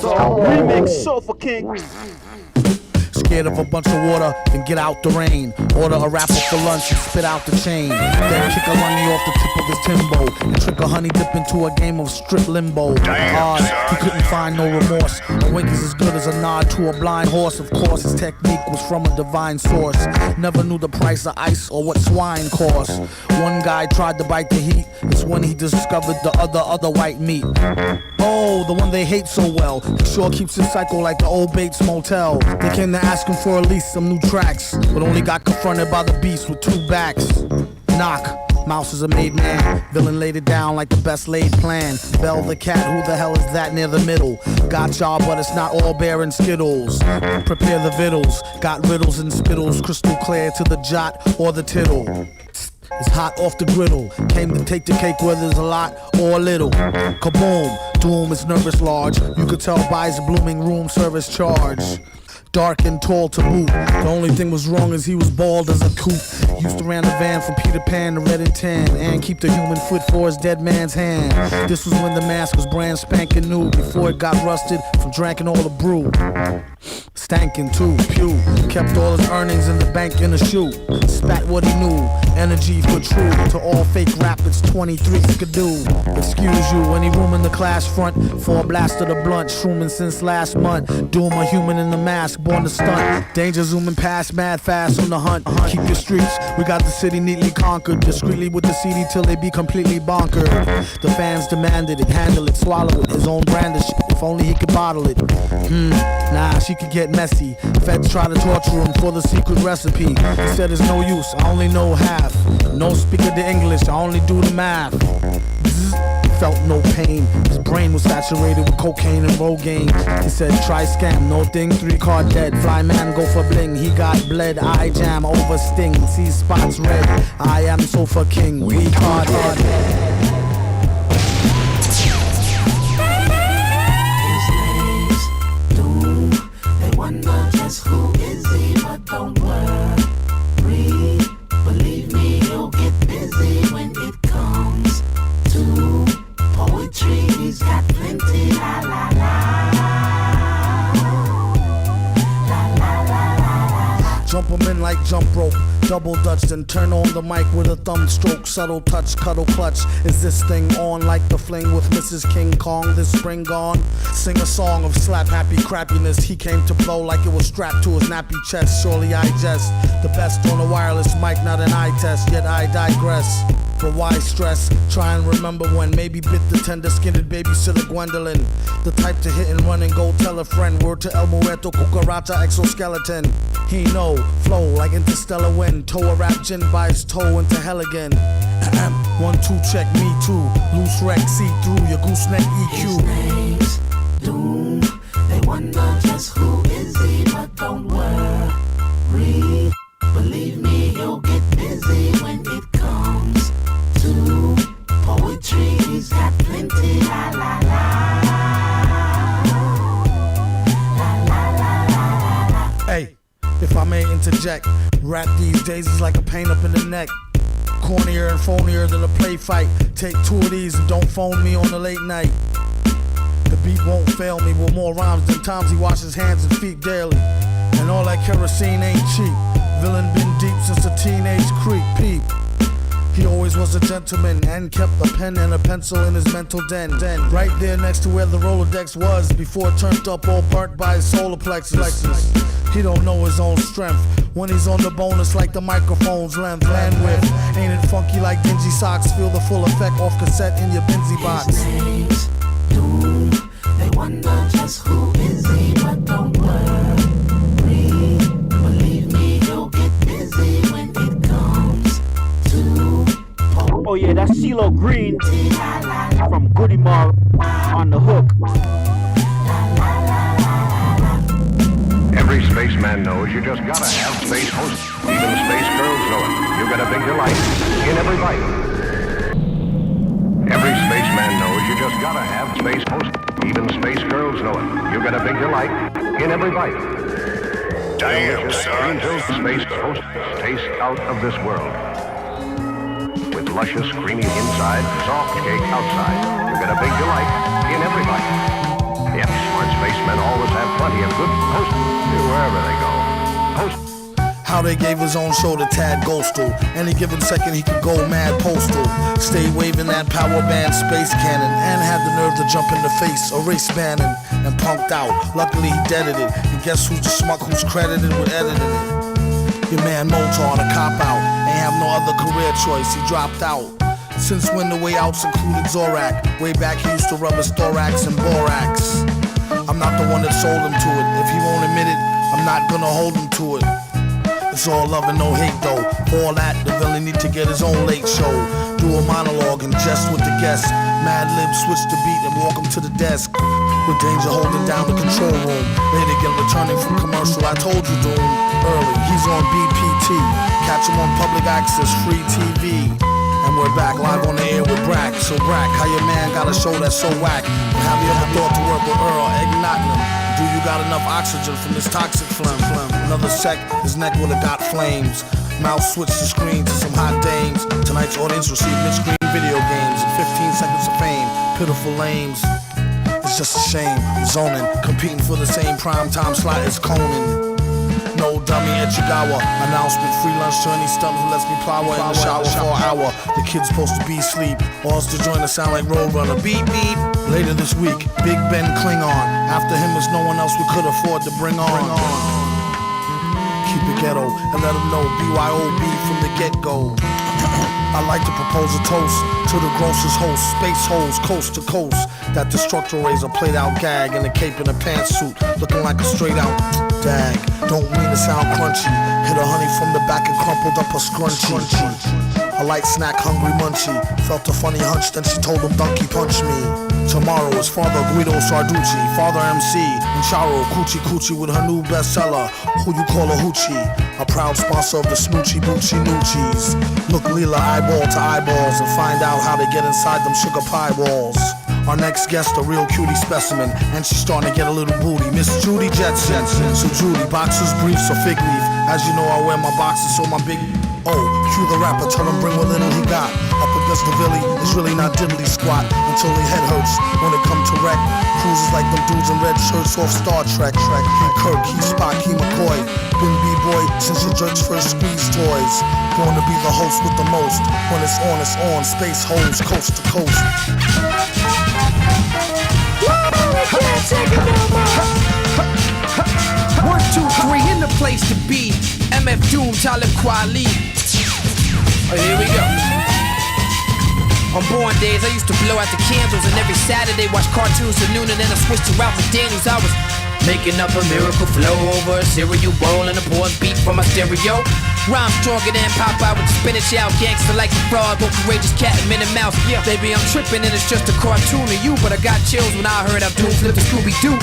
Remix Sofa King. Scared of a bunch of water, then get out the rain. Order a rapper for lunch and spit out the chain. Then kick a lungy off the tip of his Timbo and trick a honey dip into a game of strip limbo. Odd, he couldn't find no remorse. A wink is as good as a nod to a blind horse. Of course, his technique was from a divine source. Never knew the price of ice or what swine cost. One guy tried to bite the heat. It's when he discovered the other white meat. Oh, the one they hate so well. He sure keeps his cycle like the old Bates Motel. They came to ask him for at least some new tracks, but only got confronted by the beast with two backs. Knock, Mouse is a made man. Villain laid it down like the best laid plan. Bell the cat, who the hell is that near the middle? Got y'all, but it's not all bear and Skittles. Prepare the vittles, got riddles and spittles, crystal clear to the jot or the tittle. It's hot off the griddle. Came to take the cake whether it's a lot or a little. Kaboom, Doom is nervous large. You could tell by his blooming room service charge. dark and tall to boot. The only thing was wrong is he was bald as a coot. Used to ran the van from Peter Pan to Red and Tan, and keep the human foot for his dead man's hand. This was when the mask was brand spanking new, before it got rusted from drinking all the brew. Stankin' too, pew. Kept all his earnings in the bank in a shoe. Spat what he knew, energy for true. To all fake rappers, 23 could do. Excuse you, any room in the class front for a blast of the blunt. Shrooming since last month. Doom a human in the mask, born to stunt. Danger zooming past, mad fast on the hunt. Keep your streets, we got the city neatly conquered. Discreetly with the CD till they be completely bonkered. The fans demanded it, handle it, swallow it. His own brand of shit, if only he could bottle it. Nah, she could get messy. Feds try to torture him for the secret recipe. He said it's no use, I only know half. No speaker the English, I only do the math. Felt no pain. His brain was saturated with cocaine and Rogaine. He said, try scam, no thing, 3 card dead. Fly man go for bling, he got bled. I jam over sting, see spots red. I am sofa king, we card head. Wonder just who is he, but don't worry. Believe me, he'll get busy when it comes to poetry. He's got plenty, la la la. La la la la la. Jump him in like jump rope, double dutch, then turn on the mic with a thumb stroke, subtle touch, cuddle clutch. Is this thing on like the fling with Mrs. King Kong this spring gone? Sing a song of slap happy crappiness. He came to blow like it was strapped to his nappy chest. Surely I jest, the best on a wireless mic, not an eye test. Yet I digress. But why stress? Try and remember when maybe bit the tender-skinned babysitter Gwendolyn. The type to hit and run and go tell a friend. Word to El Muerto, cucaracha, exoskeleton. He know, flow like interstellar wind. Toe a rap gin by his toe into hell again. 1-2 check me too. Loose wreck, see through your gooseneck EQ. His name's Doom. They wonder just who is he, but don't worry. Believe me, he'll get busy when it comes to poetry. He's got plenty, la la la. La la la la la. Hey, if I may interject, rap these days is like a pain up in the neck. Cornier and phonier than a play fight. Take 2 of these and don't phone me on the late night. The beat won't fail me with more rhymes than times he washes hands and feet daily. And all that kerosene ain't cheap. Villain been deep since a teenage creep peep. He always was a gentleman and kept a pen and a pencil in his mental den. Right there next to where the Rolodex was before it turned up all burnt by his solar plexus. He don't know his own strength. When he's on the bonus like the microphone's length. Land with, ain't it funky like dingy socks? Feel the full effect off cassette in your Benzie box. His name's Doom. They wonder just who is he, but don't worry. Believe me, he'll get busy when it comes to poetry. Oh yeah, that's CeeLo Green from Goody Mob on the hook. Every spaceman knows you just gotta have space host. Even space girls know it. You gotta big your life in every bite. Every spaceman knows you just gotta have space host. Even space girls know it. You gotta big your life in every bite. Damn, son. Angels, space host taste out of this world. With luscious, creamy inside, soft cake outside. You gotta big your life in every bite. Yep, smart spacemen always have plenty of good hosts wherever they go. How they gave his own show to Tad Ghostal. Any given second he could go mad postal. Stay waving that power band space cannon. And had the nerve to jump in the face, erase Bannon, and punked out. Luckily he deaded it. And guess who's the schmuck who's credited with editing it? Your man Motar, a cop out. Ain't have no other career choice, he dropped out. Since when the way outs included Zorak. Way back he used to rub his thorax and borax. I'm not the one that sold him to it. If he won't admit it, I'm not gonna hold him to it. It's all love and no hate though. For all that, the villain need to get his own late show. Do a monologue and jest with the guests. Mad Lib switch the beat and walk him to the desk. With Danger holding down the control room. Later again returning from commercial, I told you Doom. Early, he's on BPT. Catch him on public access, free TV. And we're back live on the air with Brax. so brack. How your man got a show that's so whack? And have you ever thought to work with Earl Eggnottingham? Do you got enough oxygen from this toxic phlegm? Another sec, his neck would've got flames. Mouth switched the screen to some hot dames. Tonight's audience received mid-screen video games and 15 seconds of fame. Pitiful lames. It's just a shame. Zoning, competing for the same primetime slot as Conan. No dummy at Chigawa. Announcement, free lunch to any stump who lets me plow in the shower for an hour. The kid's supposed to be asleep, or else the joint to sound like Roadrunner. Beep beep. Later this week, Big Ben Klingon. After him is no one else we could afford to bring on. Keep it ghetto and let them know BYOB from the get-go. I like to propose a toast to the grossest host, space hoes coast to coast. That destructor razor played out gag in a cape and a pantsuit, looking like a straight out dag. Don't mean to sound crunchy. Hit a honey from the back and crumpled up a scrunchie. A light snack, hungry munchie. Felt a funny hunch, then she told him donkey punch me. Tomorrow is Father Guido Sarducci, Father MC, and Charo Coochie Coochie with her new bestseller, Who You Call a Hoochie. A proud sponsor of the Smoochie Boochie Noochies. Look Leela eyeball to eyeballs and find out how to get inside them sugar pie walls. Our next guest, a real cutie specimen, and she's starting to get a little booty. Miss Judy Jetson. So Judy, boxers, briefs, or fig leaf. As you know, I wear my boxers, so my big... Oh, cue the rapper, tell him bring what little he got. Up against the Billy, it's really not diddly squat until the head hurts when it come to wreck. Cruises like them dudes in red shirts off Star Trek. He Kirk, he Spock, he McCoy. Been B-boy since your jerk's first squeeze toys. Born to be the host with the most. When it's on, space hoes coast to coast. Can't take it no more. 1, 2, 3 in the place to be. MF Doom, Talib Kweli. Oh, here we go. On born days, I used to blow out the candles, and every Saturday watch cartoons till noon, and then I switched to Ralph McDaniels. I was making up a miracle flow over a cereal bowl and a pouring beat from my stereo. Rhyme stronger than Popeye with the spinach out. Gangster like the frog, but courageous cat and Minnie Mouse. Yeah, baby, I'm tripping and it's just a cartoon of you, but I got chills when I heard Abdul flip the Scooby-Doo.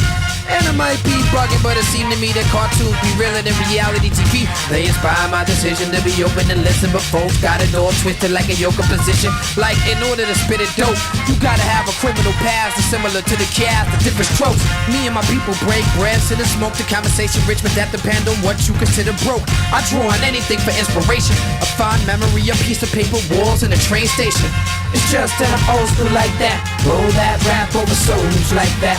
And I might be bugging, but it seemed to me that cartoons be realer than reality TV. They inspire my decision to be open and listen, but folks got it all twisted like a yoga position. Like, in order to spit it dope, you gotta have a criminal past that's similar to the cast, the different strokes. Me and my people break bread, sit and smoke. The conversation rich, but that depend on what you consider broke. I draw on anything for inspiration. A fond memory, a piece of paper, walls, and a train station. It's just that I'm old school like that. Roll that rap over souls like that.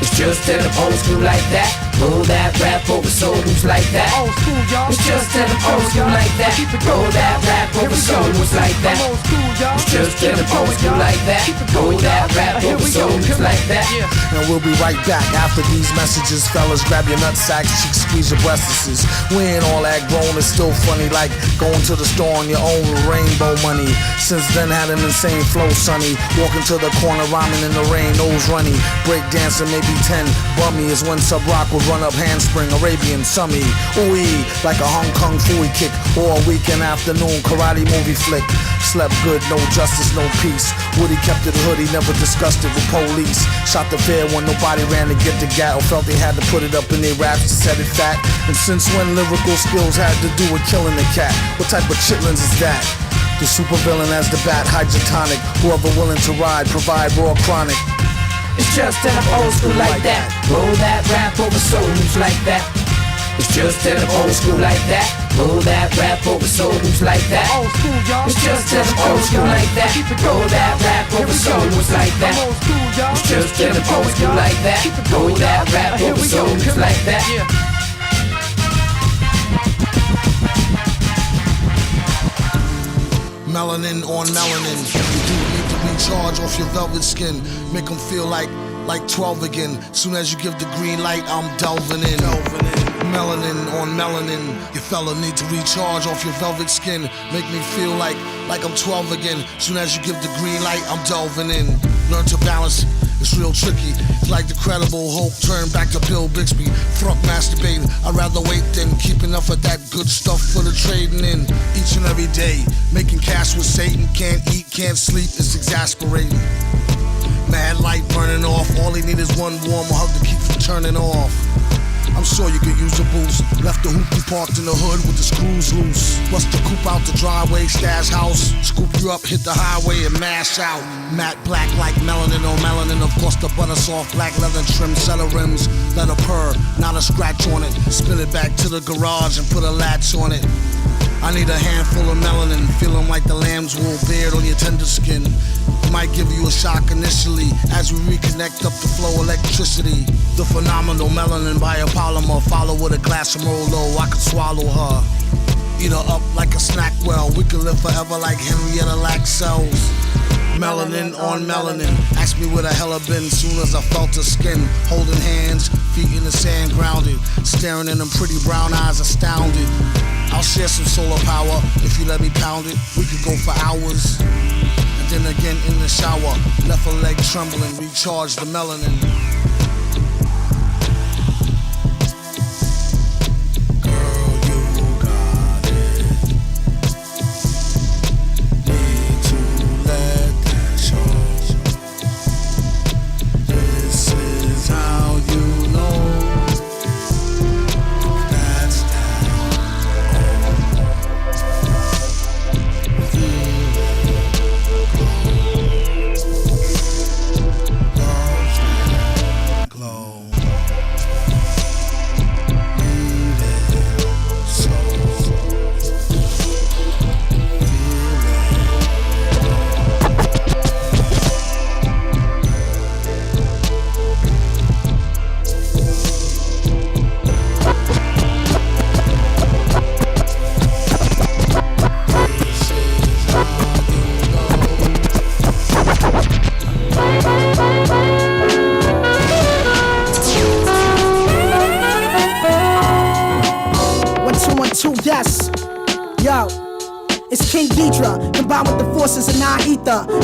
It's just that I'm old school like that. Roll that rap over souls like that. Old school, y'all. It's just that I'm old school like that. Roll that rap over souls like that. It's just that I'm old school like that. Roll that rap over souls like that. And we'll be right back after these messages. Fellas, grab your nutsacks, cheeks, squeeze your breasts. We ain't all that grown, it's still funny, like going to the store on your own with rainbow money. Since then had an insane flow, sonny. Walking to the corner, rhyming in the rain, nose runny. Break dancing, maybe 10. Bummy is when Sub Rock would run up handspring, Arabian Summy. Ooh-ee, like a Hong Kong Fooey kick. Or a weekend afternoon karate movie flick. Slept good, no justice, no peace. Woody kept it hood, he never discussed it with police. Shot the fair when nobody ran to get the gat, or felt they had to put it up in their raps to set it fat. And since when lyrical skills had to do with killing the cat? What type of chitlins is that? The supervillain as the bat, hydrotonic. Whoever willing to ride, provide raw chronic. It's just that I'm old school like that. Roll that rap over souls like that. It's just that I'm old school like that. Roll that rap over souls like that. Old school, y'all. It's just that I'm old school like that. Roll that rap over souls like that. It's just that I'm old school like that. Roll that rap over souls like that. Melanin on melanin. You do need to recharge off your velvet skin. Make them feel like 12 again. Soon as you give the green light, I'm delving in. Melanin on melanin. You fella need to recharge off your velvet skin. Make me feel like I'm 12 again. Soon as you give the green light, I'm delving in. Learn to balance. It's real tricky. It's like the Credible Hulk turned back to Bill Bixby. Fuck masturbating. I'd rather wait than keep enough of that good stuff for the trading in. Each and every day, making cash with Satan. Can't eat, can't sleep. It's exasperating. Mad light burning off. All he need is one warm hug to keep from turning off. I'm sure you could use a boost. Left the hoopty parked in the hood with the screws loose. Bust the coupe out the driveway, stash house. Scoop you up, hit the highway and mash out. Matte black like melanin on melanin. Of course the butter soft black leather trim center rims. Let her purr, not a scratch on it. Spin it back to the garage and put a latch on it. I need a handful of melanin, feeling like the lamb's wool beard on your tender skin. Might give you a shock initially as we reconnect up the flow electricity. The phenomenal melanin biopolymer, follow with a glass of Merlot, I could swallow her. Eat her up like a snack well, we could live forever like Henrietta Lacks cells. Melanin on melanin, ask me where the hell I've been soon as I felt her skin. Holding hands, feet in the sand grounded, staring in them pretty brown eyes astounded. I'll share some solar power if you let me pound it. We could go for hours. And then again in the shower, left a leg trembling, recharge the melanin.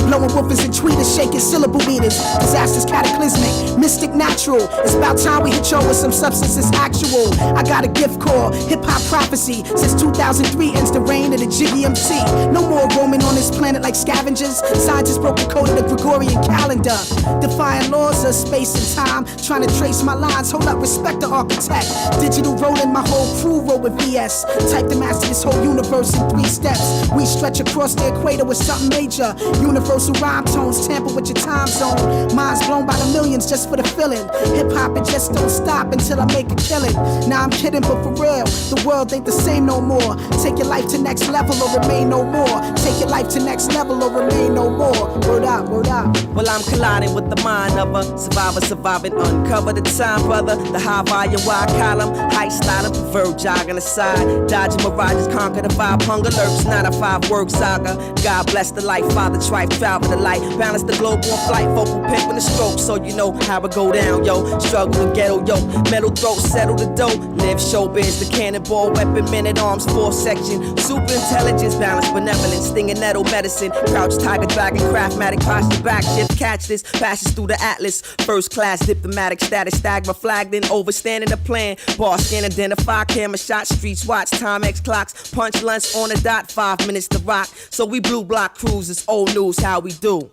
Blowing woofers and tweeters, shaking syllable meters. Disasters cataclysmic, mystic natural. It's about time we hit y'all with some substances actual. I got a gift called hip-hop prophecy. Since 2003 ends the reign of the Jiggy MC. No more roaming on this planet like scavengers. Scientists broke the code of the Gregorian calendar. Defying laws of space and time. Trying to trace my lines, hold up, respect the architect. Digital rolling, my whole crew roll with VS. Type to master this whole universe in 3 steps. We stretch across the equator with something major. Universal rhyme tones, tamper with your time zone. Minds blown by the millions just for the feeling. Hip hop, it just don't stop until I make a killing. Now I'm kidding, but for real, the world ain't the same no more. Take your life to next level or remain no more. Take your life to next level or remain no more. Word up, word up. Well, I'm colliding with the mind of a survivor, surviving, uncover the time, brother. The high volume, wide column, high styling, preferred jogging aside. Dodging mirages, conquer the vibe, hunger lurks, not a 5-word saga. God bless the life, father trife, travel the light, balance the globe on flight, vocal pimp in the stroke, so you know how it go down, yo. Struggle to ghetto, yo. Metal throat, settle the dough. Live showbiz, the cannonball, weapon, men at arms, 4 section. Super intelligence, balance, benevolence, stinging nettle medicine. Crouch, tiger, dragon, craftmatic, posture, back shift, catch this, passes through the atlas. First class, diplomatic status, stagger, flagged in, overstanding the plan. Bar scan, identify, camera shot, streets watch, time X clocks, punch lunch on the dot, 5 minutes to rock. So we blue block cruises, old news, how we do.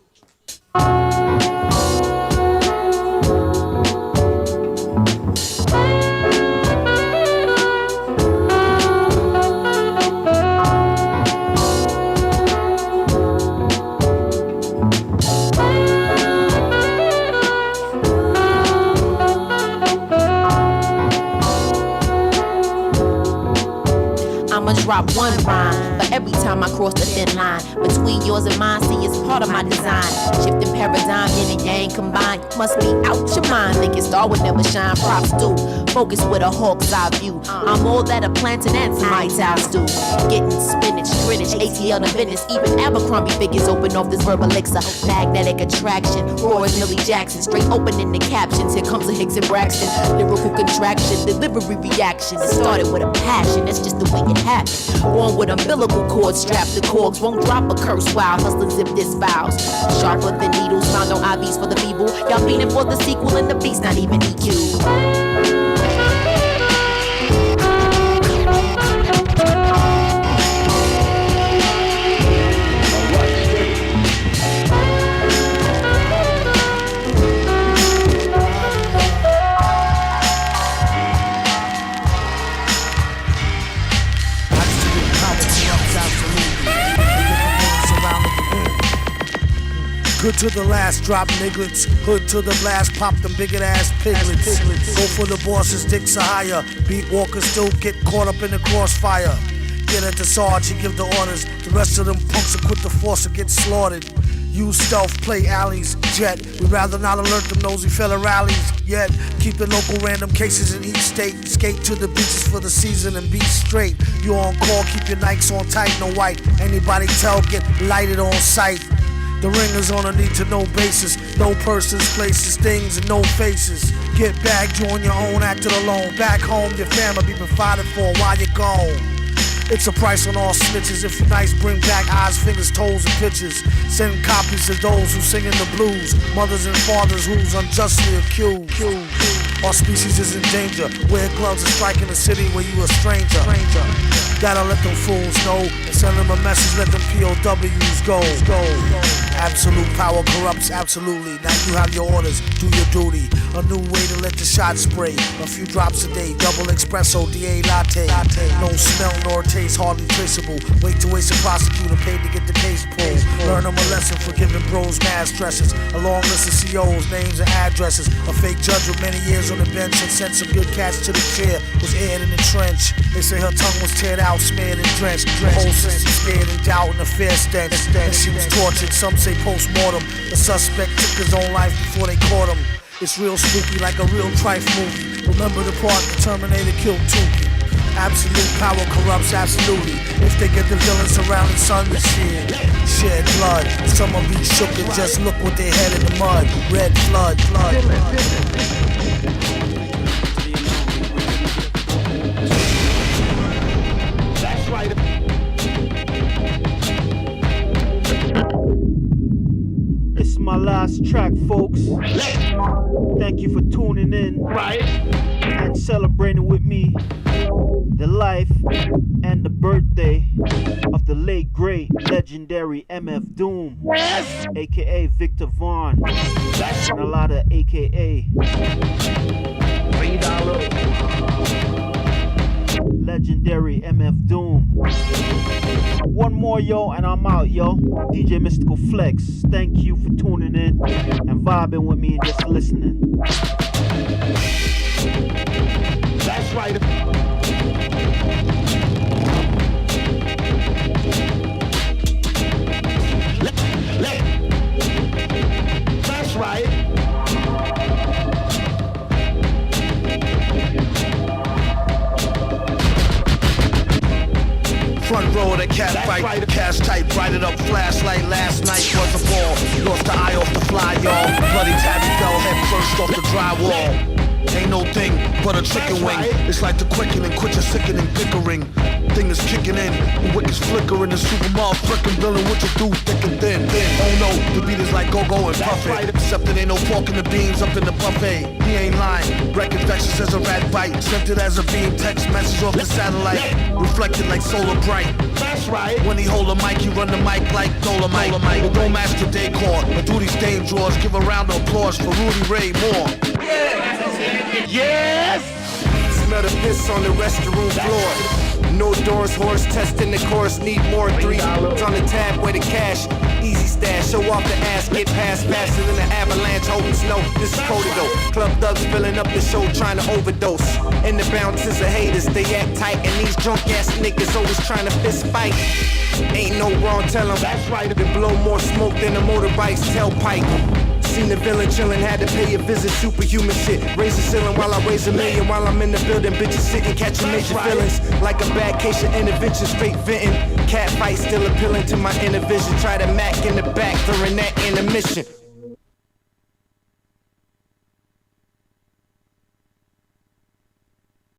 I'ma drop one rhyme, but every time I cross the thin line between yours and mine, see it's part of my design. Shifting paradigm, yin and yang combined. You must be out your mind, thinking star would never shine. Props do, focus with a hawk's eye view. I'm all that a plantain and some White House do. Getting spinach, Greenwich, ATL to Venice. Even Abercrombie figures open off this verbal elixir. Magnetic attraction, raw as Millie Jackson. Straight open in the captions, here comes a Hicks and Braxton. Lyrical contraction, delivery reaction. It started with a passion, that's just the way it happened. Born with umbilical cords strapped to cords. Won't drop a curse while hustling zip this vows. Sharper than needles, found no IVs for the feeble. Y'all feeling for the sequel and the beat's not even EQ. Good to the last, drop nigglets. Hood to the blast, pop them bigot ass piglets. Go for the bosses, dicks are higher. Beat walkers still get caught up in the crossfire. Get at the sarge, he give the orders. The rest of them punks will quit the force and get slaughtered. Use stealth, play alleys, jet. We'd rather not alert them nosy fella rallies. Yet, keep the local random cases in each state. Skate to the beaches for the season and be straight. You on call, keep your Nikes on tight, no white. Anybody tell, get lighted on sight. The ringers on a need-to-know basis. No persons, places, things, and no faces. Get bagged, you on your own, acting alone. Back home, your family be provided for while you're gone. It's a price on all snitches. If you're nice, bring back eyes, fingers, toes, and pictures. Send copies to those who sing in the blues. Mothers and fathers who's unjustly accused. Our species is in danger. Wear gloves and strike in a city where you a stranger. Gotta let them fools know and send them a message, let them POWs go. Absolute power corrupts absolutely. Now you have your orders, do your duty. A new way to let the shot spray. A few drops a day, double espresso, DA latte. No smell nor taste, hardly traceable. Wait to waste a prosecutor paid to get the case pulled. Learn them a lesson for giving bros mad stresses. A long list of COs, names and addresses. A fake judge with many years on the bench and sent some good cats to the chair. Was aired in the trench. They say her tongue was teared out, smeared and drenched. The whole system scared and doubt and a fair stench. And she was tortured, some say post-mortem. The suspect took his own life before they caught him. It's real spooky like a real trife movie. Remember the part the Terminator killed Tukey. Absolute power corrupts absolutely. If they get the villain surrounding sun to shed blood. Some will be shook and just look with their head in the mud. Red flood. That's right. It's my last track, folks. Thank you for tuning in and celebrating with me the life and the birthday of the late great legendary MF Doom, aka Victor Vaughn, and a lot of aka legendary MF Doom. One more, yo, and I'm out, yo. DJ Mystical Flex. Thank you for tuning in and vibing with me and just listening. That's right. That's right. Front row of the cat fight, cash tight, brighted up flashlight. Last night was a ball, lost the eye off the fly, y'all. Bloody tabby fell head first off the drywall. Ain't no thing but a chicken wing. It's like the quickening, quit your sickening bickering. Thing is kicking in, the wickets flickering. The super motherfucking villain, what you do, thick and thin. Oh no, the beat is like go-go and puffin'. Except it ain't no pork in the beans up in the buffet. He ain't lying, record vexes as a rat bite. Sent it as a beam, text message off the satellite. Reflected like solar bright. That's right. When he hold a mic, he run the mic like Dolomite. But don't match the decor, or do these dame drawers. Give a round of applause for Rudy Ray Moore. Yes! Smell the piss on the restroom floor. No doors, horse testing the course. Need more $3 on the tab where the cash. Easy stash, show off the ass. Get past faster than an avalanche holding snow. This is Cody though. Club thugs filling up the show trying to overdose. And the bounces of haters, they act tight. And these drunk ass niggas always trying to fist fight. Ain't no wrong, tell 'em. That's right. They blow more smoke than a motorbike's tailpipe. Seen the villain chillin', had to pay a visit, superhuman shit. Raise the ceiling while I raise a million. While I'm in the building, bitches sitting, catching major feelings. Like a bad case of intervention, straight venting. Cat fight still appealing to my inner vision. Try to mac in the back during that intermission.